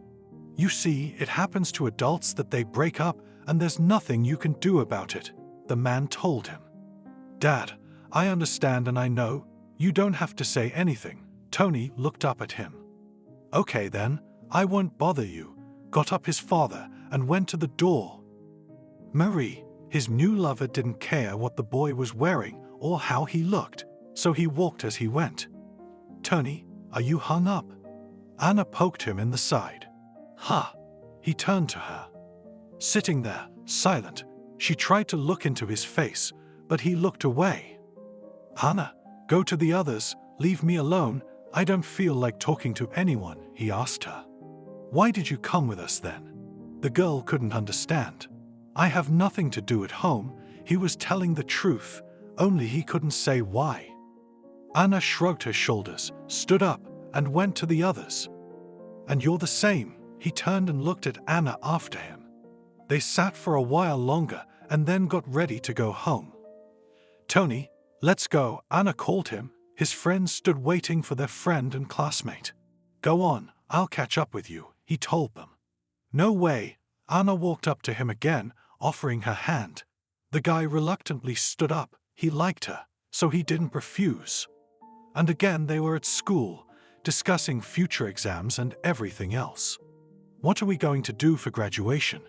Speaker 3: "You see, it happens to adults that they break up, and there's nothing you can do about it," the man told him. "Dad, I understand and I know. You don't have to say anything." Tony looked up at him. "Okay then, I won't bother you," got up his father and went to the door. Marie, his new lover, didn't care what the boy was wearing or how he looked, so he walked as he went. "Tony, are you hung up?" Anna poked him in the side. "Huh." He turned to her. Sitting there, silent, she tried to look into his face, but he looked away. "Anna, go to the others, leave me alone. I don't feel like talking to anyone," he asked her. "Why did you come with us then?" The girl couldn't understand. "I have nothing to do at home." He was telling the truth, only he couldn't say why. Anna shrugged her shoulders, stood up, and went to the others. "And you're the same." He turned and looked at Anna after him. They sat for a while longer and then got ready to go home. "Tony, let's go," Anna called him. His friends stood waiting for their friend and classmate. "Go on, I'll catch up with you," he told them. "No way." Anna walked up to him again, offering her hand. The guy reluctantly stood up. He liked her, so he didn't refuse. And again they were at school, discussing future exams and everything else. "What are we going to do for graduation?"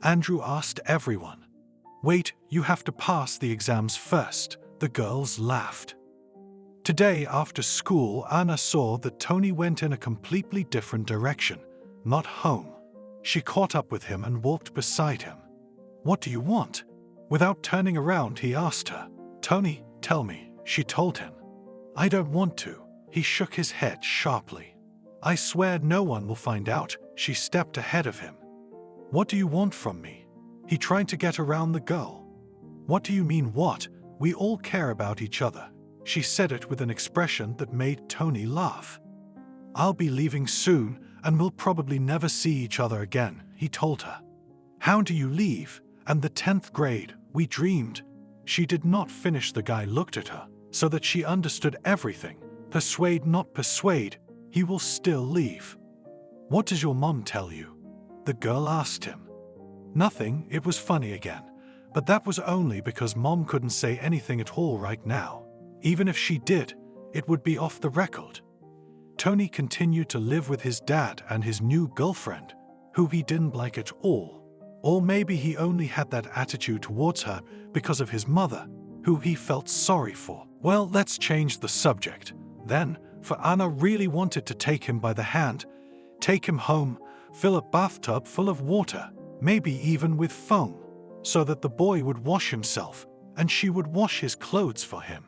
Speaker 3: Andrew asked everyone. "Wait, you have to pass the exams first," the girls laughed. Today after school, Anna saw that Tony went in a completely different direction, not home. She caught up with him and walked beside him. "What do you want?" Without turning around, he asked her. "Tony, tell me," she told him. "I don't want to." He shook his head sharply. "I swear no one will find out." She stepped ahead of him. "What do you want from me?" He tried to get around the girl. "What do you mean what? We all care about each other." She said it with an expression that made Tony laugh. "I'll be leaving soon, and we'll probably never see each other again," he told her. "How do you leave?" "And the 10th grade, we dreamed." She did not finish. The guy looked at her, so that she understood everything. "Persuade, not persuade. He will still leave." "What does your mom tell you?" the girl asked him. "Nothing." It was funny again, but that was only because Mom couldn't say anything at all right now. Even if she did, it would be off the record. Tony continued to live with his dad and his new girlfriend, who he didn't like at all. Or maybe he only had that attitude towards her because of his mother, who he felt sorry for. Well, let's change the subject. Then, for Anna really wanted to take him by the hand, take him home, fill a bathtub full of water, maybe even with foam, so that the boy would wash himself and she would wash his clothes for him.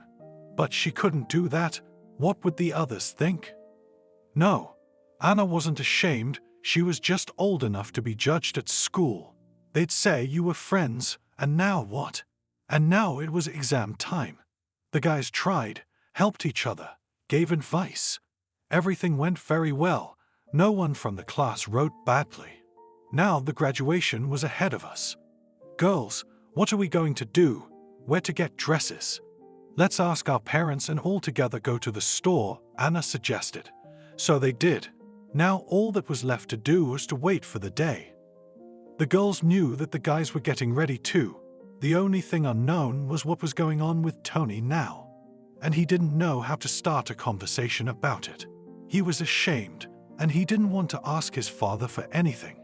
Speaker 3: But she couldn't do that. What would the others think? No, Anna wasn't ashamed, she was just old enough to be judged at school. They'd say you were friends, and now what? And now it was exam time. The guys tried, helped each other, gave advice. Everything went very well. No one from the class wrote badly. Now the graduation was ahead of us. Girls, what are we going to do? Where to get dresses? Let's ask our parents and all together go to the store, Anna suggested. So they did. Now all that was left to do was to wait for the day. The girls knew that the guys were getting ready too. The only thing unknown was what was going on with Tony now. And he didn't know how to start a conversation about it. He was ashamed, and he didn't want to ask his father for anything.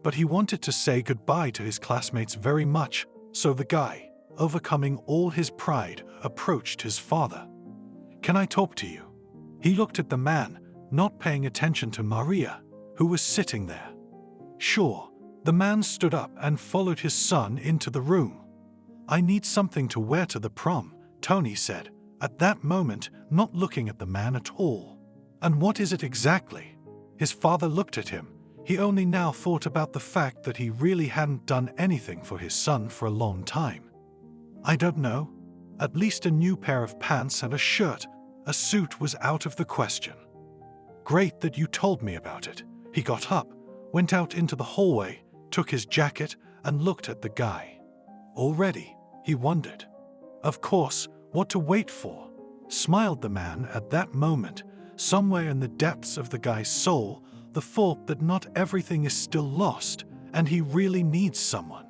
Speaker 3: But he wanted to say goodbye to his classmates very much, so the guy, overcoming all his pride, approached his father. "Can I talk to you?" He looked at the man, not paying attention to Maria, who was sitting there. Sure, the man stood up and followed his son into the room. "I need something to wear to the prom," Tony said, at that moment not looking at the man at all. "And what is it exactly?" His father looked at him. He only now thought about the fact that he really hadn't done anything for his son for a long time. "I don't know. At least a new pair of pants and a shirt. A suit was out of the question." "Great that you told me about it." He got up, went out into the hallway, took his jacket, and looked at the guy. Already, he wondered. Of course, what to wait for? Smiled the man at that moment, somewhere in the depths of the guy's soul, the thought that not everything is still lost, and he really needs someone.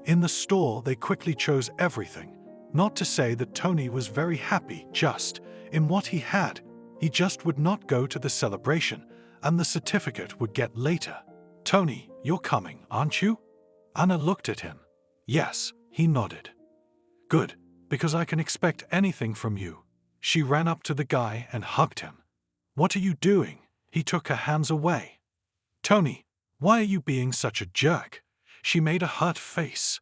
Speaker 3: In the store, they quickly chose everything. Not to say that Tony was very happy just in what he had. He just would not go to the celebration, and the certificate would get later. "Tony, you're coming, aren't you?" Anna looked at him. "Yes," he nodded. "Good, because I can expect anything from you." She ran up to the guy and hugged him. "What are you doing?" He took her hands away. "Tony, why are you being such a jerk?" She made a hurt face.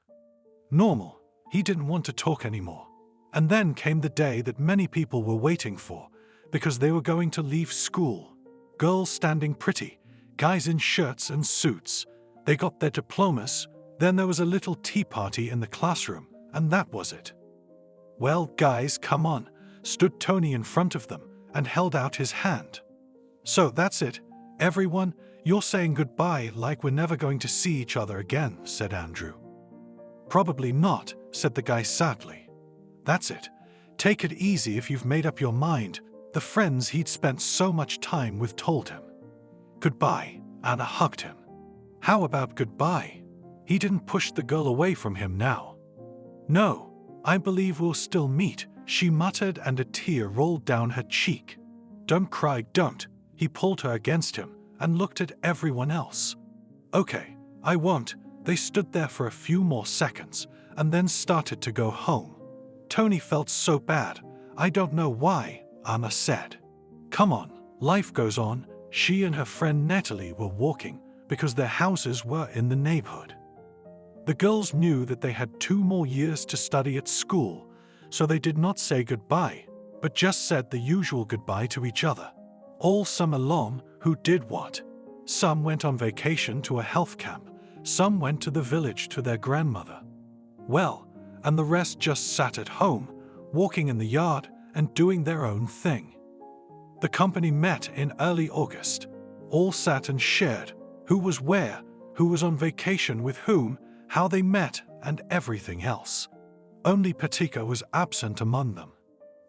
Speaker 3: Normal, he didn't want to talk anymore. And then came the day that many people were waiting for, because they were going to leave school. Girls standing pretty, guys in shirts and suits. They got their diplomas, then there was a little tea party in the classroom, and that was it. "Well, guys, come on," stood Tony in front of them and held out his hand. "So that's it, everyone, you're saying goodbye like we're never going to see each other again," said Andrew. "Probably not," said the guy sadly. "That's it. Take it easy if you've made up your mind," the friends he'd spent so much time with told him. "Goodbye," Anna hugged him. "How about goodbye?" He didn't push the girl away from him now. "No, I believe we'll still meet," she muttered, and a tear rolled down her cheek. "Don't cry, don't." He pulled her against him and looked at everyone else. "Okay, I won't." They stood there for a few more seconds and then started to go home. Tony felt so bad. "I don't know why," Anna said. "Come on, life goes on." She and her friend Natalie were walking because their houses were in the neighborhood. The girls knew that they had 2 more years to study at school, so they did not say goodbye, but just said the usual goodbye to each other. All summer long, who did what? Some went on vacation to a health camp, some went to the village to their grandmother. Well, and the rest just sat at home, walking in the yard and doing their own thing. The company met in early August. All sat and shared who was where, who was on vacation with whom, how they met, and everything else. Only Patika was absent among them.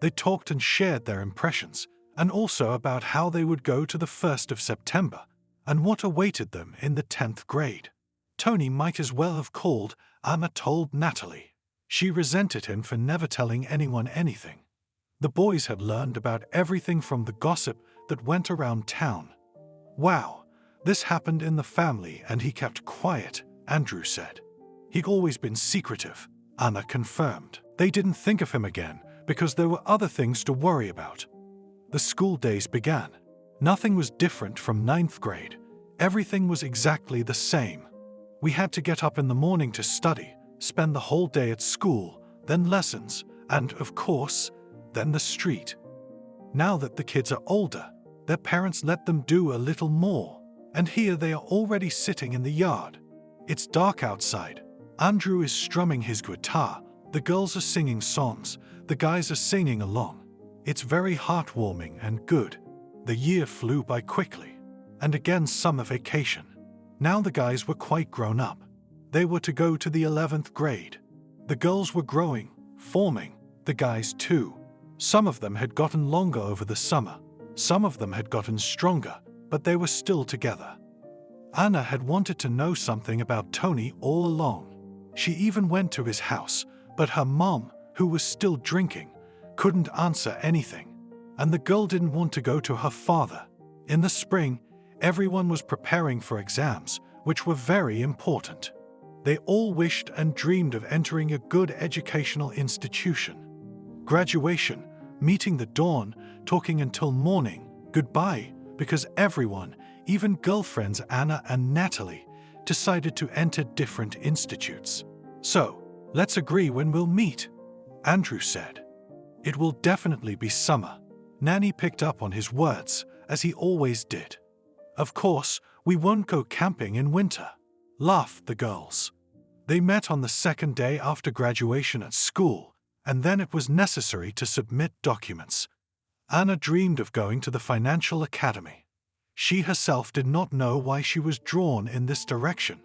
Speaker 3: They talked and shared their impressions, and also about how they would go to the 1st of September, and what awaited them in the 10th grade. Tony might as well have called, Anna told Natalie. She resented him for never telling anyone anything. The boys had learned about everything from the gossip that went around town. "Wow, this happened in the family and he kept quiet," Andrew said. "He'd always been secretive," Anna confirmed. They didn't think of him again because there were other things to worry about. The school days began. Nothing was different from 9th grade. Everything was exactly the same. We had to get up in the morning to study, spend the whole day at school, then lessons, and, of course, then the street. Now that the kids are older, Their parents let them do a little more, and here they are already sitting in the yard. It's dark outside. Andrew is strumming his guitar, the girls are singing songs, the guys are singing along. It's very heartwarming and good. The year flew by quickly. And again summer vacation. Now the guys were quite grown up. They were to go to the 11th grade. The girls were growing, forming, the guys too. Some of them had gotten longer over the summer. Some of them had gotten stronger, but they were still together. Anna had wanted to know something about Tony all along. She even went to his house, but her mom, who was still drinking, couldn't answer anything. And the girl didn't want to go to her father. In the spring, everyone was preparing for exams, which were very important. They all wished and dreamed of entering a good educational institution. Graduation, meeting the dawn, talking until morning, goodbye, because everyone, even girlfriends Anna and Natalie, decided to enter different institutes. So, let's agree when we'll meet, Andrew said. It will definitely be summer. Nanny picked up on his words, as he always did. Of course, we won't go camping in winter, laughed the girls. They met on the second day after graduation at school, and then it was necessary to submit documents. Anna dreamed of going to the financial academy. She herself did not know why she was drawn in this direction,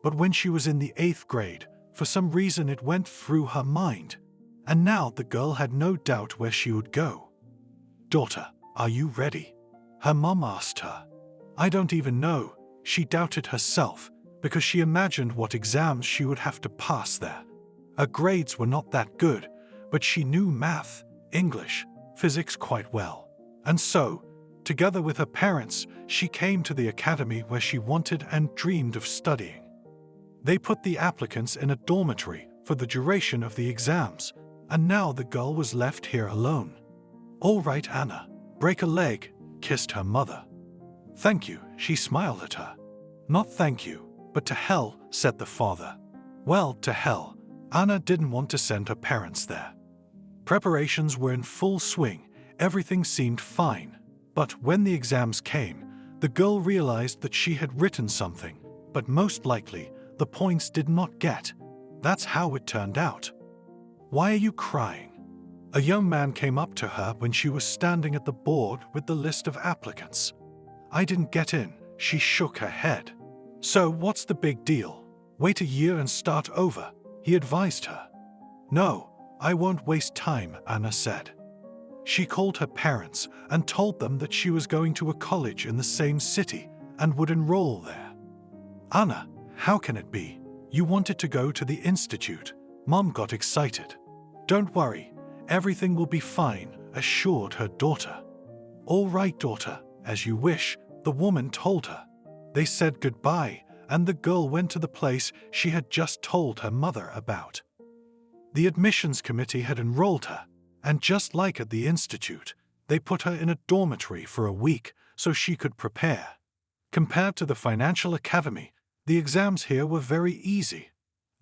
Speaker 3: but when she was in the 8th grade, for some reason it went through her mind, and now the girl had no doubt where she would go. "Daughter, are you ready?" her mom asked her. I don't even know, she doubted herself, because she imagined what exams she would have to pass there. Her grades were not that good, but she knew math, English, physics quite well. And so, together with her parents, she came to the academy where she wanted and dreamed of studying. They put the applicants in a dormitory for the duration of the exams, and now the girl was left here alone. "All right, Anna, break a leg," kissed her mother. "Thank you," she smiled at her. "Not thank you, but to hell," said the father. Well, to hell. Anna didn't want to send her parents there. Preparations were in full swing, everything seemed fine. But when the exams came, the girl realized that she had written something, but most likely, the points did not get. That's how it turned out. "Why are you crying?" A young man came up to her when she was standing at the board with the list of applicants. "I didn't get in," she shook her head. "So what's the big deal? Wait a year and start over," he advised her. "No, I won't waste time," Anna said. She called her parents and told them that she was going to a college in the same city and would enroll there. "Anna, how can it be? You wanted to go to the institute." Mom got excited. "Don't worry, everything will be fine," assured her daughter. "All right, daughter, as you wish," the woman told her. They said goodbye, and the girl went to the place she had just told her mother about. The admissions committee had enrolled her, and just like at the institute, they put her in a dormitory for a week so she could prepare. Compared to the financial academy, the exams here were very easy.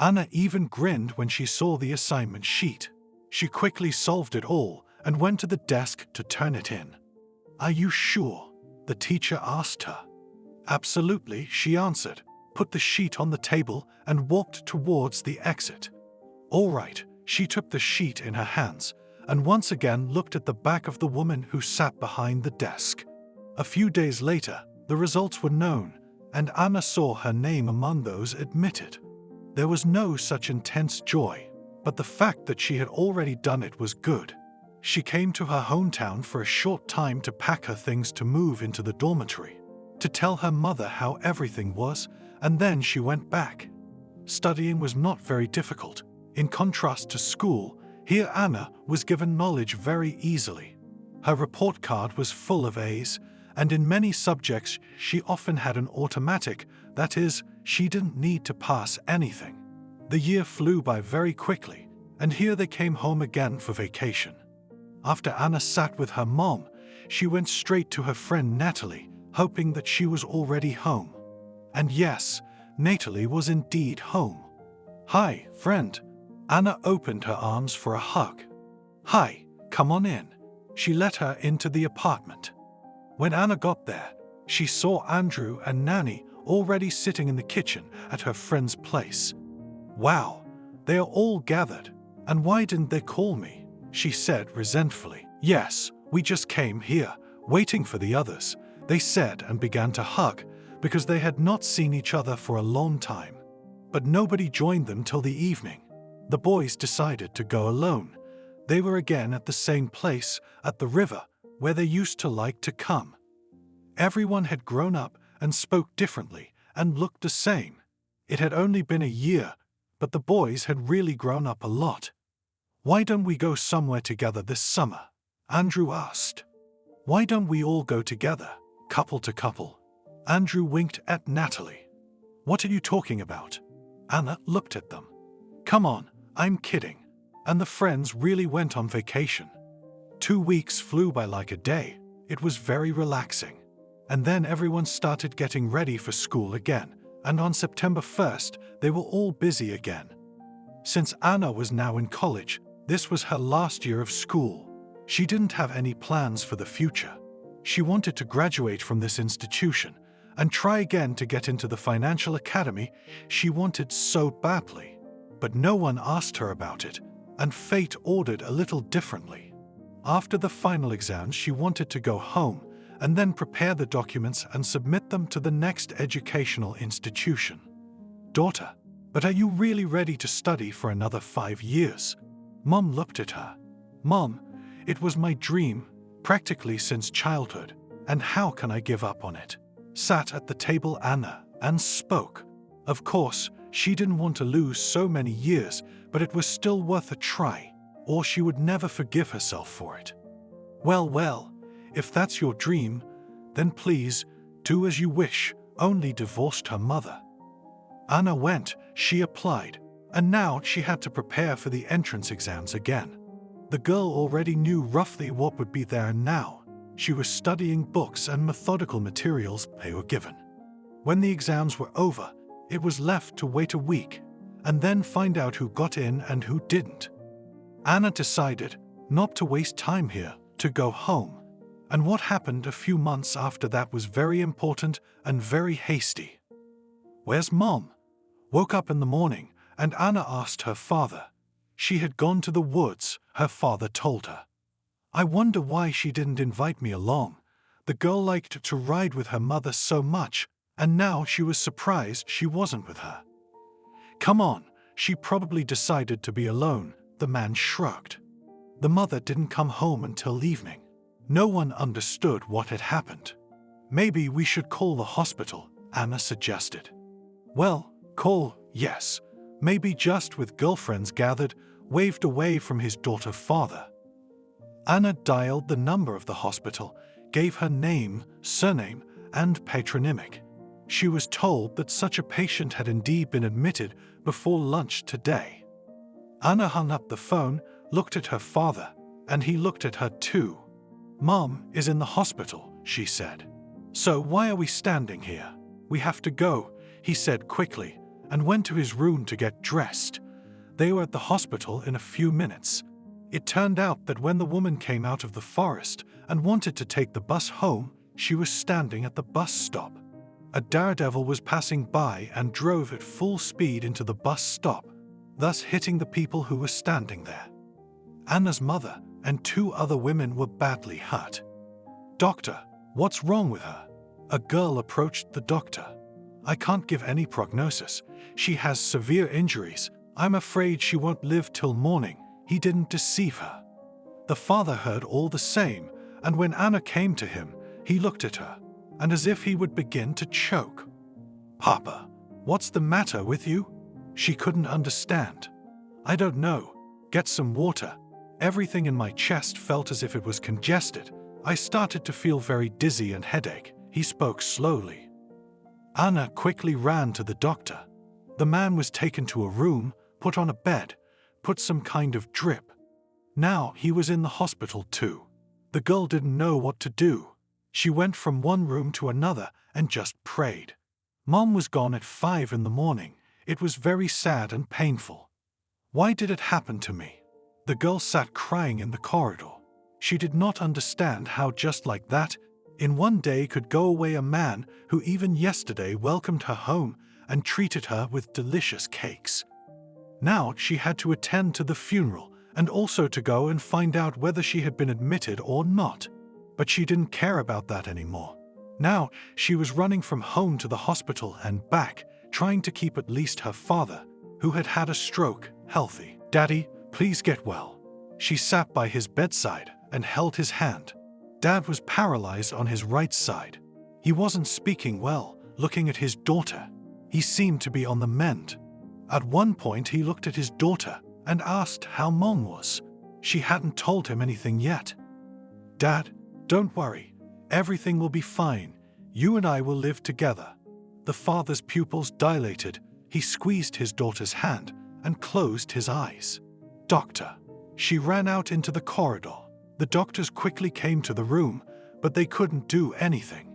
Speaker 3: Anna even grinned when she saw the assignment sheet. She quickly solved it all and went to the desk to turn it in. "Are you sure?" the teacher asked her. "Absolutely," she answered, put the sheet on the table and walked towards the exit. "All right," she took the sheet in her hands and once again looked at the back of the woman who sat behind the desk. A few days later, the results were known, and Anna saw her name among those admitted. There was no such intense joy, but the fact that she had already done it was good. She came to her hometown for a short time to pack her things to move into the dormitory, to tell her mother how everything was, and then she went back. Studying was not very difficult. In contrast to school, here Anna was given knowledge very easily. Her report card was full of A's, and in many subjects she often had an automatic, that is, she didn't need to pass anything. The year flew by very quickly, and here they came home again for vacation. After Anna sat with her mom, she went straight to her friend Natalie, hoping that she was already home. And yes, Natalie was indeed home. "Hi, friend." Anna opened her arms for a hug. "Hi, come on in." She let her into the apartment. When Anna got there, she saw Andrew and Nanny already sitting in the kitchen at her friend's place. "Wow, they are all gathered. And why didn't they call me?" she said resentfully. "Yes, we just came here, waiting for the others," they said, and began to hug because they had not seen each other for a long time. But nobody joined them till the evening. The boys decided to go alone. They were again at the same place, at the river, where they used to like to come. Everyone had grown up and spoke differently and looked the same. It had only been a year, but the boys had really grown up a lot. "Why don't we go somewhere together this summer?" Andrew asked. "Why don't we all go together, couple to couple?" Andrew winked at Natalie. "What are you talking about?" Anna looked at them. "Come on, I'm kidding." And the friends really went on vacation. 2 weeks flew by like a day. It was very relaxing. And then everyone started getting ready for school again, and on September 1st, they were all busy again. Since Anna was now in college, this was her last year of school. She didn't have any plans for the future. She wanted to graduate from this institution and try again to get into the financial academy she wanted so badly. But no one asked her about it, and fate ordered a little differently. After the final exams, she wanted to go home and then prepare the documents and submit them to the next educational institution. "Daughter, but are you really ready to study for another 5 years?" Mom looked at her. "Mom, it was my dream, practically since childhood, and how can I give up on it?" Sat at the table Anna and spoke. Of course, she didn't want to lose so many years, but it was still worth a try, or she would never forgive herself for it. Well, if that's your dream, then please, do as you wish," only divorced her mother. Anna went, she applied, and now she had to prepare for the entrance exams again. The girl already knew roughly what would be there, and now she was studying books and methodical materials they were given. When the exams were over, it was left to wait a week, and then find out who got in and who didn't. Anna decided not to waste time here, to go home. And what happened a few months after that was very important and very hasty. "Where's Mom?" Woke up in the morning, and Anna asked her father. She had gone to the woods, her father told her. "I wonder why she didn't invite me along." The girl liked to ride with her mother so much, and now she was surprised she wasn't with her. "Come on, she probably decided to be alone," the man shrugged. The mother didn't come home until evening. No one understood what had happened. "Maybe we should call the hospital," Anna suggested. "Well, call, yes. Maybe just with girlfriends gathered," waved away from his daughter's father. Anna dialed the number of the hospital, gave her name, surname, and patronymic. She was told that such a patient had indeed been admitted before lunch today. Anna hung up the phone, looked at her father, and he looked at her too. "Mom is in the hospital," she said. "So why are we standing here? We have to go," he said quickly, and went to his room to get dressed. They were at the hospital in a few minutes. It turned out that when the woman came out of the forest and wanted to take the bus home, she was standing at the bus stop. A daredevil was passing by and drove at full speed into the bus stop, thus hitting the people who were standing there. Anna's mother and 2 other women were badly hurt. "Doctor, what's wrong with her?" A girl approached the doctor. "I can't give any prognosis. She has severe injuries. I'm afraid she won't live till morning." He didn't deceive her. The father heard all the same, and when Anna came to him, he looked at her, and as if he would begin to choke. "Papa, what's the matter with you?" She couldn't understand. "I don't know. Get some water." Everything in my chest felt as if it was congested. I started to feel very dizzy and headache. He spoke slowly. Anna quickly ran to the doctor. The man was taken to a room, put on a bed, put some kind of drip. Now he was in the hospital too. The girl didn't know what to do. She went from one room to another and just prayed. Mom was gone at 5 in the morning. It was very sad and painful. Why did it happen to me? The girl sat crying in the corridor. She did not understand how just like that, In one day could go away a man who even yesterday welcomed her home and treated her with delicious cakes. Now she had to attend to the funeral and also to go and find out whether she had been admitted or not. But she didn't care about that anymore. Now she was running from home to the hospital and back, trying to keep at least her father, who had had a stroke, healthy. "Daddy, please get well." She sat by his bedside and held his hand. Dad was paralyzed on his right side. He wasn't speaking well, looking at his daughter. He seemed to be on the mend. At one point he looked at his daughter and asked how Mom was. She hadn't told him anything yet. "Dad, don't worry. Everything will be fine. You and I will live together." The father's pupils dilated. He squeezed his daughter's hand and closed his eyes. "Doctor." She ran out into the corridor. The doctors quickly came to the room, but they couldn't do anything.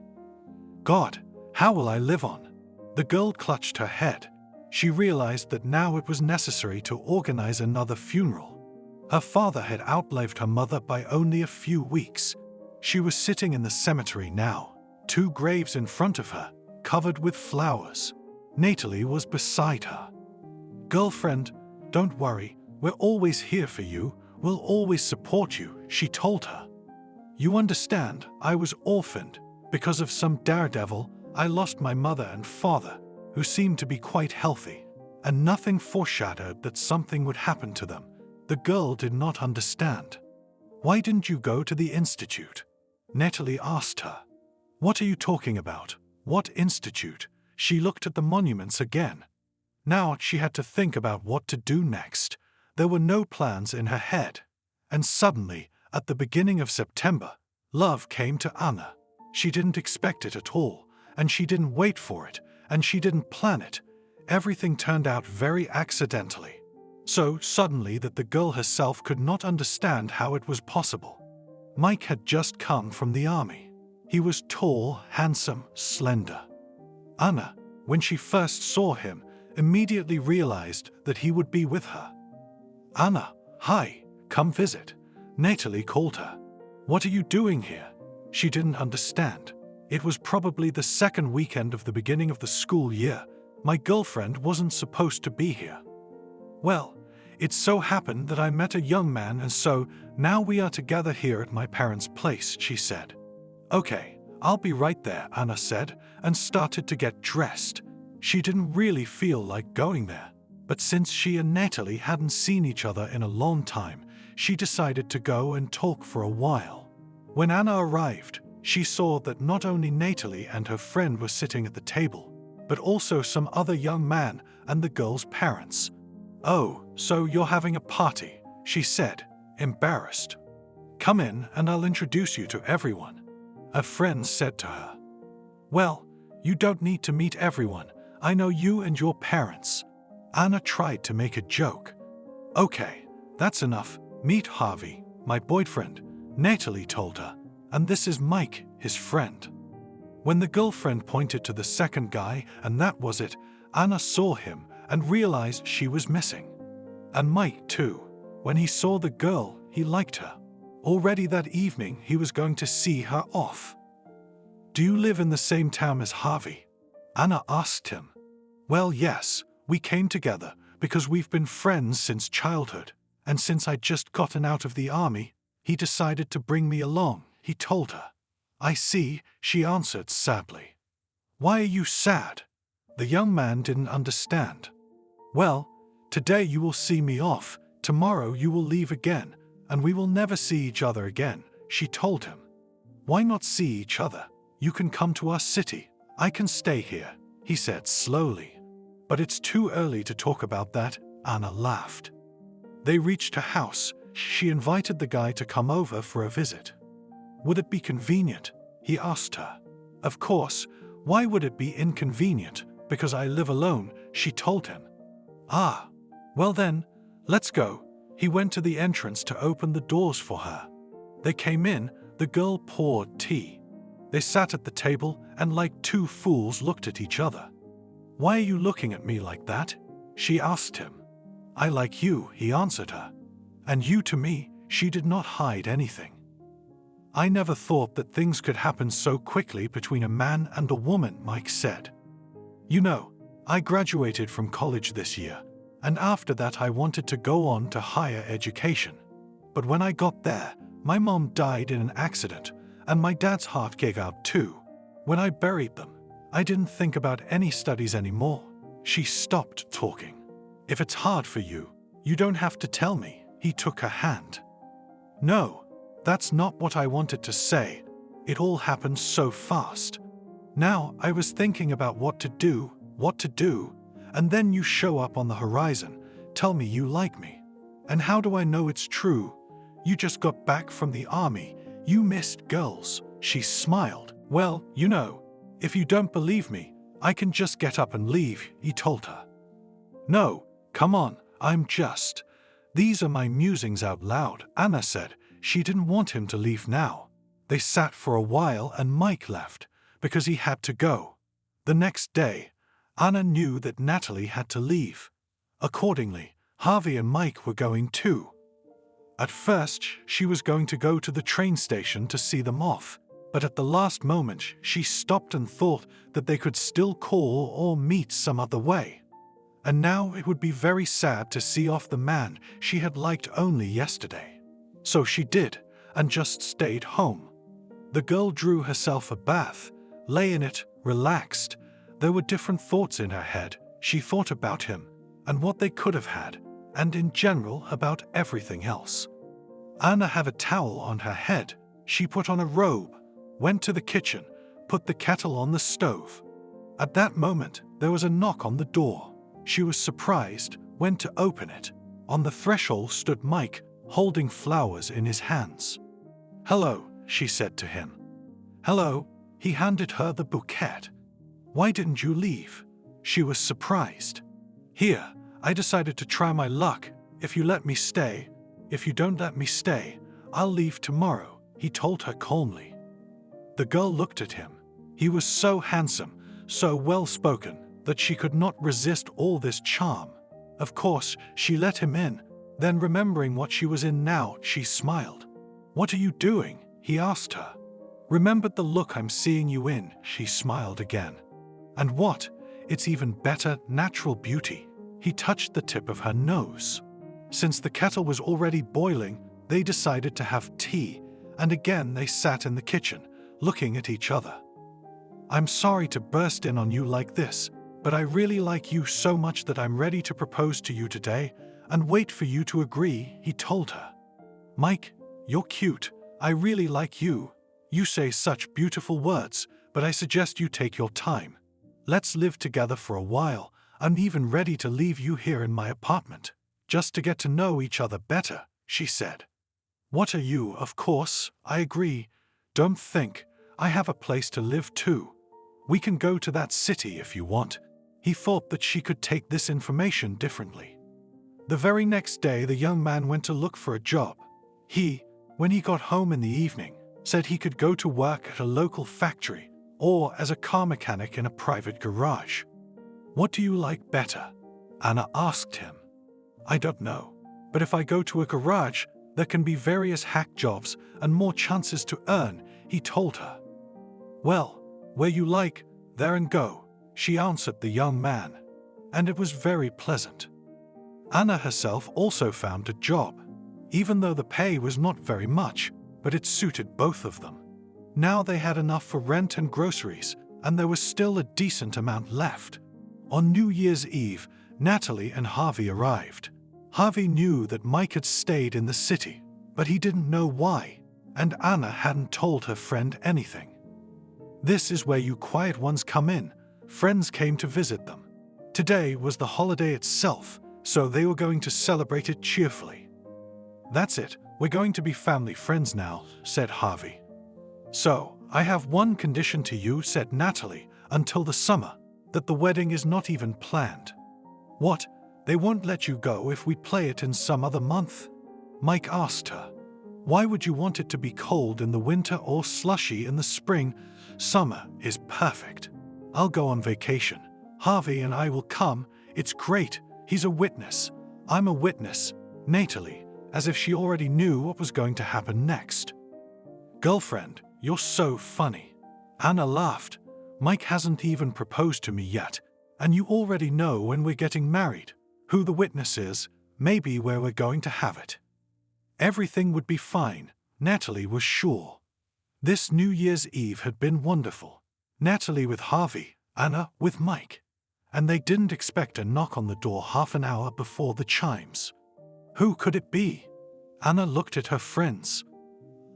Speaker 3: "God, how will I live on?" The girl clutched her head. She realized that now it was necessary to organize another funeral. Her father had outlived her mother by only a few weeks. She was sitting in the cemetery now, 2 graves in front of her, covered with flowers. Natalie was beside her. "Girlfriend, don't worry. We're always here for you. We'll always support you," she told her. "You understand, I was orphaned. Because of some daredevil, I lost my mother and father, who seemed to be quite healthy, and nothing foreshadowed that something would happen to them." The girl did not understand. "Why didn't you go to the institute?" Natalie asked her. "What are you talking about? What institute?" She looked at the monuments again. Now she had to think about what to do next. There were no plans in her head. And suddenly, at the beginning of September, love came to Anna. She didn't expect it at all, and she didn't wait for it, and she didn't plan it. Everything turned out very accidentally. So suddenly that the girl herself could not understand how it was possible. Mike had just come from the army. He was tall, handsome, slender. Anna, when she first saw him, immediately realized that he would be with her. "Anna, hi, come visit," Natalie called her. "What are you doing here?" She didn't understand. It was probably the second weekend of the beginning of the school year. My girlfriend wasn't supposed to be here. "Well, it so happened that I met a young man, and so now we are together here at my parents' place," she said. "Okay, I'll be right there," Anna said, and started to get dressed. She didn't really feel like going there, but since she and Natalie hadn't seen each other in a long time, she decided to go and talk for a while. When Anna arrived, she saw that not only Natalie and her friend were sitting at the table, but also some other young man and the girl's parents. "Oh, so you're having a party," she said, embarrassed. "Come in and I'll introduce you to everyone," a friend said to her. "Well, you don't need to meet everyone. I know you and your parents." Anna tried to make a joke. "Okay, that's enough. Meet Harvey, my boyfriend," Natalie told her. "And this is Mike, his friend." When the girlfriend pointed to the second guy, and that was it, Anna saw him and realized she was missing. And Mike, too. When he saw the girl, he liked her. Already that evening, he was going to see her off. "Do you live in the same town as Harvey?" Anna asked him. "Well, yes, we came together because we've been friends since childhood, and since I'd just gotten out of the army, he decided to bring me along," he told her. "I see," she answered sadly. "Why are you sad?" The young man didn't understand. "Well, today you will see me off, tomorrow you will leave again, and we will never see each other again," she told him. "Why not see each other? You can come to our city. I can stay here," he said slowly. "But it's too early to talk about that," Anna laughed. They reached her house. She invited the guy to come over for a visit. "Would it be convenient?" he asked her. "Of course. Why would it be inconvenient? Because I live alone," she told him. "Ah, well then, let's go." He went to the entrance to open the doors for her. They came in. The girl poured tea. They sat at the table and like two fools looked at each other. "Why are you looking at me like that?" she asked him. "I like you," he answered her. "And you to me." She did not hide anything. I never thought that things could happen so quickly between a man and a woman, Mike said. You know, I graduated from college this year, and after that I wanted to go on to higher education. But when I got there, my mom died in an accident, and my dad's heart gave out too. When I buried them, I didn't think about any studies anymore. She stopped talking. If it's hard for you, you don't have to tell me. He took her hand. No, that's not what I wanted to say. It all happened so fast. Now I was thinking about what to do, and then you show up on the horizon, tell me you like me. And how do I know it's true? You just got back from the army. You missed girls. She smiled. Well, you know, if you don't believe me, I can just get up and leave, he told her. No, come on, These are my musings out loud, Anna said. She didn't want him to leave now. They sat for a while and Mike left, because he had to go. The next day, Anna knew that Natalie had to leave. Accordingly, Harvey and Mike were going too. At first, she was going to go to the train station to see them off, but at the last moment, she stopped and thought that they could still call or meet some other way. And now it would be very sad to see off the man she had liked only yesterday. So she did, and just stayed home. The girl drew herself a bath, lay in it, relaxed. There were different thoughts in her head. She thought about him, and what they could have had, and in general about everything else. Anna had a towel on her head. She put on a robe, went to the kitchen, put the kettle on the stove. At that moment, there was a knock on the door. She was surprised, went to open it. On the threshold stood Mike, holding flowers in his hands. "Hello," she said to him. "Hello." He handed her the bouquet. "Why didn't you leave?" She was surprised. "Here, I decided to try my luck. If you let me stay. If you don't let me stay, I'll leave tomorrow," he told her calmly. The girl looked at him. He was so handsome, so well-spoken, that she could not resist all this charm. Of course, she let him in. Then, remembering what she was in now, she smiled. "What are you doing?" he asked her. "Remembered the look I'm seeing you in," she smiled again. "And what? It's even better, natural beauty." He touched the tip of her nose. Since the kettle was already boiling, they decided to have tea, and again they sat in the kitchen, looking at each other. "I'm sorry to burst in on you like this, but I really like you so much that I'm ready to propose to you today, and wait for you to agree," he told her. "Mike, you're cute. I really like you. You say such beautiful words, but I suggest you take your time. Let's live together for a while. I'm even ready to leave you here in my apartment, just to get to know each other better," she said. "What are you? Of course, I agree. Don't think. I have a place to live too. We can go to that city if you want." He thought that she could take this information differently. The very next day, the young man went to look for a job. When he got home in the evening, said he could go to work at a local factory or as a car mechanic in a private garage. "What do you like better?" Anna asked him. "I don't know, but if I go to a garage, there can be various hack jobs and more chances to earn," he told her. "Well, where you like, there and go," she answered the young man, and it was very pleasant. Anna herself also found a job, even though the pay was not very much, but it suited both of them. Now they had enough for rent and groceries, and there was still a decent amount left. On New Year's Eve, Natalie and Harvey arrived. Harvey knew that Mike had stayed in the city, but he didn't know why, and Anna hadn't told her friend anything. This is where you quiet ones come in. Friends came to visit them. Today was the holiday itself, so they were going to celebrate it cheerfully. "That's it, we're going to be family friends now," said Harvey. "So, I have one condition to you," said Natalie, "until the summer, that the wedding is not even planned." "What? They won't let you go if we play it in some other month?" Mike asked her. "Why would you want it to be cold in the winter or slushy in the spring? Summer is perfect. I'll go on vacation. Harvey and I will come. It's great. He's a witness. I'm a witness." Natalie, as if she already knew what was going to happen next. "Girlfriend, you're so funny." Anna laughed. "Mike hasn't even proposed to me yet, and you already know when we're getting married, who the witness is, maybe where we're going to have it." Everything would be fine, Natalie was sure. This New Year's Eve had been wonderful. Natalie with Harvey, Anna with Mike. And they didn't expect a knock on the door half an hour before the chimes. Who could it be? Anna looked at her friends.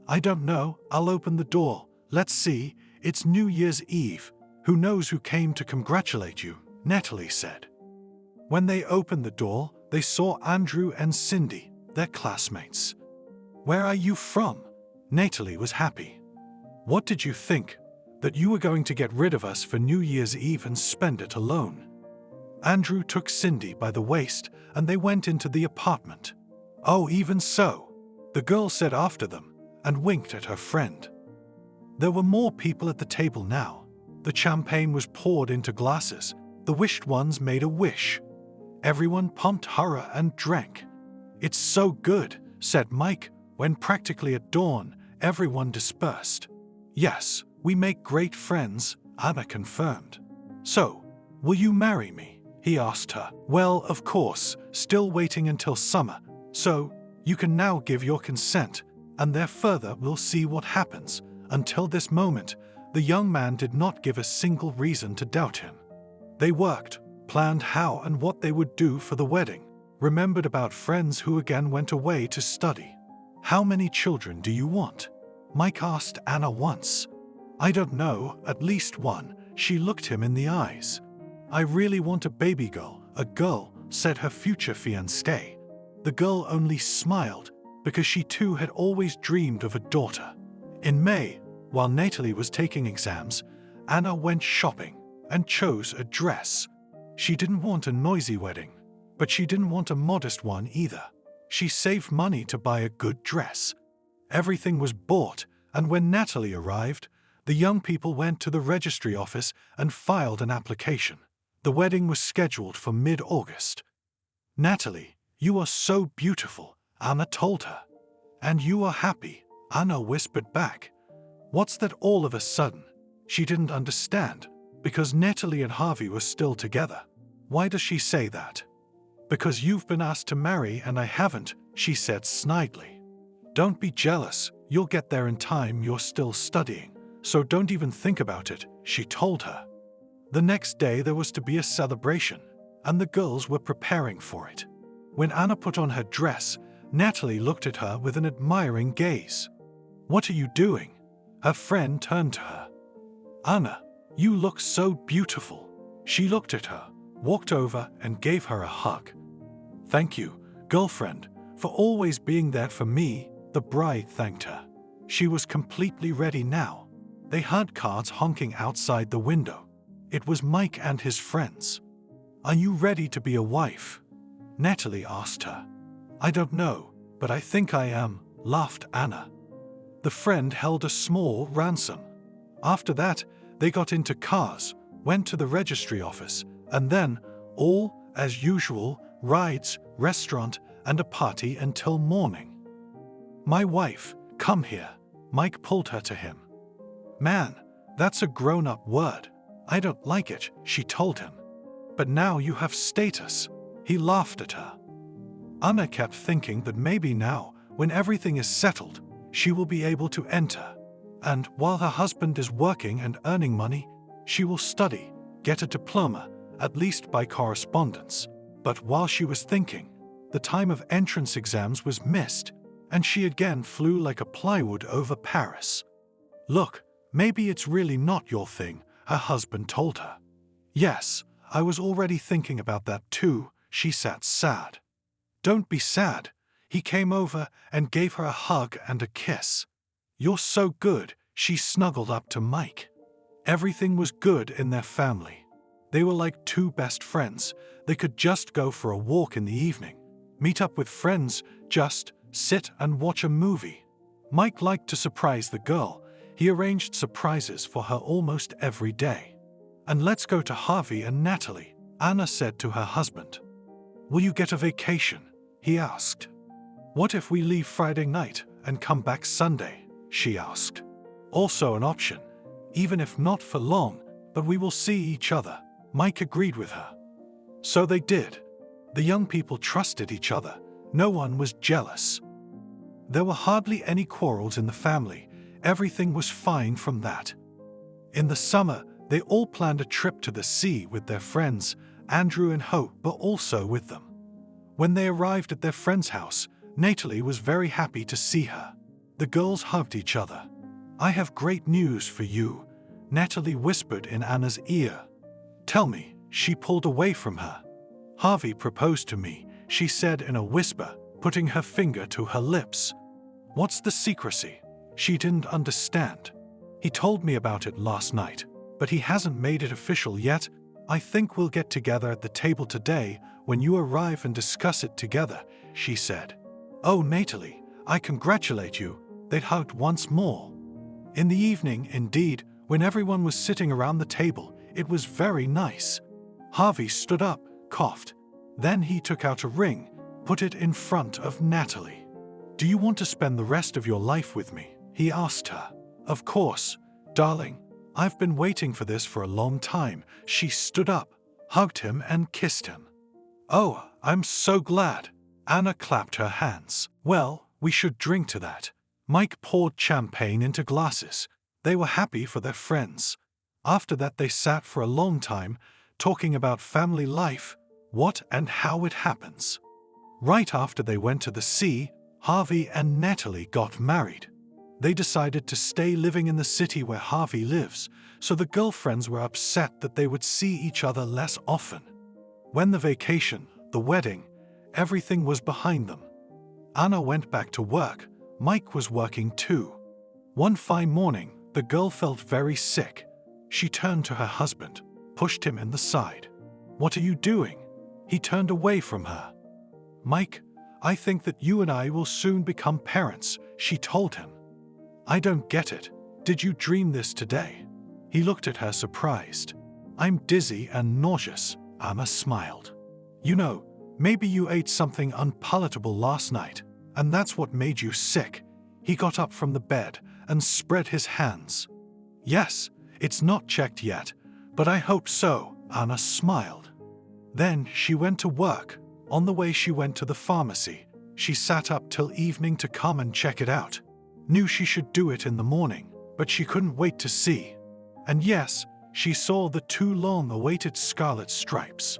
Speaker 3: "I don't know, I'll open the door. Let's see, it's New Year's Eve. Who knows who came to congratulate you," Natalie said. When they opened the door, they saw Andrew and Cindy, their classmates. "Where are you from?" Natalie was happy. "What did you think? That you were going to get rid of us for New Year's Eve and spend it alone?" Andrew took Cindy by the waist and they went into the apartment. "Oh, even so," the girl said after them and winked at her friend. There were more people at the table now. The champagne was poured into glasses. The wished ones made a wish. Everyone pumped hurrah and drank. "It's so good," said Mike, when practically at dawn, everyone dispersed. "Yes, we make great friends," Anna confirmed. "So, will you marry me?" he asked her. "Well, of course, still waiting until summer, so you can now give your consent, and there further we'll see what happens." Until this moment, the young man did not give a single reason to doubt him. They worked, planned how and what they would do for the wedding, remembered about friends who again went away to study. "How many children do you want?" Mike asked Anna once. "I don't know, at least one." She looked him in the eyes. "I really want a baby girl," a girl said, her future fiancé. The girl only smiled because she too had always dreamed of a daughter. In May, while Natalie was taking exams, Anna went shopping and chose a dress. She didn't want a noisy wedding, but she didn't want a modest one either. She saved money to buy a good dress. Everything was bought, and when Natalie arrived, the young people went to the registry office and filed an application. The wedding was scheduled for mid-August. "Natalie, you are so beautiful," Anna told her. "And you are happy," Anna whispered back. "What's that all of a sudden?" She didn't understand, because Natalie and Harvey were still together. "Why does she say that?" "Because you've been asked to marry and I haven't," she said snidely. "Don't be jealous, you'll get there in time, you're still studying, so don't even think about it," she told her. The next day there was to be a celebration, and the girls were preparing for it. When Anna put on her dress, Natalie looked at her with an admiring gaze. "What are you doing?" Her friend turned to her. "Anna, you look so beautiful." She looked at her, walked over and gave her a hug. "Thank you, girlfriend, for always being there for me," the bride thanked her. She was completely ready now. They heard cars honking outside the window. It was Mike and his friends. "Are you ready to be a wife?" Natalie asked her. "I don't know, but I think I am," laughed Anna. The friend held a small ransom. After that, they got into cars, went to the registry office, and then, all, as usual, rides, restaurant, and a party until morning. "My wife, come here." Mike pulled her to him. "Man, that's a grown-up word. I don't like it," she told him. "But now you have status." He laughed at her. Anna kept thinking that maybe now, when everything is settled, she will be able to enter. And while her husband is working and earning money, she will study, get a diploma, at least by correspondence. But while she was thinking, the time of entrance exams was missed, and she again flew like a plywood over Paris. "Look, maybe it's really not your thing," her husband told her. "Yes, I was already thinking about that too," she sat sad. "Don't be sad." He came over and gave her a hug and a kiss. "You're so good," she snuggled up to Mike. Everything was good in their family. They were like two best friends. They could just go for a walk in the evening, meet up with friends, just sit and watch a movie. Mike liked to surprise the girl. He arranged surprises for her almost every day. "And let's go to Harvey and Natalie," Anna said to her husband. "Will you get a vacation?" he asked. "What if we leave Friday night and come back Sunday?" she asked. Also an option, even if not for long, but we will see each other. Mike agreed with her. So they did. The young people trusted each other. No one was jealous. There were hardly any quarrels in the family. Everything was fine from that. In the summer, they all planned a trip to the sea with their friends. Andrew and Hope were also with them. When they arrived at their friend's house, Natalie was very happy to see her. The girls hugged each other. "I have great news for you," Natalie whispered in Anna's ear. "Tell me," she pulled away from her. "Harvey proposed to me," she said in a whisper, putting her finger to her lips. "What's the secrecy?" She didn't understand. "He told me about it last night, but he hasn't made it official yet. I think we'll get together at the table today when you arrive and discuss it together," she said. "Oh, Natalie, I congratulate you." They hugged once more. In the evening, indeed, when everyone was sitting around the table, it was very nice. Harvey stood up, coughed. Then he took out a ring, put it in front of Natalie. "Do you want to spend the rest of your life with me?" he asked her. "Of course, darling. I've been waiting for this for a long time." She stood up, hugged him and kissed him. "Oh, I'm so glad." Anna clapped her hands. "Well, we should drink to that." Mike poured champagne into glasses. They were happy for their friends. After that they sat for a long time, talking about family life, what and how it happens. Right after they went to the sea, Harvey and Natalie got married. They decided to stay living in the city where Harvey lives, so the girlfriends were upset that they would see each other less often. When the vacation, the wedding, everything was behind them. Anna went back to work. Mike was working too. One fine morning, the girl felt very sick. She turned to her husband, pushed him in the side. "What are you doing?" He turned away from her. "Mike, I think that you and I will soon become parents," she told him. "I don't get it. Did you dream this today?" He looked at her surprised. "I'm dizzy and nauseous," Anna smiled. "You know, maybe you ate something unpalatable last night, and that's what made you sick." He got up from the bed and spread his hands. "Yes, it's not checked yet, but I hope so," Anna smiled. Then she went to work. On the way she went to the pharmacy. She sat up till evening to come and check it out. Knew she should do it in the morning, but she couldn't wait to see. And yes, she saw the two long-awaited scarlet stripes.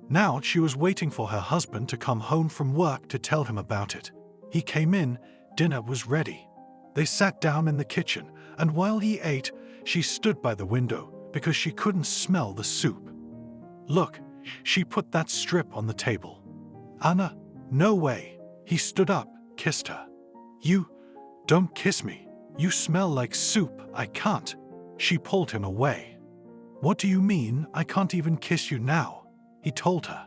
Speaker 3: Now she was waiting for her husband to come home from work to tell him about it. He came in, dinner was ready. They sat down in the kitchen, and while he ate, she stood by the window because she couldn't smell the soup. "Look," she put that strip on the table. "Anna, no way." He stood up, kissed her. "You, don't kiss me. You smell like soup. I can't." She pulled him away. "What do you mean I can't even kiss you now?" he told her.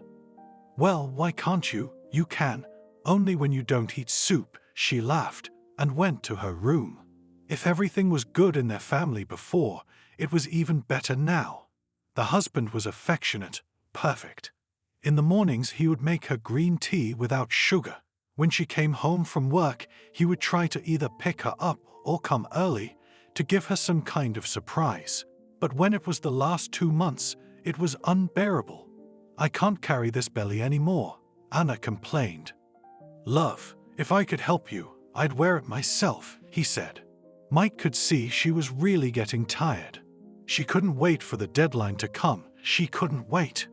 Speaker 3: "Well, why can't you? You can, only when you don't eat soup." She laughed and went to her room. If everything was good in their family before, it was even better now. The husband was affectionate, perfect. In the mornings he would make her green tea without sugar. When she came home from work, he would try to either pick her up or come early to give her some kind of surprise. But when it was the last 2 months, it was unbearable. "I can't carry this belly anymore," Anna complained. "Love, if I could help you, I'd wear it myself," he said. Mike could see she was really getting tired. She couldn't wait for the deadline to come. She couldn't wait.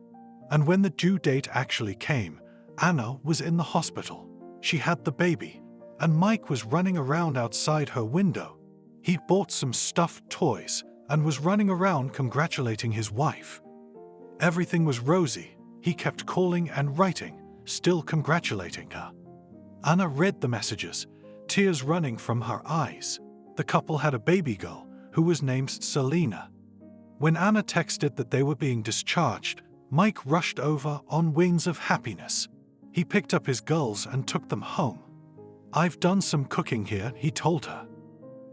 Speaker 3: And when the due date actually came, Anna was in the hospital. She had the baby, and Mike was running around outside her window. He'd bought some stuffed toys and was running around congratulating his wife. Everything was rosy. He kept calling and writing, still congratulating her. Anna read the messages, tears running from her eyes. The couple had a baby girl who was named Selena. When Anna texted that they were being discharged, Mike rushed over on wings of happiness. He picked up his girls and took them home. "I've done some cooking here," he told her.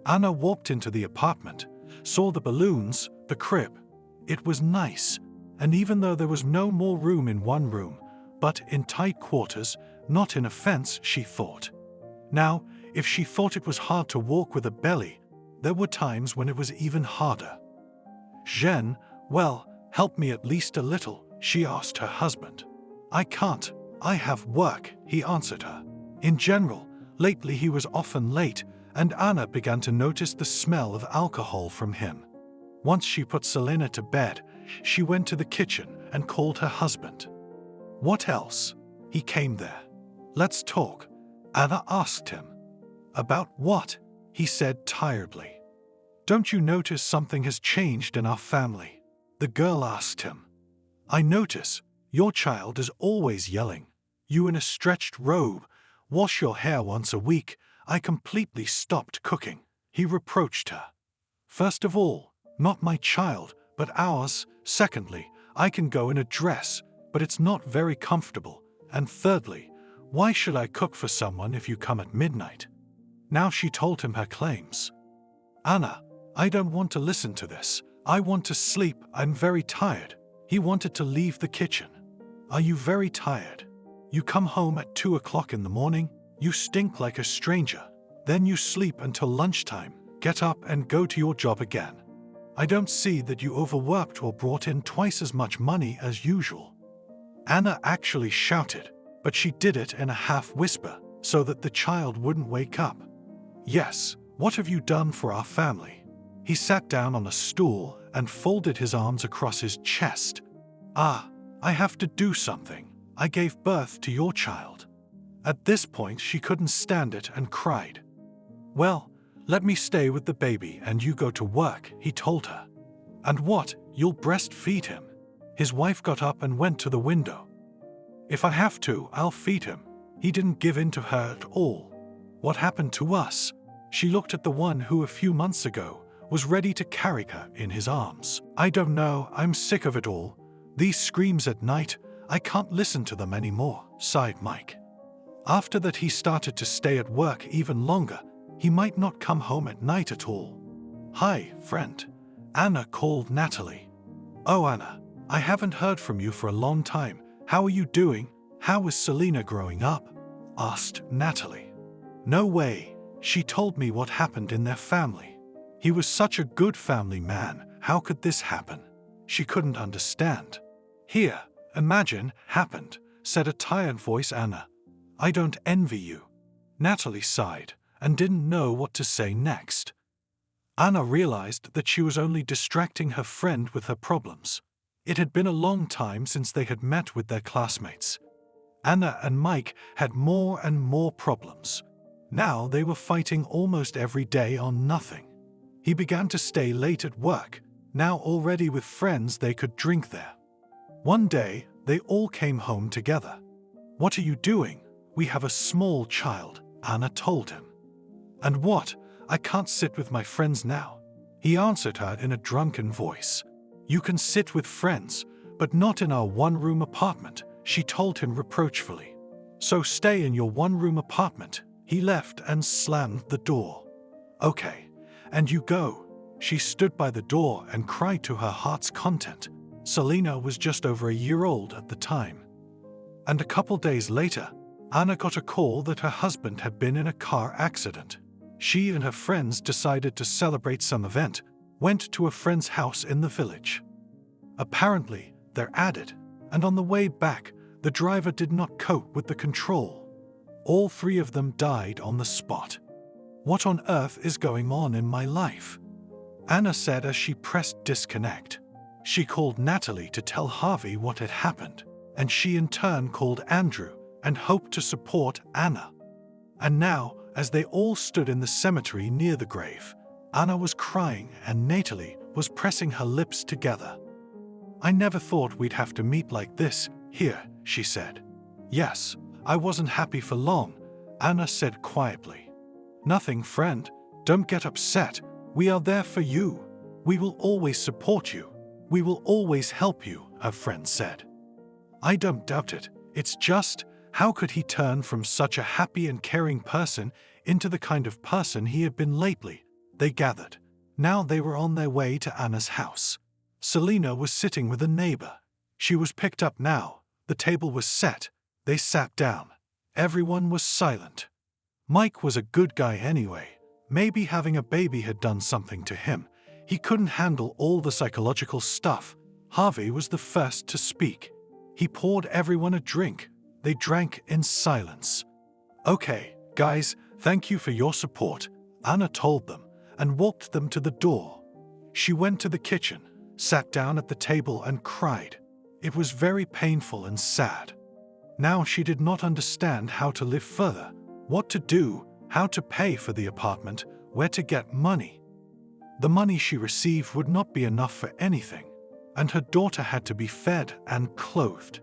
Speaker 3: Anna walked into the apartment, saw the balloons, the crib. It was nice, and even though there was no more room in one room, but in tight quarters, not in a fence, she thought. Now, If she thought it was hard to walk with a belly, there were times when it was even harder. Jeanne, well, help me at least a little, she asked her husband. I can't, I have work, he answered her. In general, lately he was often late, and Anna began to notice the smell of alcohol from him. Once she put Selena to bed, she went to the kitchen and called her husband. What else? He came there. Let's talk, Anna asked him. About what? He said tiredly. Don't you notice something has changed in our family? The girl asked him. I notice. Your child is always yelling. You in a stretched robe. Wash your hair once a week. I completely stopped cooking. He reproached her. First of all, not my child, but ours. Secondly, I can go in a dress, but it's not very comfortable. And thirdly, why should I cook for someone if you come at midnight? Now she told him her claims. Anna, I don't want to listen to this. I want to sleep. I'm very tired. He wanted to leave the kitchen. Are you very tired? You come home at 2 o'clock in the morning. You stink like a stranger. Then you sleep until lunchtime. Get up and go to your job again. I don't see that you overworked or brought in twice as much money as usual. Anna actually shouted, but she did it in a half-whisper so that the child wouldn't wake up. Yes, what have you done for our family? He sat down on a stool and folded his arms across his chest. I have to do something. I gave birth to your child. At this point, she couldn't stand it and cried. Well, let me stay with the baby and you go to work, he told her. And what, you'll breastfeed him? His wife got up and went to the window. If I have to, I'll feed him. He didn't give in to her at all. What happened to us? She looked at the one who a few months ago was ready to carry her in his arms. I don't know, I'm sick of it all. These screams at night, I can't listen to them anymore, sighed Mike. After that he started to stay at work even longer. He might not come home at night at all. Hi, friend. Anna called Natalie. Oh, Anna, I haven't heard from you for a long time. How are you doing? How is Selena growing up? Asked Natalie. No way. She told me what happened in their family. He was such a good family man. How could this happen? She couldn't understand. Here, imagine, happened, said a tired voice. Anna, I don't envy you. Natalie sighed and didn't know what to say next. Anna realized that she was only distracting her friend with her problems. It had been a long time since they had met with their classmates. Anna and Mike had more and more problems. Now they were fighting almost every day on nothing. He began to stay late at work. Now already with friends they could drink there. One day, they all came home together. What are you doing? We have a small child, Anna told him. And what? I can't sit with my friends now. He answered her in a drunken voice. You can sit with friends, but not in our one-room apartment, she told him reproachfully. So stay in your one-room apartment. He left and slammed the door. Okay, and you go. She stood by the door and cried to her heart's content. Selena was just over a year old at the time. And a couple days later, Anna got a call that her husband had been in a car accident. She and her friends decided to celebrate some event, went to a friend's house in the village. Apparently, they're at it, and on the way back, the driver did not cope with the control. All three of them died on the spot. What on earth is going on in my life? Anna said as she pressed disconnect. She called Natalie to tell Harvey what had happened, and she in turn called Andrew and hoped to support Anna. And now, as they all stood in the cemetery near the grave, Anna was crying and Natalie was pressing her lips together. I never thought we'd have to meet like this, here, she said. Yes, I wasn't happy for long, Anna said quietly. Nothing, friend, don't get upset. We are there for you. We will always support you. We will always help you, her friend said. I don't doubt it. It's just, how could he turn from such a happy and caring person into the kind of person he had been lately? They gathered. Now they were on their way to Anna's house. Selena was sitting with a neighbor. She was picked up now. The table was set. They sat down. Everyone was silent. Mike was a good guy anyway. Maybe having a baby had done something to him. He couldn't handle all the psychological stuff. Harvey was the first to speak. He poured everyone a drink. They drank in silence. "Okay, guys, thank you for your support," Anna told them and walked them to the door. She went to the kitchen, sat down at the table and cried. It was very painful and sad. Now she did not understand how to live further, what to do, how to pay for the apartment, where to get money. The money she received would not be enough for anything, and her daughter had to be fed and clothed.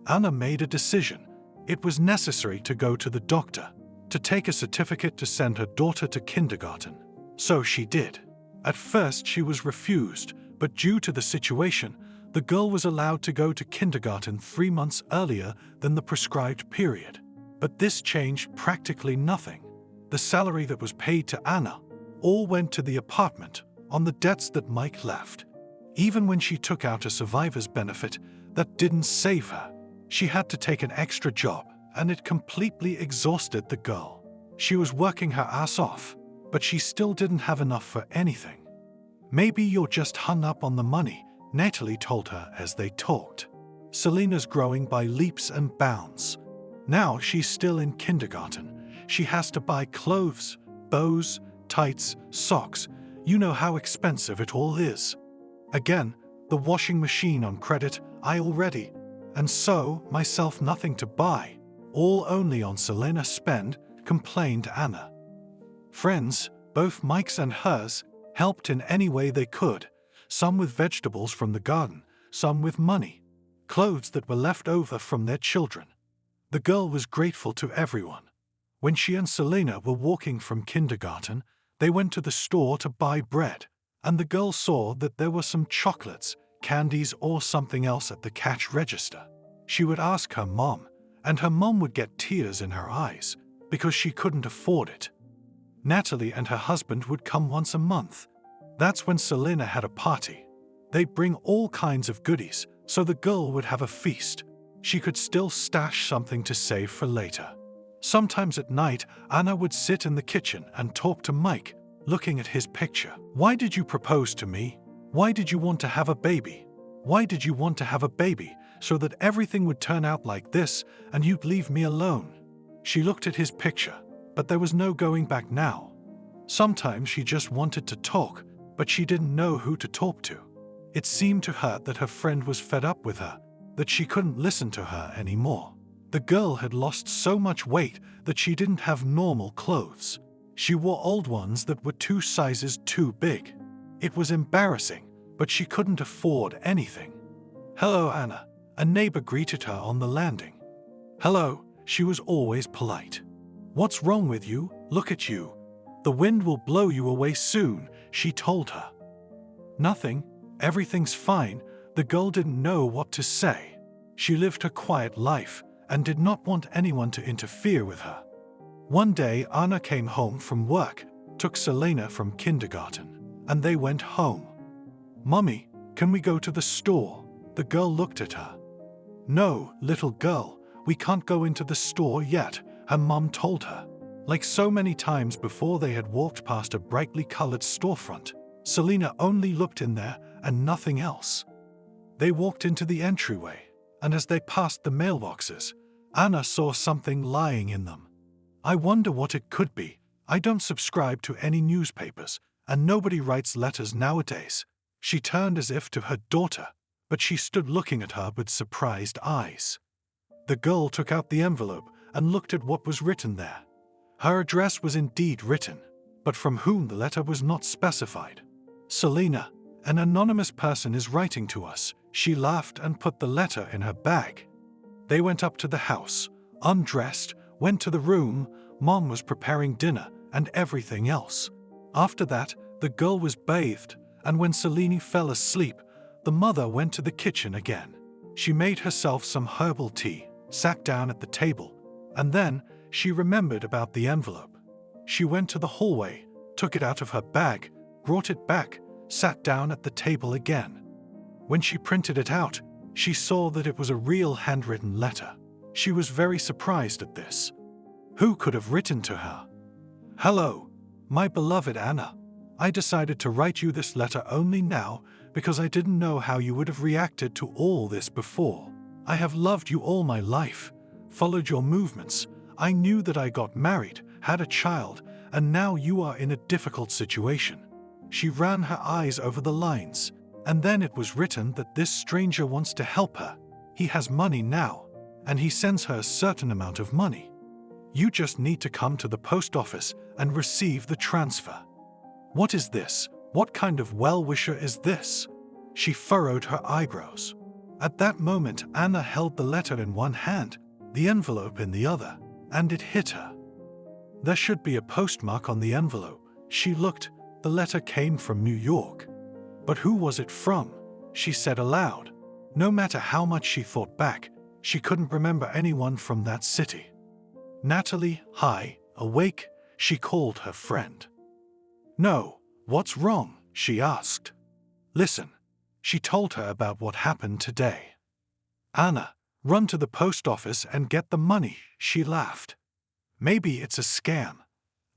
Speaker 3: Anna made a decision. It was necessary to go to the doctor, to take a certificate to send her daughter to kindergarten. So she did. At first she was refused, but due to the situation, the girl was allowed to go to kindergarten 3 months earlier than the prescribed period. But this changed practically nothing. The salary that was paid to Anna all went to the apartment on the debts that Mike left. Even when she took out a survivor's benefit, that didn't save her. She had to take an extra job, and it completely exhausted the girl. She was working her ass off, but she still didn't have enough for anything. "Maybe you're just hung up on the money," Natalie told her as they talked. "Selena's growing by leaps and bounds. Now she's still in kindergarten. She has to buy clothes, bows, tights, socks. You know how expensive it all is. Again, the washing machine on credit, I already. And so, myself nothing to buy. All only on Selena spend," complained Anna. Friends, both Mike's and hers, helped in any way they could, some with vegetables from the garden, some with money, clothes that were left over from their children. The girl was grateful to everyone. When she and Selena were walking from kindergarten, they went to the store to buy bread, and the girl saw that there were some chocolates, candies or something else at the cash register. She would ask her mom, and her mom would get tears in her eyes because she couldn't afford it. Natalie and her husband would come once a month. That's when Selena had a party. They'd bring all kinds of goodies, so the girl would have a feast. She could still stash something to save for later. Sometimes at night, Anna would sit in the kitchen and talk to Mike, looking at his picture. "Why did you propose to me? Why did you want to have a baby? Why did you want to have a baby so that everything would turn out like this and you'd leave me alone?" She looked at his picture, but there was no going back now. Sometimes she just wanted to talk, but she didn't know who to talk to. It seemed to her that her friend was fed up with her, that she couldn't listen to her anymore. The girl had lost so much weight that she didn't have normal clothes. She wore old ones that were 2 sizes too big. It was embarrassing, but she couldn't afford anything. "Hello, Anna," a neighbor greeted her on the landing. "Hello," she was always polite. "What's wrong with you? Look at you. The wind will blow you away soon," she told her. "Nothing. Everything's fine." The girl didn't know what to say. She lived her quiet life and did not want anyone to interfere with her. One day, Anna came home from work, took Selena from kindergarten, and they went home. "Mommy, can we go to the store?" The girl looked at her. "No, little girl, we can't go into the store yet," her mom told her. Like so many times before they had walked past a brightly colored storefront, Selena only looked in there and nothing else. They walked into the entryway, and as they passed the mailboxes, Anna saw something lying in them. "I wonder what it could be. I don't subscribe to any newspapers, and nobody writes letters nowadays." She turned as if to her daughter, but she stood looking at her with surprised eyes. The girl took out the envelope and looked at what was written there. Her address was indeed written, but from whom the letter was not specified. "Selena, an anonymous person is writing to us." She laughed and put the letter in her bag. They went up to the house, undressed, went to the room. Mom was preparing dinner and everything else. After that, the girl was bathed, and when Selena fell asleep, the mother went to the kitchen again. She made herself some herbal tea, sat down at the table, and then she remembered about the envelope. She went to the hallway, took it out of her bag, brought it back, sat down at the table again. When she printed it out, she saw that it was a real handwritten letter. She was very surprised at this. Who could have written to her? Hello, my beloved Anna. I decided to write you this letter only now because I didn't know how you would have reacted to all this before. I have loved you all my life, followed your movements. I knew that I got married, had a child, and now you are in a difficult situation. She ran her eyes over the lines, and then it was written that this stranger wants to help her. He has money now, and he sends her a certain amount of money. You just need to come to the post office and receive the transfer. What is this? What kind of well-wisher is this? She furrowed her eyebrows. At that moment, Anna held the letter in one hand, the envelope in the other, and it hit her. There should be a postmark on the envelope. She looked. The letter came from New York. But who was it from? She said aloud. No matter how much she thought back, she couldn't remember anyone from that city. Natalie, hi, awake? She called her friend. No, what's wrong? She asked. Listen. She told her about what happened today. Anna, run to the post office and get the money, she laughed. Maybe it's a scam.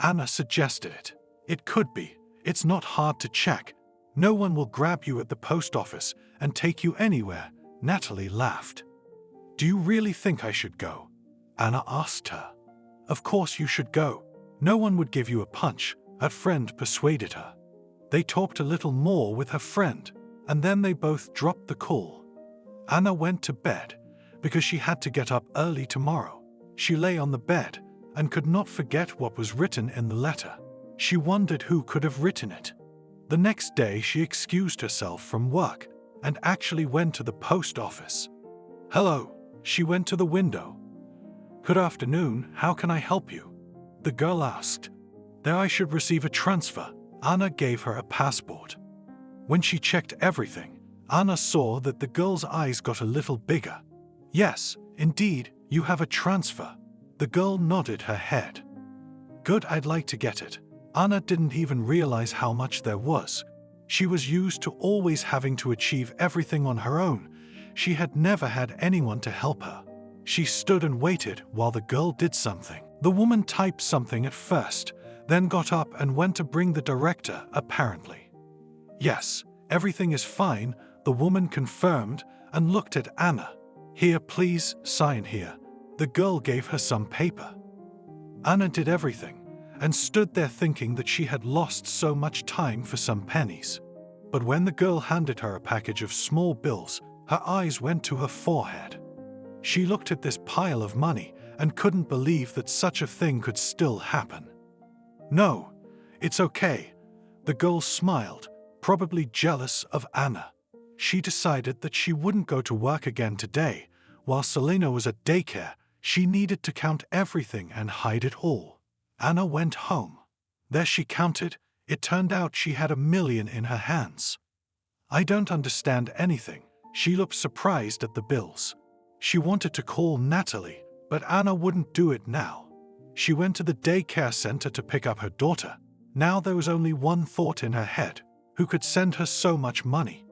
Speaker 3: Anna suggested it. It could be. It's not hard to check. No one will grab you at the post office and take you anywhere, Natalie laughed. Do you really think I should go? Anna asked her. Of course you should go. No one would give you a punch, her friend persuaded her. They talked a little more with her friend, and then they both dropped the call. Anna went to bed because she had to get up early tomorrow. She lay on the bed and could not forget what was written in the letter. She wondered who could have written it. The next day she excused herself from work and actually went to the post office. Hello, she went to the window. Good afternoon, how can I help you? The girl asked. There I should receive a transfer. Anna gave her a passport. When she checked everything, Anna saw that the girl's eyes got a little bigger. Yes, indeed, you have a transfer. The girl nodded her head. Good, I'd like to get it. Anna didn't even realize how much there was. She was used to always having to achieve everything on her own. She had never had anyone to help her. She stood and waited while the girl did something. The woman typed something at first, then got up and went to bring the director, apparently. Yes, everything is fine, the woman confirmed and looked at Anna. Here, please, sign here. The girl gave her some paper. Anna did everything and stood there thinking that she had lost so much time for some pennies. But when the girl handed her a package of small bills, her eyes went to her forehead. She looked at this pile of money and couldn't believe that such a thing could still happen. No, it's okay. The girl smiled, probably jealous of Anna. She decided that she wouldn't go to work again today. While Selena was at daycare, she needed to count everything and hide it all. Anna went home. There she counted. It turned out she had $1 million in her hands. I don't understand anything. She looked surprised at the bills. She wanted to call Natalie, but Anna wouldn't do it now. She went to the daycare center to pick up her daughter. Now there was only one thought in her head. Who could send her so much money?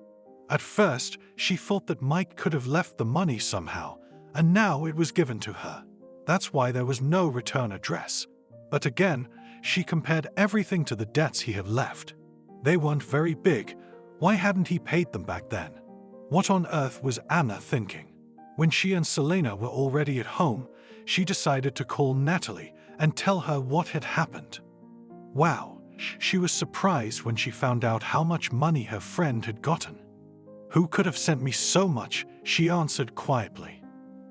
Speaker 3: At first, she thought that Mike could have left the money somehow, and now it was given to her. That's why there was no return address. But again, she compared everything to the debts he had left. They weren't very big. Why hadn't he paid them back then? What on earth was Anna thinking? When she and Selena were already at home, she decided to call Natalie and tell her what had happened. Wow. She was surprised when she found out how much money her friend had gotten. Who could have sent me so much? She answered quietly.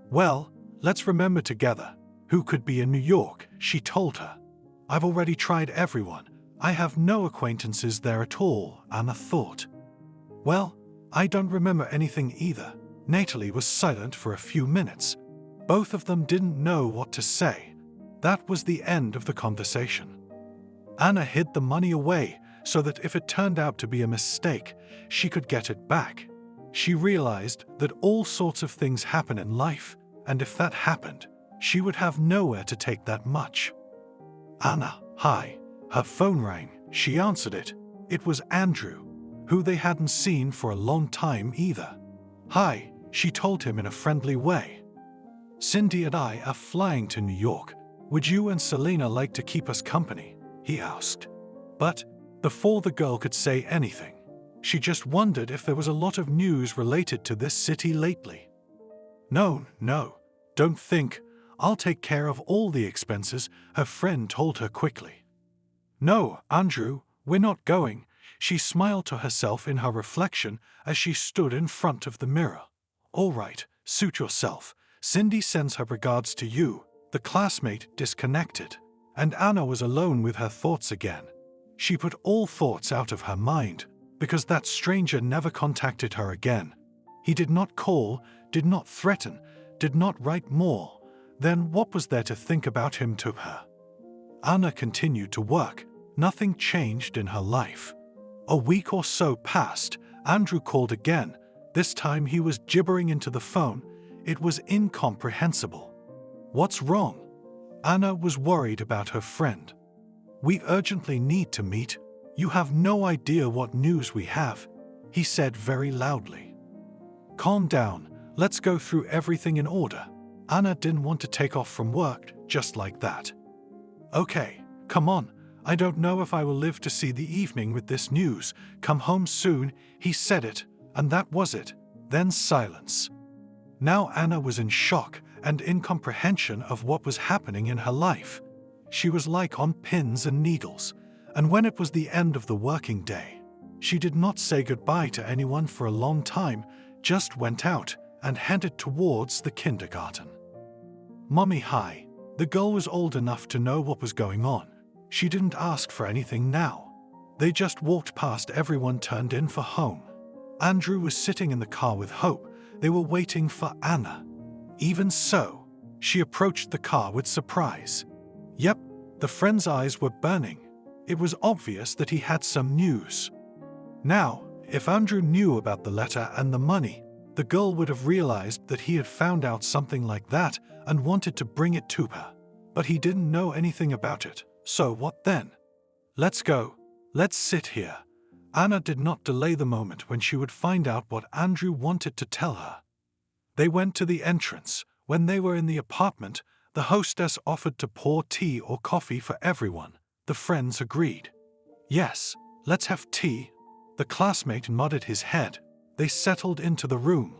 Speaker 3: Well, let's remember together. Who could be in New York? She told her. I've already tried everyone. I have no acquaintances there at all, Anna thought. Well, I don't remember anything either. Natalie was silent for a few minutes. Both of them didn't know what to say. That was the end of the conversation. Anna hid the money away so that if it turned out to be a mistake, she could get it back. She realized that all sorts of things happen in life, and if that happened, she would have nowhere to take that much. Anna, hi. Her phone rang. She answered it. It was Andrew, who they hadn't seen for a long time either. Hi, she told him in a friendly way. Cindy and I are flying to New York. "Would you and Selena like to keep us company?" he asked. But before the girl could say anything, she just wondered if there was a lot of news related to this city lately. No, don't think. I'll take care of all the expenses," her friend told her quickly. "No, Andrew, we're not going," she smiled to herself in her reflection as she stood in front of the mirror. "All right, suit yourself. Cindy sends her regards to you." The classmate disconnected, and Anna was alone with her thoughts again. She put all thoughts out of her mind, because that stranger never contacted her again. He did not call, did not threaten, did not write more. Then what was there to think about him to her? Anna continued to work. Nothing changed in her life. A week or so passed. Andrew called again. This time he was gibbering into the phone. It was incomprehensible. "What's wrong?" Anna was worried about her friend. "We urgently need to meet. You have no idea what news we have," he said very loudly. "Calm down. Let's go through everything in order." Anna didn't want to take off from work just like that. "Okay, come on. I don't know if I will live to see the evening with this news. Come home soon," he said it, and that was it. Then silence. Now Anna was in shock and incomprehension of what was happening in her life. She was like on pins and needles, and when it was the end of the working day, she did not say goodbye to anyone for a long time, just went out and headed towards the kindergarten. "Mommy, hi." The girl was old enough to know what was going on. She didn't ask for anything now. They just walked past everyone turned in for home. Andrew was sitting in the car with Hope. They were waiting for Anna. Even so, she approached the car with surprise. Yep, the friend's eyes were burning. It was obvious that he had some news. Now, if Andrew knew about the letter and the money, the girl would have realized that he had found out something like that and wanted to bring it to her. But he didn't know anything about it, so what then? "Let's go. Let's sit here." Anna did not delay the moment when she would find out what Andrew wanted to tell her. They went to the entrance. When they were in the apartment, the hostess offered to pour tea or coffee for everyone. The friends agreed. "Yes, let's have tea." The classmate nodded his head. They settled into the room.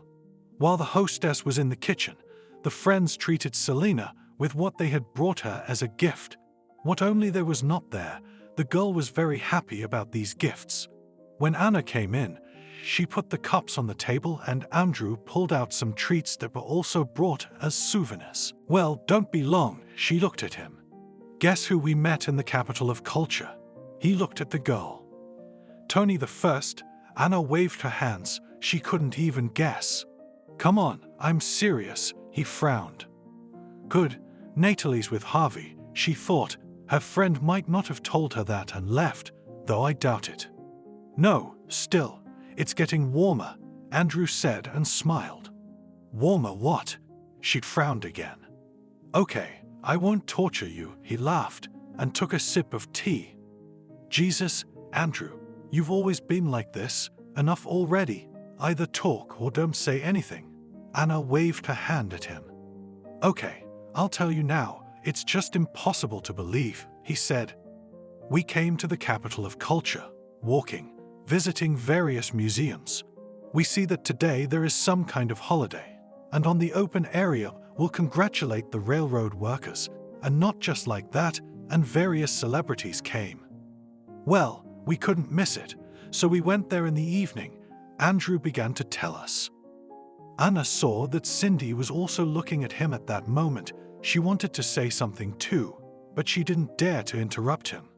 Speaker 3: While the hostess was in the kitchen, the friends treated Selena with what they had brought her as a gift. What only there was not there, the girl was very happy about these gifts. When Anna came in, she put the cups on the table and Andrew pulled out some treats that were also brought as souvenirs. "Well, don't be long," she looked at him. "Guess who we met in the capital of culture?" He looked at the girl. "Tony the First." Anna waved her hands. She couldn't even guess. "Come on, I'm serious," he frowned. "Good, Natalie's with Harvey," she thought. Her friend might not have told her that and left, though I doubt it. "No, still. It's getting warmer," Andrew said and smiled. "Warmer what?" She'd frowned again. "Okay, I won't torture you," he laughed and took a sip of tea. "Jesus, Andrew, you've always been like this. Enough already. Either talk or don't say anything." Anna waved her hand at him. "Okay, I'll tell you now. It's just impossible to believe," he said. "We came to the capital of culture, walking, visiting various museums. We see that today there is some kind of holiday, and on the open area we'll congratulate the railroad workers, and not just like that, and various celebrities came. Well, we couldn't miss it, so we went there in the evening," Andrew began to tell us. Anna saw that Cindy was also looking at him at that moment. She wanted to say something too, but she didn't dare to interrupt him.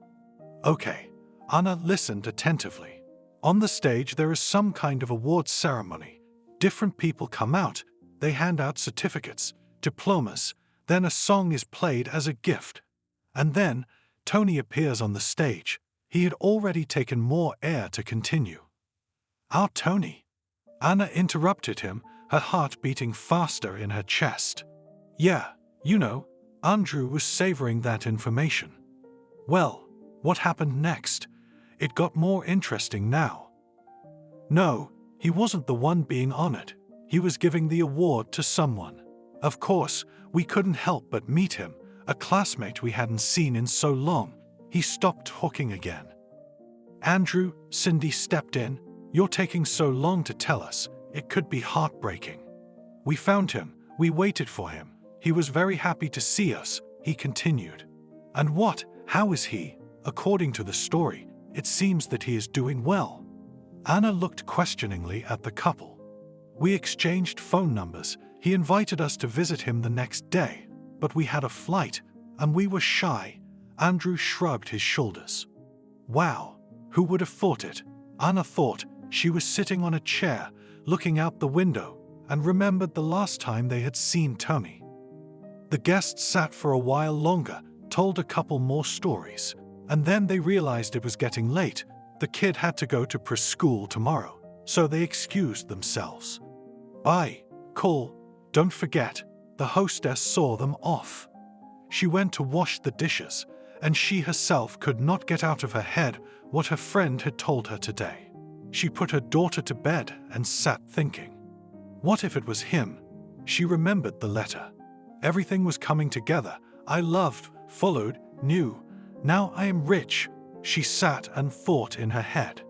Speaker 3: "Okay." Anna listened attentively. "On the stage there is some kind of awards ceremony. Different people come out, they hand out certificates, diplomas, then a song is played as a gift. And then Tony appears on the stage. He had already taken more air to continue." "Our Tony?" Anna interrupted him, her heart beating faster in her chest. "Yeah, you know," Andrew was savoring that information. "Well, what happened next? It got more interesting now." "No, he wasn't the one being honored. He was giving the award to someone. Of course, we couldn't help but meet him, a classmate we hadn't seen in so long. He stopped talking again. Andrew, Cindy stepped in. You're taking so long to tell us. It could be heartbreaking. We found him. We waited for him. He was very happy to see us, he continued. And what? How is he? According to the story, it seems that he is doing well. Anna looked questioningly at the couple. We exchanged phone numbers. He invited us to visit him the next day, but we had a flight, and we were shy. Andrew shrugged his shoulders. Wow, who would have thought it? Anna thought. She was sitting on a chair, looking out the window, and remembered the last time they had seen Tony. The guests sat for a while longer, told a couple more stories, and then they realized it was getting late. The kid had to go to preschool tomorrow, so they excused themselves. Bye, call. Don't forget, the hostess saw them off. She went to wash the dishes, and she herself could not get out of her head what her friend had told her today. She put her daughter to bed and sat thinking. What if it was him? She remembered the letter. Everything was coming together. I loved, followed, knew. Now I am rich. She sat and thought in her head.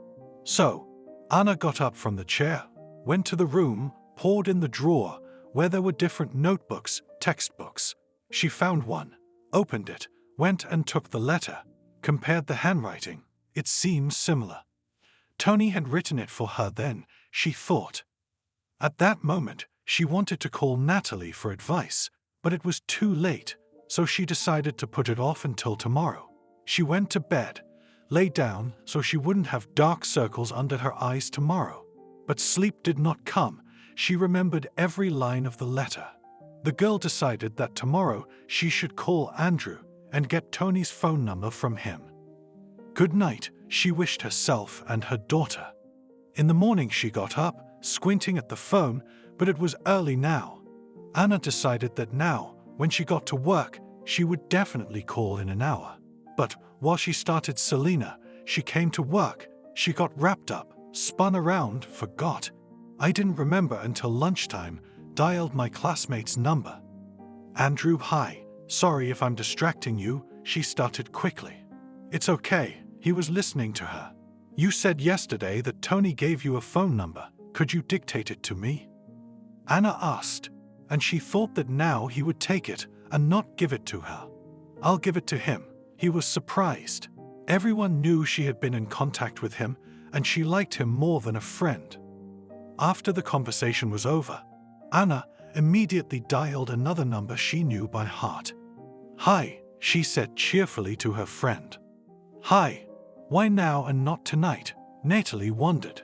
Speaker 3: So, Anna got up from the chair, went to the room, poured in the drawer where there were different notebooks, textbooks. She found one, opened it, went and took the letter, compared the handwriting. It seemed similar. Tony had written it for her then, she thought. At that moment, she wanted to call Natalie for advice, but it was too late, so she decided to put it off until tomorrow. She went to bed, lay down so she wouldn't have dark circles under her eyes tomorrow. But sleep did not come. She remembered every line of the letter. The girl decided that tomorrow she should call Andrew and get Tony's phone number from him. Good night, she wished herself and her daughter. In the morning she got up, squinting at the phone, but it was early now. Anna decided that now, when she got to work, she would definitely call in an hour. But while she started Selena, she came to work. She got wrapped up, spun around, forgot. I didn't remember until lunchtime, dialed my classmate's number. Andrew, hi. Sorry if I'm distracting you, she stuttered quickly. It's okay, he was listening to her. You said yesterday that Tony gave you a phone number. Could you dictate it to me? Anna asked, and she thought that now he would take it and not give it to her. I'll give it to him. He was surprised. Everyone knew she had been in contact with him, and she liked him more than a friend. After the conversation was over, Anna immediately dialed another number she knew by heart. Hi, she said cheerfully to her friend. Hi, why now and not tonight? Natalie wondered.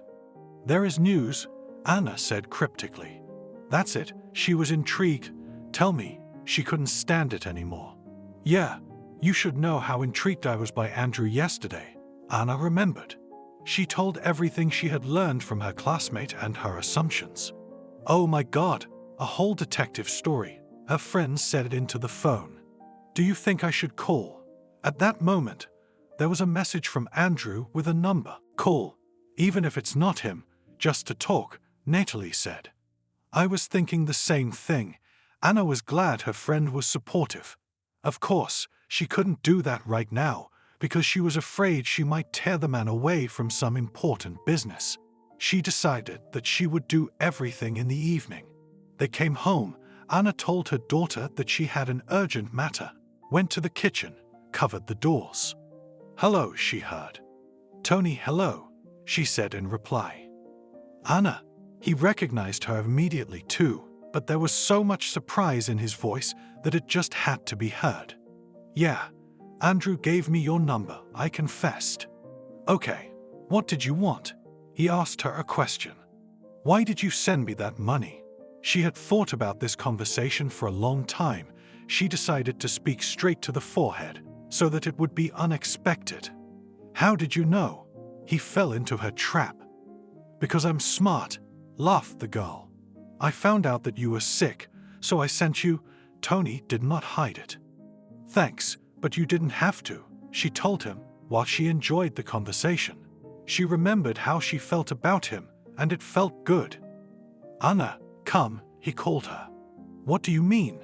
Speaker 3: There is news, Anna said cryptically. That's it, she was intrigued. Tell me, she couldn't stand it anymore. Yeah, you should know how intrigued I was by Andrew yesterday, Anna remembered. She told everything she had learned from her classmate and her assumptions. Oh my God, a whole detective story. Her friend said it into the phone. Do you think I should call? At that moment, there was a message from Andrew with a number. Call, even if it's not him, just to talk, Natalie said. I was thinking the same thing. Anna was glad her friend was supportive. Of course, she couldn't do that right now, because she was afraid she might tear the man away from some important business. She decided that she would do everything in the evening. They came home. Anna told her daughter that she had an urgent matter, went to the kitchen, covered the doors. Hello, she heard. Tony, hello, she said in reply. Anna, he recognized her immediately too, but there was so much surprise in his voice that it just had to be heard. Yeah, Andrew gave me your number, I confessed. Okay, what did you want? He asked her a question. Why did you send me that money? She had thought about this conversation for a long time. She decided to speak straight to the forehead, so that it would be unexpected. How did you know? He fell into her trap. Because I'm smart, laughed the girl. I found out that you were sick, so I sent you. Tony did not hide it. Thanks, but you didn't have to, she told him, while she enjoyed the conversation. She remembered how she felt about him, and it felt good. Anna, come, he called her. What do you mean?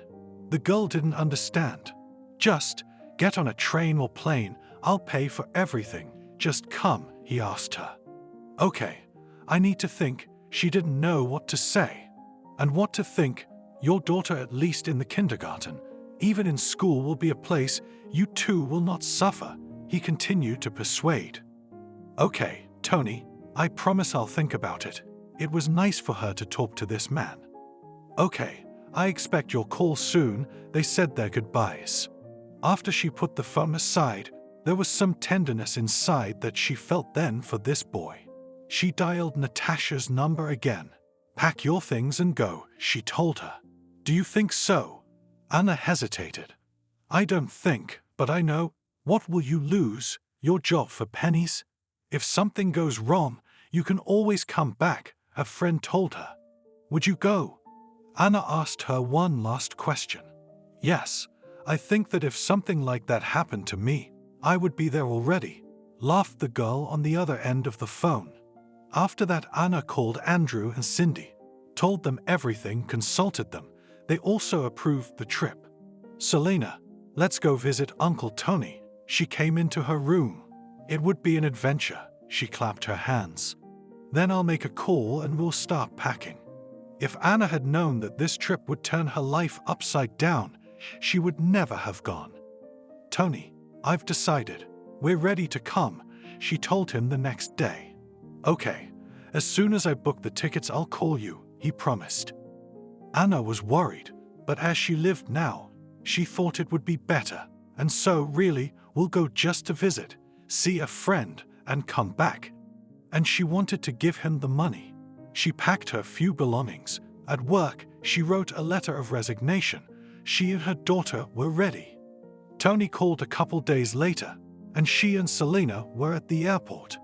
Speaker 3: The girl didn't understand. Just get on a train or plane. I'll pay for everything. Just come, he asked her. Okay, I need to think. She didn't know what to say. And what to think. Your daughter, at least in the kindergarten, even in school, will be a place you two will not suffer, he continued to persuade. Okay, Tony, I promise I'll think about it. It was nice for her to talk to this man. Okay, I expect your call soon, they said their goodbyes. After she put the phone aside, there was some tenderness inside that she felt then for this boy. She dialed Natasha's number again. Pack your things and go, she told her. Do you think so? Anna hesitated. I don't think, but I know. What will you lose? Your job for pennies? If something goes wrong, you can always come back, a friend told her. Would you go? Anna asked her one last question. Yes, I think that if something like that happened to me, I would be there already, laughed the girl on the other end of the phone. After that, Anna called Andrew and Cindy, told them everything, consulted them. They also approved the trip. Selena, let's go visit Uncle Tony. She came into her room. It would be an adventure, she clapped her hands. Then I'll make a call and we'll start packing. If Anna had known that this trip would turn her life upside down, she would never have gone. Tony, I've decided. We're ready to come, she told him the next day. Okay, as soon as I book the tickets I'll call you, he promised. Anna was worried, but as she lived now, she thought it would be better, and so really, we'll go just to visit, see a friend, and come back. And she wanted to give him the money. She packed her few belongings. At work, she wrote a letter of resignation. She and her daughter were ready. Tony called a couple days later, and she and Selena were at the airport.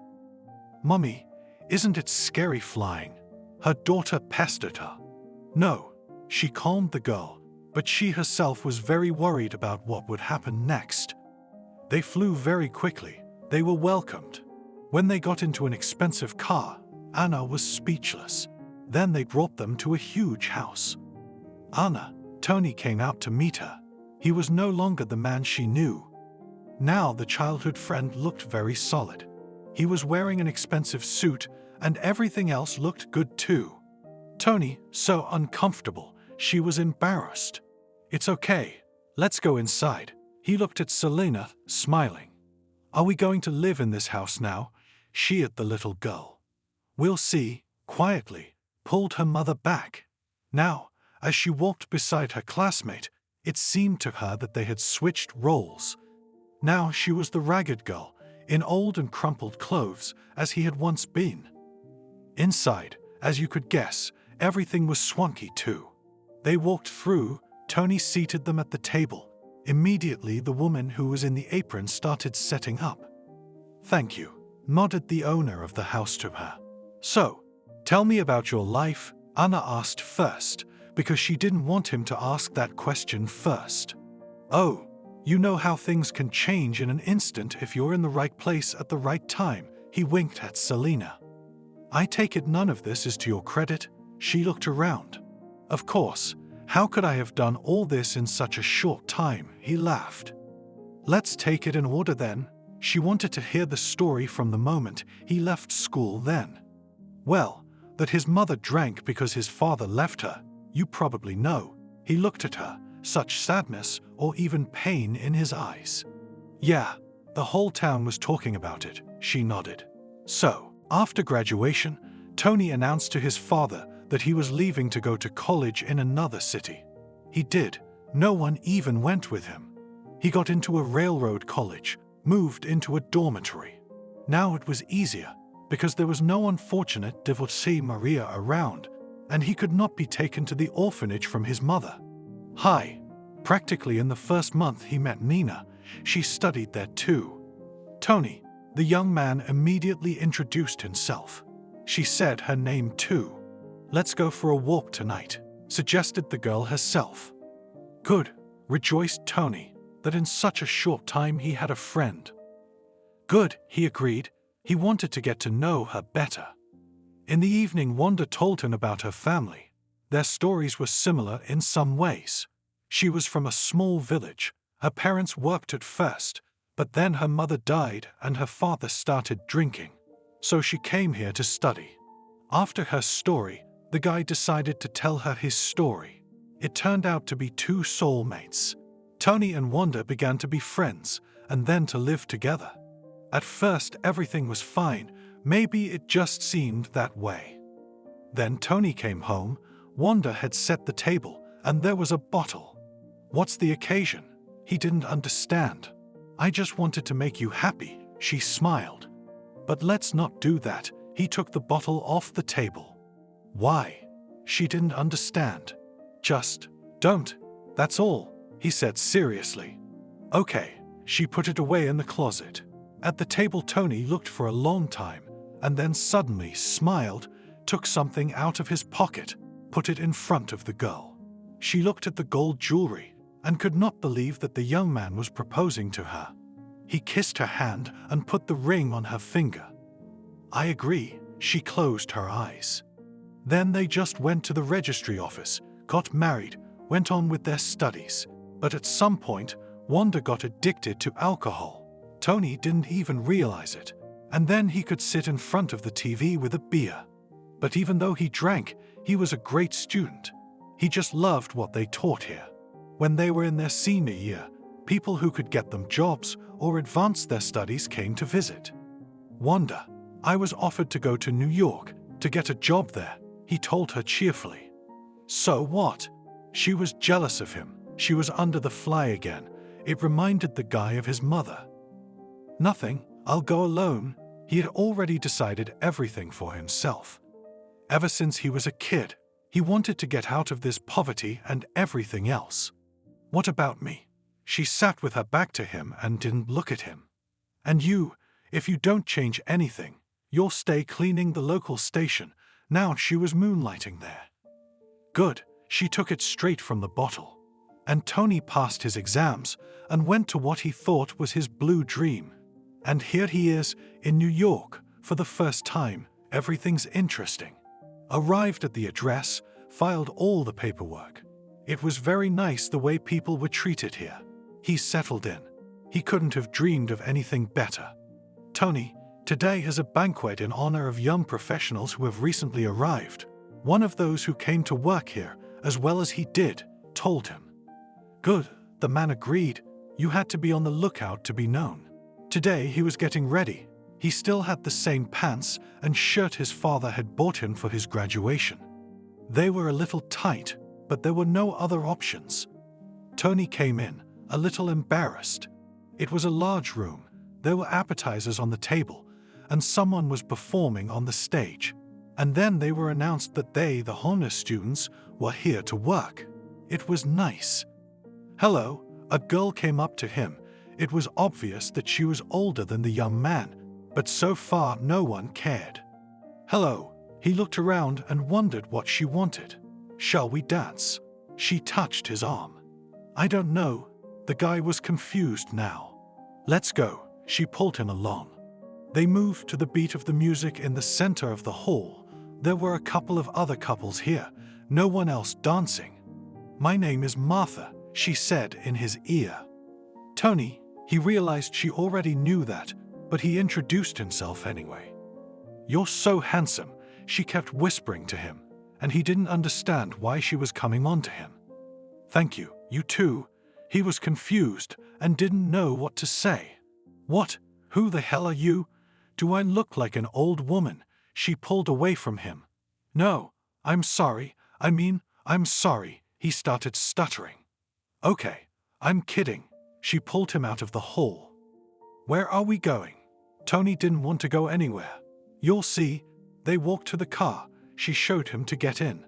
Speaker 3: Mummy, isn't it scary flying? Her daughter pestered her. No, she calmed the girl, but she herself was very worried about what would happen next. They flew very quickly. They were welcomed. When they got into an expensive car, Anna was speechless. Then they brought them to a huge house. Anna, Tony came out to meet her. He was no longer the man she knew. Now the childhood friend looked very solid. He was wearing an expensive suit, and everything else looked good too. Tony, so uncomfortable, she was embarrassed. It's okay, let's go inside. He looked at Selena, smiling. Are we going to live in this house now? She at the little girl. We'll see, quietly, pulled her mother back. Now, as she walked beside her classmate, it seemed to her that they had switched roles. Now she was the ragged girl, in old and crumpled clothes, as he had once been. Inside, as you could guess, everything was swanky too. They walked through, Tony seated them at the table. Immediately the woman who was in the apron started setting up. Thank you, nodded the owner of the house to her. So, tell me about your life, Anna asked first, because she didn't want him to ask that question first. Oh, you know how things can change in an instant if you're in the right place at the right time, he winked at Selena. I take it none of this is to your credit? She looked around. Of course, how could I have done all this in such a short time? He laughed. Let's take it in order then. She wanted to hear the story from the moment he left school then. Well, that his mother drank because his father left her, you probably know. He looked at her, such sadness or even pain in his eyes. Yeah, the whole town was talking about it, she nodded. So, after graduation, Tony announced to his father that he was leaving to go to college in another city. He did. No one even went with him. He got into a railroad college, moved into a dormitory. Now it was easier, because there was no unfortunate divorcee Maria around, and he could not be taken to the orphanage from his mother. Hi. Practically in the first month he met Nina. She studied there too. Tony, the young man, immediately introduced himself. She said her name too. Let's go for a walk tonight, suggested the girl herself. Good, rejoiced Tony, that in such a short time he had a friend. Good, he agreed. He wanted to get to know her better. In the evening, Wanda told him about her family. Their stories were similar in some ways. She was from a small village, Her parents worked at first, but then her mother died and her father started drinking. So she came here to study. After her story, the guy decided to tell her his story. It turned out to be two soulmates. Tony and Wanda began to be friends and then to live together. At first, everything was fine. Maybe it just seemed that way. Then Tony came home. Wanda had set the table and there was a bottle. What's the occasion? He didn't understand. I just wanted to make you happy, she smiled. But let's not do that. He took the bottle off the table. Why? She didn't understand. Just don't. That's all, he said seriously. Okay, she put it away in the closet. At the table, Tony looked for a long time and then suddenly smiled, took something out of his pocket, put it in front of the girl. She looked at the gold jewelry and could not believe that the young man was proposing to her. He kissed her hand and put the ring on her finger. I agree, she closed her eyes. Then they just went to the registry office, got married, went on with their studies. But at some point, Wanda got addicted to alcohol. Tony didn't even realize it. And then he could sit in front of the TV with a beer. But even though he drank, he was a great student. He just loved what they taught here. When they were in their senior year, people who could get them jobs or advance their studies came to visit. Wanda, I was offered to go to New York to get a job there, he told her cheerfully. So what? She was jealous of him. She was under the fly again. It reminded the guy of his mother. Nothing, I'll go alone. He had already decided everything for himself. Ever since he was a kid, he wanted to get out of this poverty and everything else. What about me? She sat with her back to him and didn't look at him. And you, if you don't change anything, you'll stay cleaning the local station. Now she was moonlighting there. Good, she took it straight from the bottle. And Tony passed his exams and went to what he thought was his blue dream. And here he is in New York for the first time. Everything's interesting. Arrived at the address, filed all the paperwork. It was very nice the way people were treated here. He settled in. He couldn't have dreamed of anything better. Tony, today is a banquet in honor of young professionals who have recently arrived. One of those who came to work here, as well as he did, told him. Good, the man agreed. You had to be on the lookout to be known. Today he was getting ready. He still had the same pants and shirt his father had bought him for his graduation. They were a little tight, but there were no other options. Tony came in, a little embarrassed. It was a large room. There were appetizers on the table, and someone was performing on the stage. And then they were announced that they, the honor students, were here to work. It was nice. Hello, a girl came up to him. It was obvious that she was older than the young man, but so far no one cared. Hello, he looked around and wondered what she wanted. Shall we dance? She touched his arm. I don't know. The guy was confused now. Let's go, she pulled him along. They moved to the beat of the music in the center of the hall. There were a couple of other couples here, no one else dancing. My name is Martha, she said in his ear. Tony, he realized she already knew that, but he introduced himself anyway. You're so handsome, she kept whispering to him, and he didn't understand why she was coming on to him. Thank you, you too. He was confused and didn't know what to say. What? Who the hell are you? Do I look like an old woman? She pulled away from him. No, I'm sorry. I'm sorry, he started stuttering. Okay, I'm kidding. She pulled him out of the hall. Where are we going? Tony didn't want to go anywhere. You'll see. They walked to the car. She showed him to get in.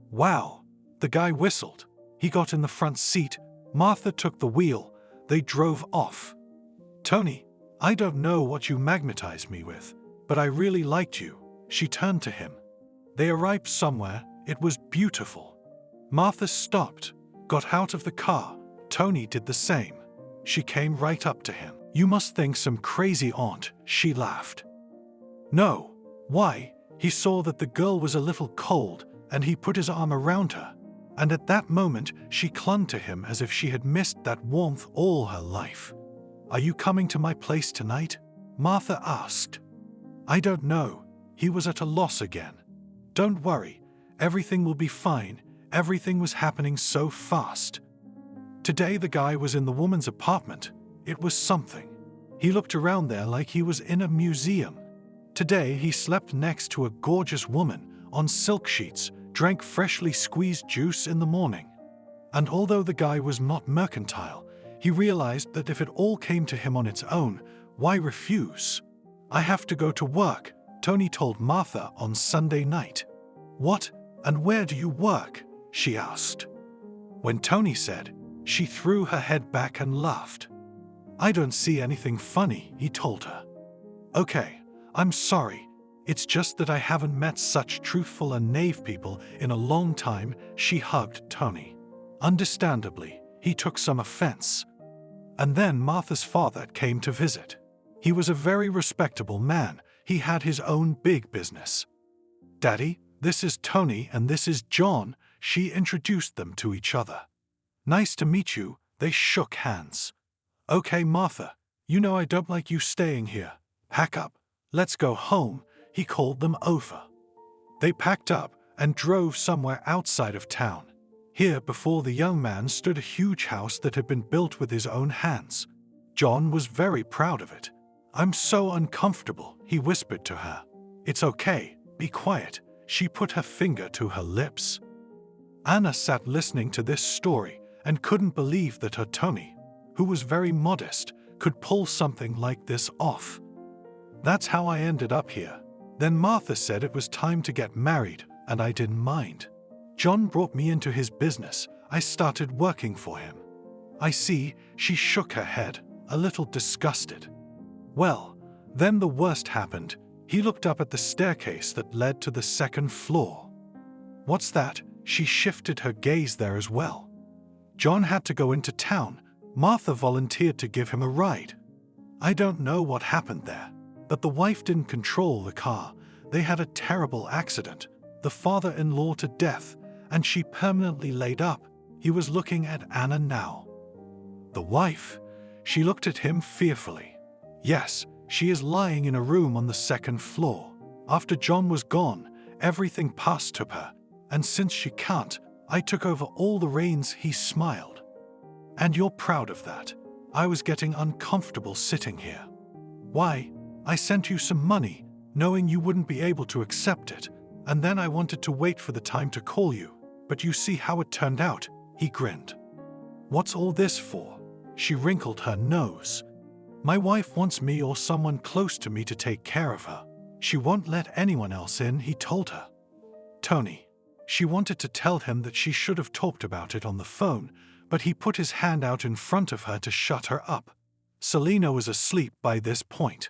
Speaker 3: Wow, the guy whistled. He got in the front seat. Martha took the wheel. They drove off. Tony, I don't know what you magnetized me with, but I really liked you. She turned to him. They arrived somewhere. It was beautiful. Martha stopped, got out of the car. Tony did the same. She came right up to him. You must think some crazy aunt, she laughed. No, why? He saw that the girl was a little cold, and he put his arm around her. and at that moment she clung to him as if she had missed that warmth all her life. "Are you coming to my place tonight?" Martha asked. "I don't know." He was at a loss again. "Don't worry, everything will be fine. Everything was happening so fast." Today the guy was in the woman's apartment. It was something. He looked around there like he was in a museum. Today he slept next to a gorgeous woman on silk sheets, drank freshly squeezed juice in the morning. And although the guy was not mercantile, he realized that if it all came to him on its own, why refuse? "I have to go to work," Tony told Martha on Sunday night. "What? And where do you work?" she asked. When Tony said, she threw her head back and laughed. "I don't see anything funny," he told her. "Okay, I'm sorry. It's just that I haven't met such truthful and naive people in a long time," she hugged Tony. Understandably, he took some offense. And then Martha's father came to visit. He was a very respectable man. He had his own big business. "Daddy, this is Tony and this is John," she introduced them to each other. "Nice to meet you." They shook hands. "Okay, Martha, you know I don't like you staying here. Pack up. Let's go home," he called them over. They packed up and drove somewhere outside of town. Here before the young man stood a huge house that had been built with his own hands. John was very proud of it. "I'm so uncomfortable," he whispered to her. "It's okay, be quiet." She put her finger to her lips. Anna sat listening to this story and couldn't believe that her Tony, who was very modest, could pull something like this off. "That's how I ended up here. Then Martha said it was time to get married, and I didn't mind. John brought me into his business. I started working for him." "I see," she shook her head, a little disgusted. "Well, then the worst happened." He looked up at the staircase that led to the second floor. "What's that?" She shifted her gaze there as well. "John had to go into town. Martha volunteered to give him a ride. I don't know what happened there, but the wife didn't control the car. They had a terrible accident, the father-in-law to death, and she permanently laid up." He was looking at Anna now. "The wife?" She looked at him fearfully. "Yes, she is lying in a room on the second floor. After John was gone, everything passed to her, and since she can't, I took over all the reins." He smiled. "And you're proud of that?" "I was getting uncomfortable sitting here." "Why? I sent you some money, knowing you wouldn't be able to accept it, and then I wanted to wait for the time to call you, but you see how it turned out." He grinned. "What's all this for?" She wrinkled her nose. "My wife wants me or someone close to me to take care of her. She won't let anyone else in," he told her. "Tony." She wanted to tell him that she should have talked about it on the phone, but he put his hand out in front of her to shut her up. Selena was asleep by this point.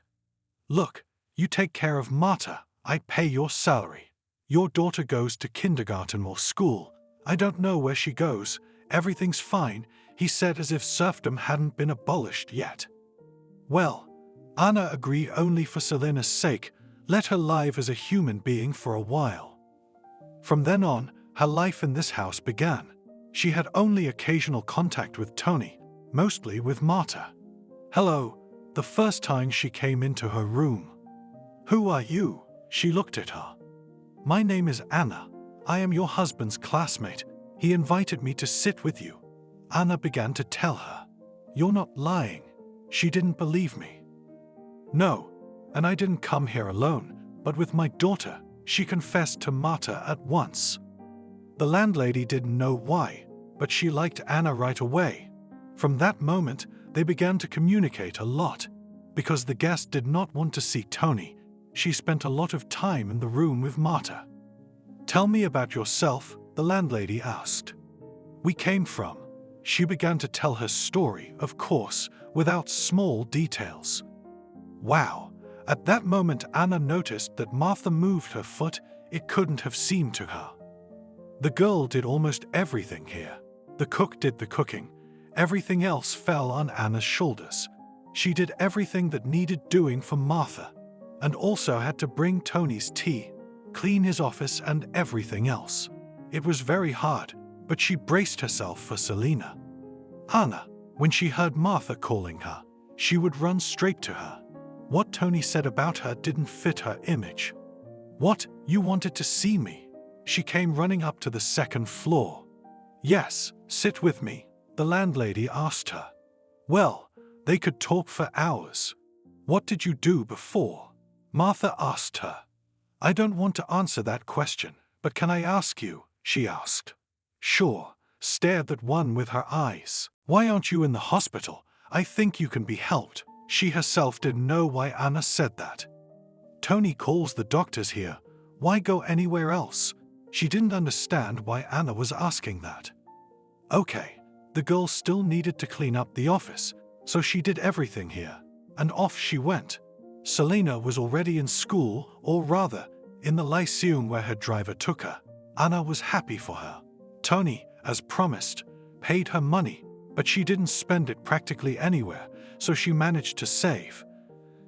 Speaker 3: "Look, you take care of Marta. I pay your salary. Your daughter goes to kindergarten or school. I don't know where she goes. Everything's fine," he said as if serfdom hadn't been abolished yet. Well, Anna agreed only for Selena's sake, let her live as a human being for a while. From then on, her life in this house began. She had only occasional contact with Tony, mostly with Marta. "Hello," the first time she came into her room. "Who are you?" She looked at her. "My name is Anna. I am your husband's classmate. He invited me to sit with you." Anna began to tell her. "You're not lying." She didn't believe me. "No, and I didn't come here alone, but with my daughter," she confessed to Marta at once. The landlady didn't know why, but she liked Anna right away. From that moment, they began to communicate a lot. Because the guest did not want to see Tony, she spent a lot of time in the room with Marta. "Tell me about yourself," the landlady asked. "We came from." She began to tell her story, of course, without small details. Wow. At that moment Anna noticed that Martha moved her foot. It couldn't have seemed to her. The girl did almost everything here. The cook did the cooking. Everything else fell on Anna's shoulders. She did everything that needed doing for Martha, and also had to bring Tony's tea, clean his office and everything else. It was very hard. but she braced herself for Selina. Anna, when she heard Martha calling her, she would run straight to her. What Tony said about her didn't fit her image. What, you wanted to see me? She came running up to the second floor. Yes, sit with me, the landlady asked her. Well, they could talk for hours. What did you do before? Martha asked her. I don't want to answer that question, but can I ask you? She asked. Sure, stared at one with her eyes. Why aren't you in the hospital? I think you can be helped. She herself didn't know why Anna said that. Tony calls the doctors here. Why go anywhere else? She didn't understand why Anna was asking that. Okay, the girl still needed to clean up the office, so she did everything here, and off she went. Selina was already in school, or rather, in the lyceum where her driver took her. Anna was happy for her. Tony, as promised, paid her money, but she didn't spend it practically anywhere, so she managed to save.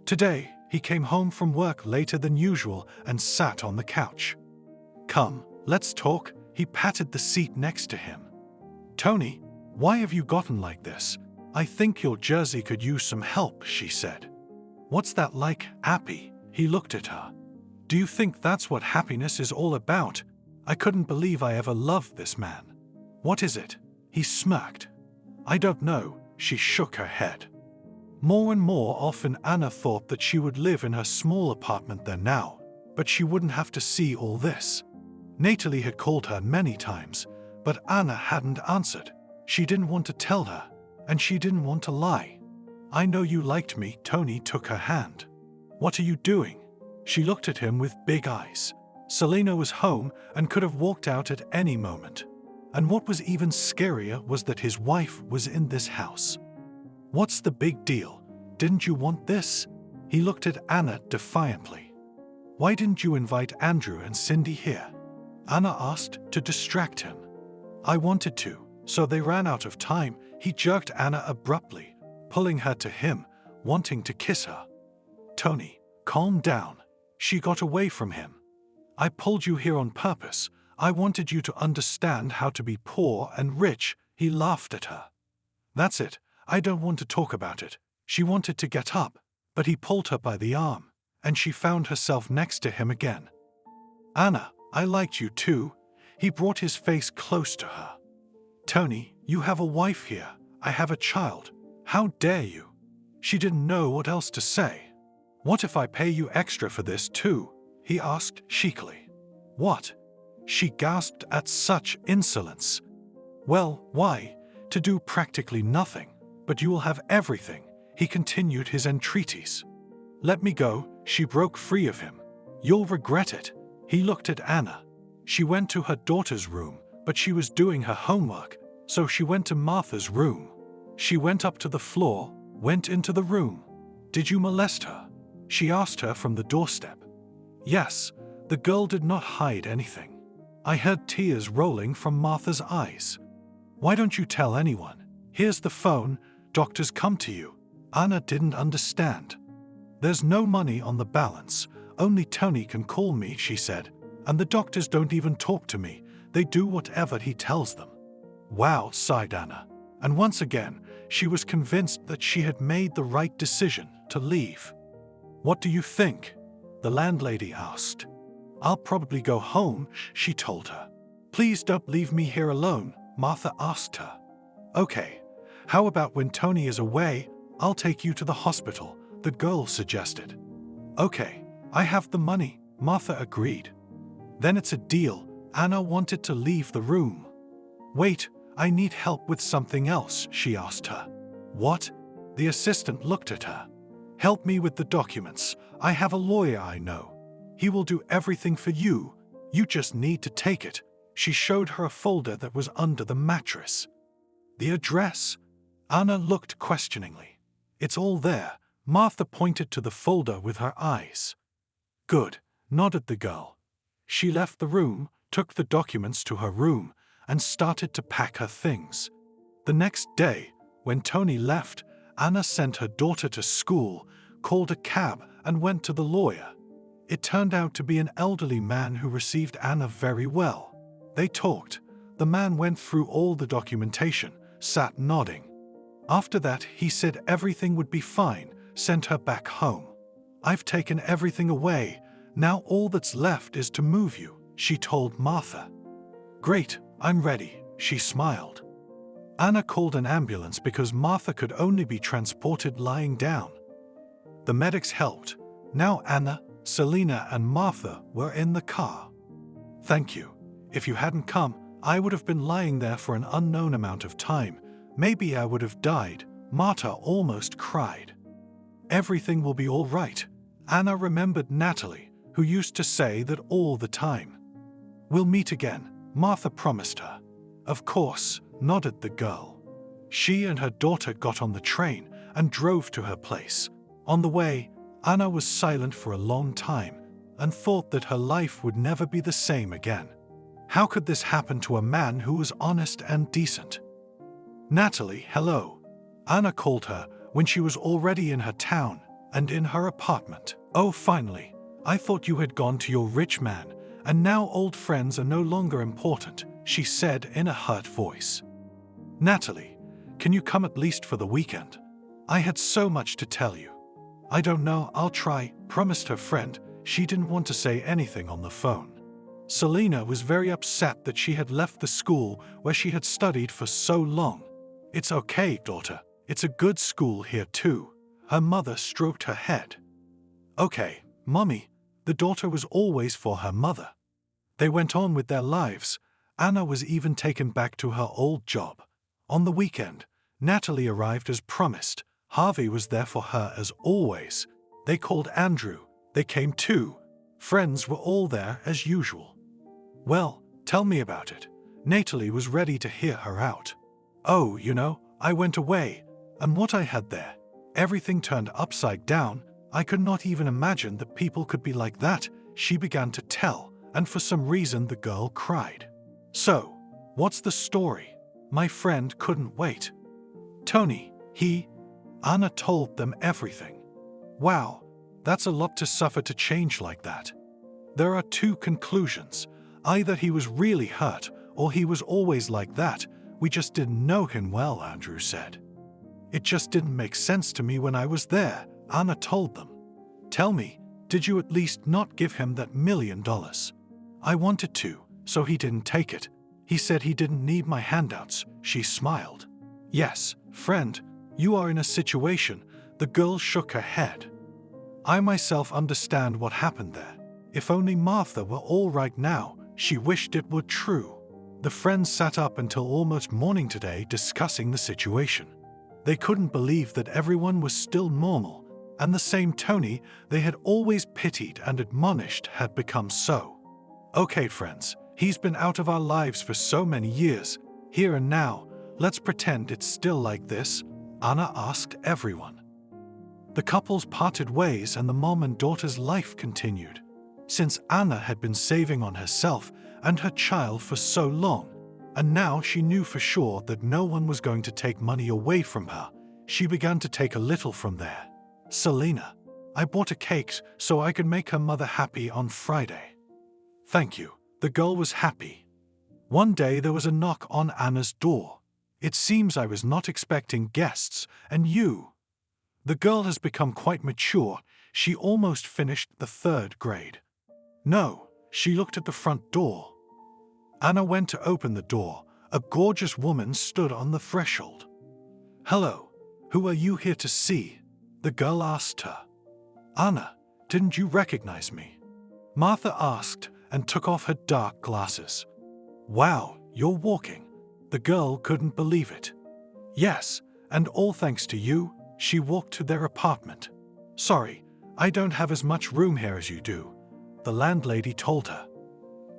Speaker 3: Today, he came home from work later than usual and sat on the couch. Come, let's talk. He patted the seat next to him. Tony, why have you gotten like this? I think your jersey could use some help, she said. What's that like, happy? He looked at her. Do you think that's what happiness is all about? I couldn't believe I ever loved this man. What is it? He smirked. I don't know, she shook her head. More and more often Anna thought that she would live in her small apartment there now, but she wouldn't have to see all this. Natalie had called her many times, but Anna hadn't answered. She didn't want to tell her, and she didn't want to lie. I know you liked me, Tony took her hand. What are you doing? She looked at him with big eyes. Selina was home and could have walked out at any moment. And what was even scarier was that his wife was in this house. What's the big deal? Didn't you want this? He looked at Anna defiantly. Why didn't you invite Andrew and Cindy here? Anna asked to distract him. I wanted to, so they ran out of time. He jerked Anna abruptly, pulling her to him, wanting to kiss her. Tony, calm down. She got away from him. I pulled you here on purpose. I wanted you to understand how to be poor and rich. He laughed at her. That's it. I don't want to talk about it. She wanted to get up, but he pulled her by the arm, and she found herself next to him again. Anna, I liked you too. He brought his face close to her. Tony, you have a wife here. I have a child. How dare you? She didn't know what else to say. What if I pay you extra for this too? He asked cheekily. What? She gasped at such insolence. Well, why? To do practically nothing. But you will have everything. He continued his entreaties. Let me go. She broke free of him. You'll regret it. He looked at Anna. She went to her daughter's room, but she was doing her homework, so she went to Martha's room. She went up to the floor, went into the room. Did you molest her? She asked her from the doorstep. Yes, the girl did not hide anything. I heard tears rolling from Martha's eyes. Why don't you tell anyone? Here's the phone. Doctors come to you. Anna didn't understand. There's no money on the balance. Only Tony can call me, she said. And the doctors don't even talk to me. They do whatever he tells them. Wow, sighed Anna. And once again, she was convinced that she had made the right decision to leave. What do you think? The landlady asked. I'll probably go home, she told her. Please don't leave me here alone, Martha asked her. Okay, how about when Tony is away, I'll take you to the hospital, the girl suggested. Okay, I have the money, Martha agreed. Then it's a deal. Anna wanted to leave the room. Wait, I need help with something else, she asked her. What? The assistant looked at her. Help me with the documents. I have a lawyer I know. He will do everything for you. You just need to take it. She showed her a folder that was under the mattress. The address? Anna looked questioningly. It's all there. Martha pointed to the folder with her eyes. Good, nodded the girl. She left the room, took the documents to her room, and started to pack her things. The next day, when Tony left, Anna sent her daughter to school, called a cab, and went to the lawyer. It turned out to be an elderly man who received Anna very well. They talked. The man went through all the documentation, sat nodding. After that, he said everything would be fine, sent her back home. I've taken everything away. Now all that's left is to move you, she told Martha. Great, I'm ready, she smiled. Anna called an ambulance because Martha could only be transported lying down. The medics helped. Now Anna, Selena, and Martha were in the car. Thank you. If you hadn't come, I would have been lying there for an unknown amount of time. Maybe I would have died, Martha almost cried. Everything will be all right. Anna remembered Natalie, who used to say that all the time. We'll meet again, Martha promised her. Of course, nodded the girl. She and her daughter got on the train and drove to her place. On the way, Anna was silent for a long time and thought that her life would never be the same again. How could this happen to a man who was honest and decent? Natalie, hello. Anna called her when she was already in her town and in her apartment. Oh, finally. I thought you had gone to your rich man, and now old friends are no longer important, she said in a hurt voice. Natalie, can you come at least for the weekend? I had so much to tell you. I don't know, I'll try, promised her friend. She didn't want to say anything on the phone. Selena was very upset that she had left the school where she had studied for so long. It's okay, daughter. It's a good school here too. Her mother stroked her head. Okay, Mommy. The daughter was always for her mother. They went on with their lives. Anna was even taken back to her old job. On the weekend, Natalie arrived as promised. Harvey was there for her as always. They called Andrew. They came too. Friends were all there as usual. Well, tell me about it. Natalie was ready to hear her out. Oh, I went away, and what I had there, everything turned upside down. I could not even imagine that people could be like that, she began to tell, and for some reason the girl cried. So, what's the story? My friend couldn't wait. Tony, Anna told them everything. Wow, that's a lot to suffer to change like that. There are two conclusions. Either he was really hurt, or he was always like that. We just didn't know him well, Andrew said. It just didn't make sense to me when I was there, Anna told them. Tell me, did you at least not give him that $1 million? I wanted to, so he didn't take it. He said he didn't need my handouts, she smiled. Yes, friend, you are in a situation. The girl shook her head. I myself understand what happened there. If only Martha were all right now, she wished it were true. The friends sat up until almost morning today discussing the situation. They couldn't believe that everyone was still normal, and the same Tony they had always pitied and admonished had become so. Okay, friends, he's been out of our lives for so many years. Here and now, let's pretend it's still like this, Anna asked everyone. The couples parted ways and the mom and daughter's life continued. Since Anna had been saving on herself and her child for so long, and now she knew for sure that no one was going to take money away from her, she began to take a little from there. Selena, I bought a cake so I could make her mother happy on Friday. Thank you. The girl was happy. One day there was a knock on Anna's door. It seems I was not expecting guests, and you. The girl has become quite mature. She almost finished the 3rd grade. No, she looked at the front door. Anna went to open the door. A gorgeous woman stood on the threshold. Hello, who are you here to see? The girl asked her. Anna, didn't you recognize me? Martha asked and took off her dark glasses. Wow, you're walking. The girl couldn't believe it. Yes, and all thanks to you. She walked to their apartment. Sorry, I don't have as much room here as you do, the landlady told her.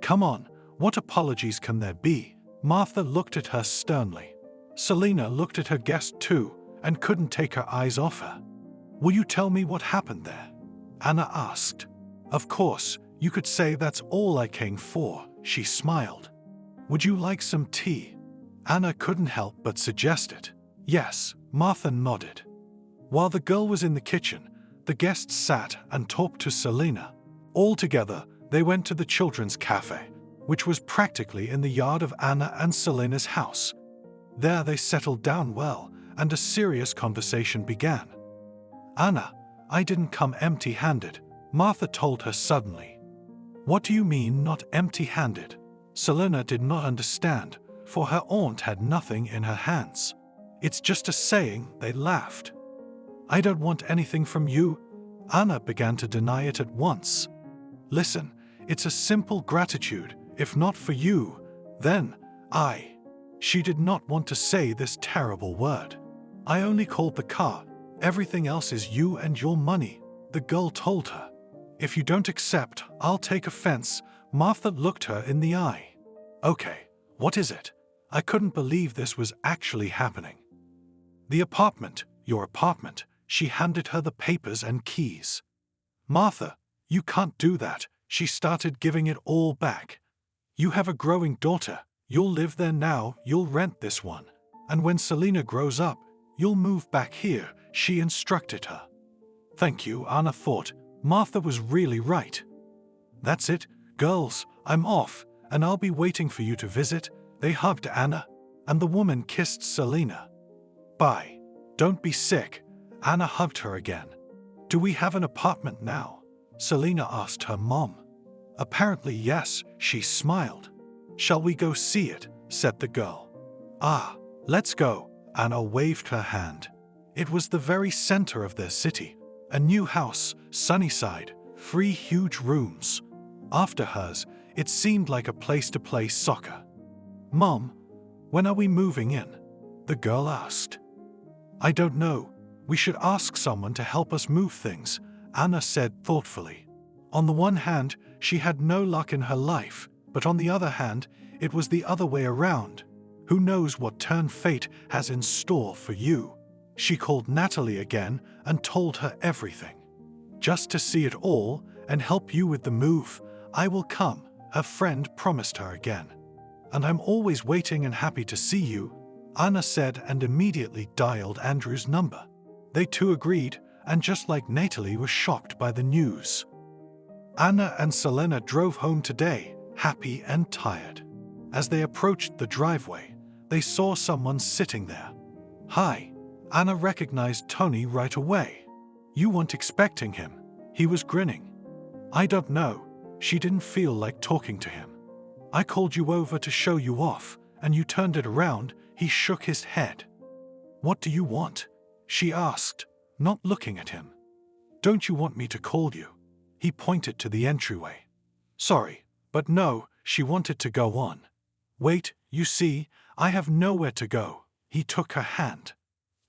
Speaker 3: Come on, what apologies can there be? Martha looked at her sternly. Selena looked at her guest too and couldn't take her eyes off her. Will you tell me what happened there? Anna asked. Of course, you could say that's all I came for, she smiled. Would you like some tea? Anna couldn't help but suggest it. Yes, Martha nodded. While the girl was in the kitchen, the guests sat and talked to Selena. All together, they went to the children's cafe. which was practically in the yard of Anna and Selena's house. There they settled down well, and a serious conversation began. "Anna, I didn't come empty-handed," Martha told her suddenly. "What do you mean, not empty-handed?" Selena did not understand, for her aunt had nothing in her hands. "It's just a saying," they laughed. "I don't want anything from you." Anna began to deny it at once. "Listen, it's a simple gratitude. If not for you, then I—" She did not want to say this terrible word. "I only called the car. Everything else is you and your money," the girl told her. "If you don't accept, I'll take offense." Martha looked her in the eye. "Okay, what is it?" I couldn't believe this was actually happening. "The apartment, your apartment." She handed her the papers and keys. "Martha, you can't do that." She started giving it all back. "You have a growing daughter. You'll live there now, you'll rent this one. And when Selena grows up, you'll move back here," she instructed her. "Thank you," Anna thought. Martha was really right. "That's it, girls, I'm off, and I'll be waiting for you to visit." They hugged Anna, and the woman kissed Selena. "Bye. Don't be sick." Anna hugged her again. "Do we have an apartment now?" Selena asked her mom. "Apparently yes," she smiled. "Shall we go see it?" said the girl. "Ah, let's go." Anna waved her hand. It was the very center of their city. A new house, Sunnyside, 3 huge rooms. After hers, it seemed like a place to play soccer. "Mom, when are we moving in?" the girl asked. "I don't know. We should ask someone to help us move things," Anna said thoughtfully. On the one hand, she had no luck in her life, but on the other hand, it was the other way around. Who knows what turn fate has in store for you? She called Natalie again and told her everything. "Just to see it all and help you with the move, I will come," her friend promised her again. "And I'm always waiting and happy to see you," Anna said and immediately dialed Andrew's number. They too agreed, and just like Natalie was shocked by the news. Anna and Selena drove home today, happy and tired. As they approached the driveway, they saw someone sitting there. "Hi." Anna recognized Tony right away. "You weren't expecting him." He was grinning. "I don't know." She didn't feel like talking to him. "I called you over to show you off, and you turned it around." He shook his head. "What do you want?" she asked, not looking at him. "Don't you want me to call you?" He pointed to the entryway. "Sorry, but no," she wanted to go on. "Wait, you see, I have nowhere to go." He took her hand.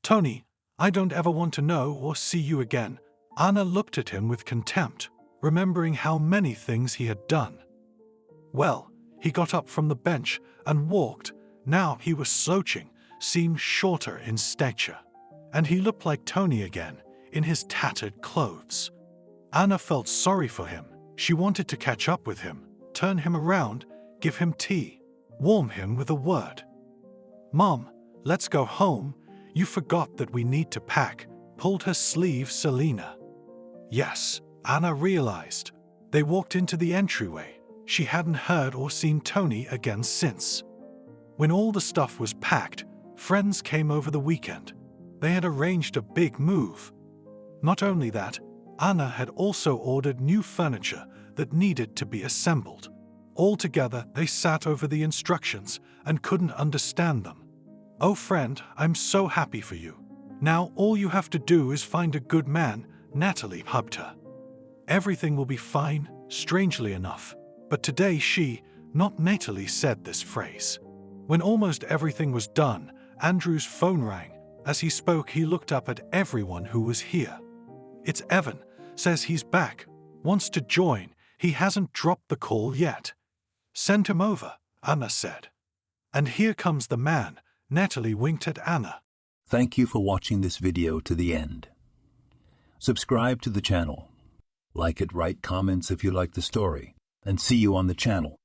Speaker 3: "Tony, I don't ever want to know or see you again." Anna looked at him with contempt, remembering how many things he had done. Well, he got up from the bench and walked. Now he was slouching, seemed shorter in stature. And he looked like Tony again, in his tattered clothes. Anna felt sorry for him. She wanted to catch up with him, turn him around, give him tea, warm him with a word. "Mom, let's go home. You forgot that we need to pack," pulled her sleeve Selena. Yes, Anna realized. They walked into the entryway. She hadn't heard or seen Tony again since. When all the stuff was packed, friends came over the weekend. They had arranged a big move. Not only that, Anna had also ordered new furniture that needed to be assembled. All together, they sat over the instructions and couldn't understand them. "Oh friend, I'm so happy for you. Now all you have to do is find a good man," Natalie hugged her. "Everything will be fine," strangely enough. But today she, not Natalie, said this phrase. When almost everything was done, Andrew's phone rang. As he spoke, he looked up at everyone who was here. "It's Evan. Says he's back. Wants to join. He hasn't dropped the call yet." "Send him over," Anna said. "And here comes the man." Natalie winked at Anna.
Speaker 1: Thank you for watching this video to the end. Subscribe to the channel. Like it, write comments if you like the story, and see you on the channel.